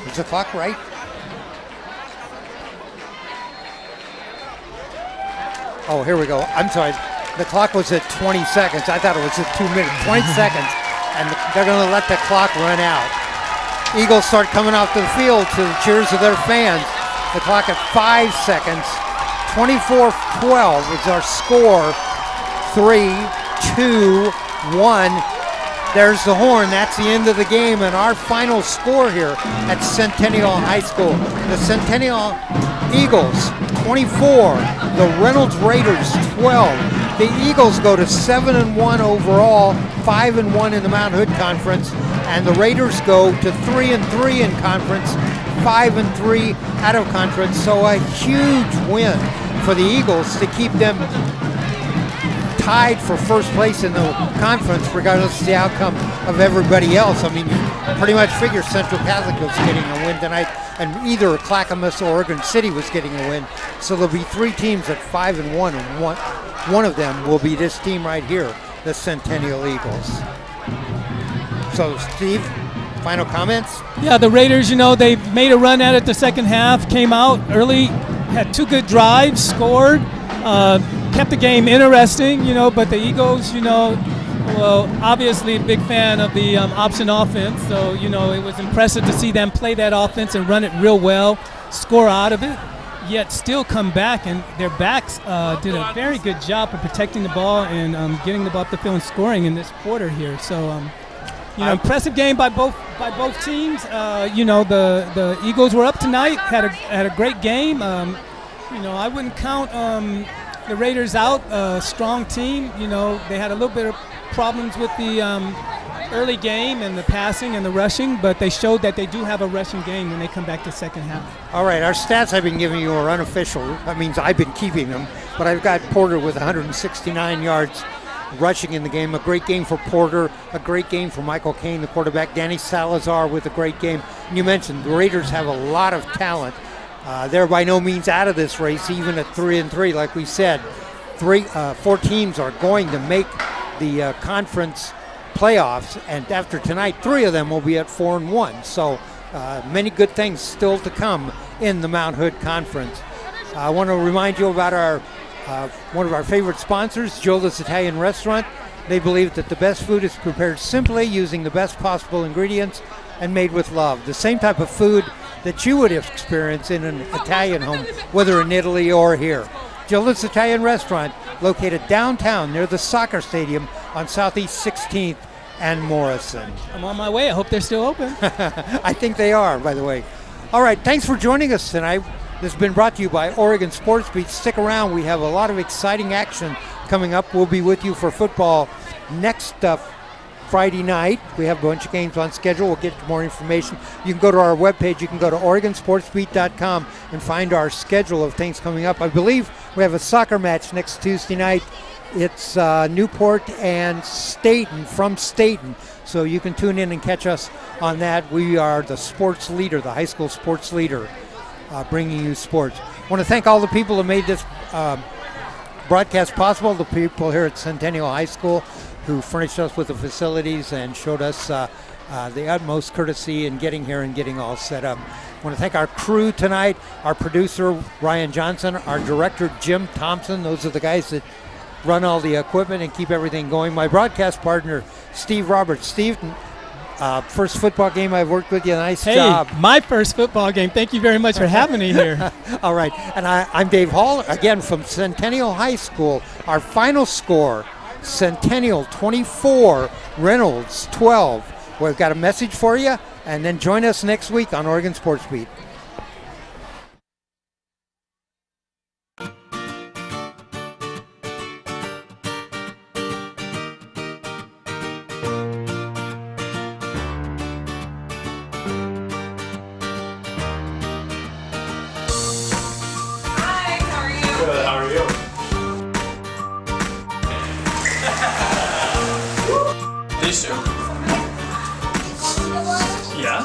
is the clock right? Oh, here we go. I'm sorry. The clock was at 20 seconds. I thought it was at 2 minutes. 20 seconds, and they're going to let the clock run out. Eagles start coming off the field to the cheers of their fans. The clock at 5 seconds. 24-12 is our score. 3, 2, 1. There's the horn. That's the end of the game, and our final score here at Centennial High School. The Centennial Eagles 24, the Reynolds Raiders 12. The Eagles go to 7-1 overall, 5-1 in the Mount Hood Conference, and the Raiders go to 3-3 in conference, 5-3 out of conference. So a huge win for the Eagles to keep them tied for first place in the conference, regardless of the outcome of everybody else. I mean, you pretty much figure Central Catholic was getting a win tonight. and either Clackamas or Oregon City was getting a win. So there'll be 3 teams at 5-1, and one of them will be this team right here, the Centennial Eagles. So, Steve, final comments? Yeah, the Raiders, they made a run at it the second half, came out early, had 2 good drives, scored, kept the game interesting, but the Eagles, well, obviously a big fan of the option offense, so, it was impressive to see them play that offense and run it real well, score out of it, yet still come back, and their backs did a very good job of protecting the ball and getting the ball up the field and scoring in this quarter here. So, impressive game by both teams. The Eagles were up tonight, had a great game. I wouldn't count the Raiders out. Strong team. They had a little bit of problems with the early game and the passing and the rushing, but they showed that they do have a rushing game when they come back to second half. All right, our stats I've been giving you are unofficial. That means I've been keeping them, but I've got Porter with 169 yards rushing in the game. A great game for Porter, a great game for Michael Cain, the quarterback. Danny Salazar with a great game. And you mentioned the Raiders have a lot of talent. They're by no means out of this race, even at 3-3. Like we said, 4 teams are going to make the conference playoffs, and after tonight, 3 of them will be at 4-1. So many good things still to come in the Mount Hood Conference. I want to remind you about our one of our favorite sponsors, Jola's Italian Restaurant. They believe that the best food is prepared simply using the best possible ingredients and made with love. The same type of food that you would experience in an Italian home, whether in Italy or here. Jola's Italian Restaurant, located downtown near the soccer stadium on Southeast 16th and Morrison. I'm on my way. I hope they're still open. I think they are, by the way. All right, thanks for joining us tonight. This has been brought to you by Oregon Sports Beat. Stick around. We have a lot of exciting action coming up. We'll be with you for football next Friday night. We have a bunch of games on schedule. We'll get more information. You can go to our webpage. You can go to OregonSportsBeat.com and find our schedule of things coming up. I believe we have a soccer match next Tuesday night. It's Newport and Staten, from Staten. So you can tune in and catch us on that. We are the sports leader, the high school sports leader, bringing you sports. I want to thank all the people who made this broadcast possible, the people here at Centennial High School who furnished us with the facilities and showed us the utmost courtesy in getting here and getting all set up. I want to thank our crew tonight, our producer, Ryan Johnson, our director, Jim Thompson. Those are the guys that run all the equipment and keep everything going. My broadcast partner, Steve Roberts. Steve, first football game I've worked with you. Nice job. Hey, my first football game. Thank you very much for having me here. All right. And I'm Dave Hall, again from Centennial High School. Our final score, Centennial 24, Reynolds 12. We've got a message for you, and then join us next week on Oregon Sports Beat. Good, how are you? This show? Yeah?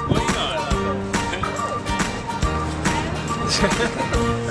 What are you on?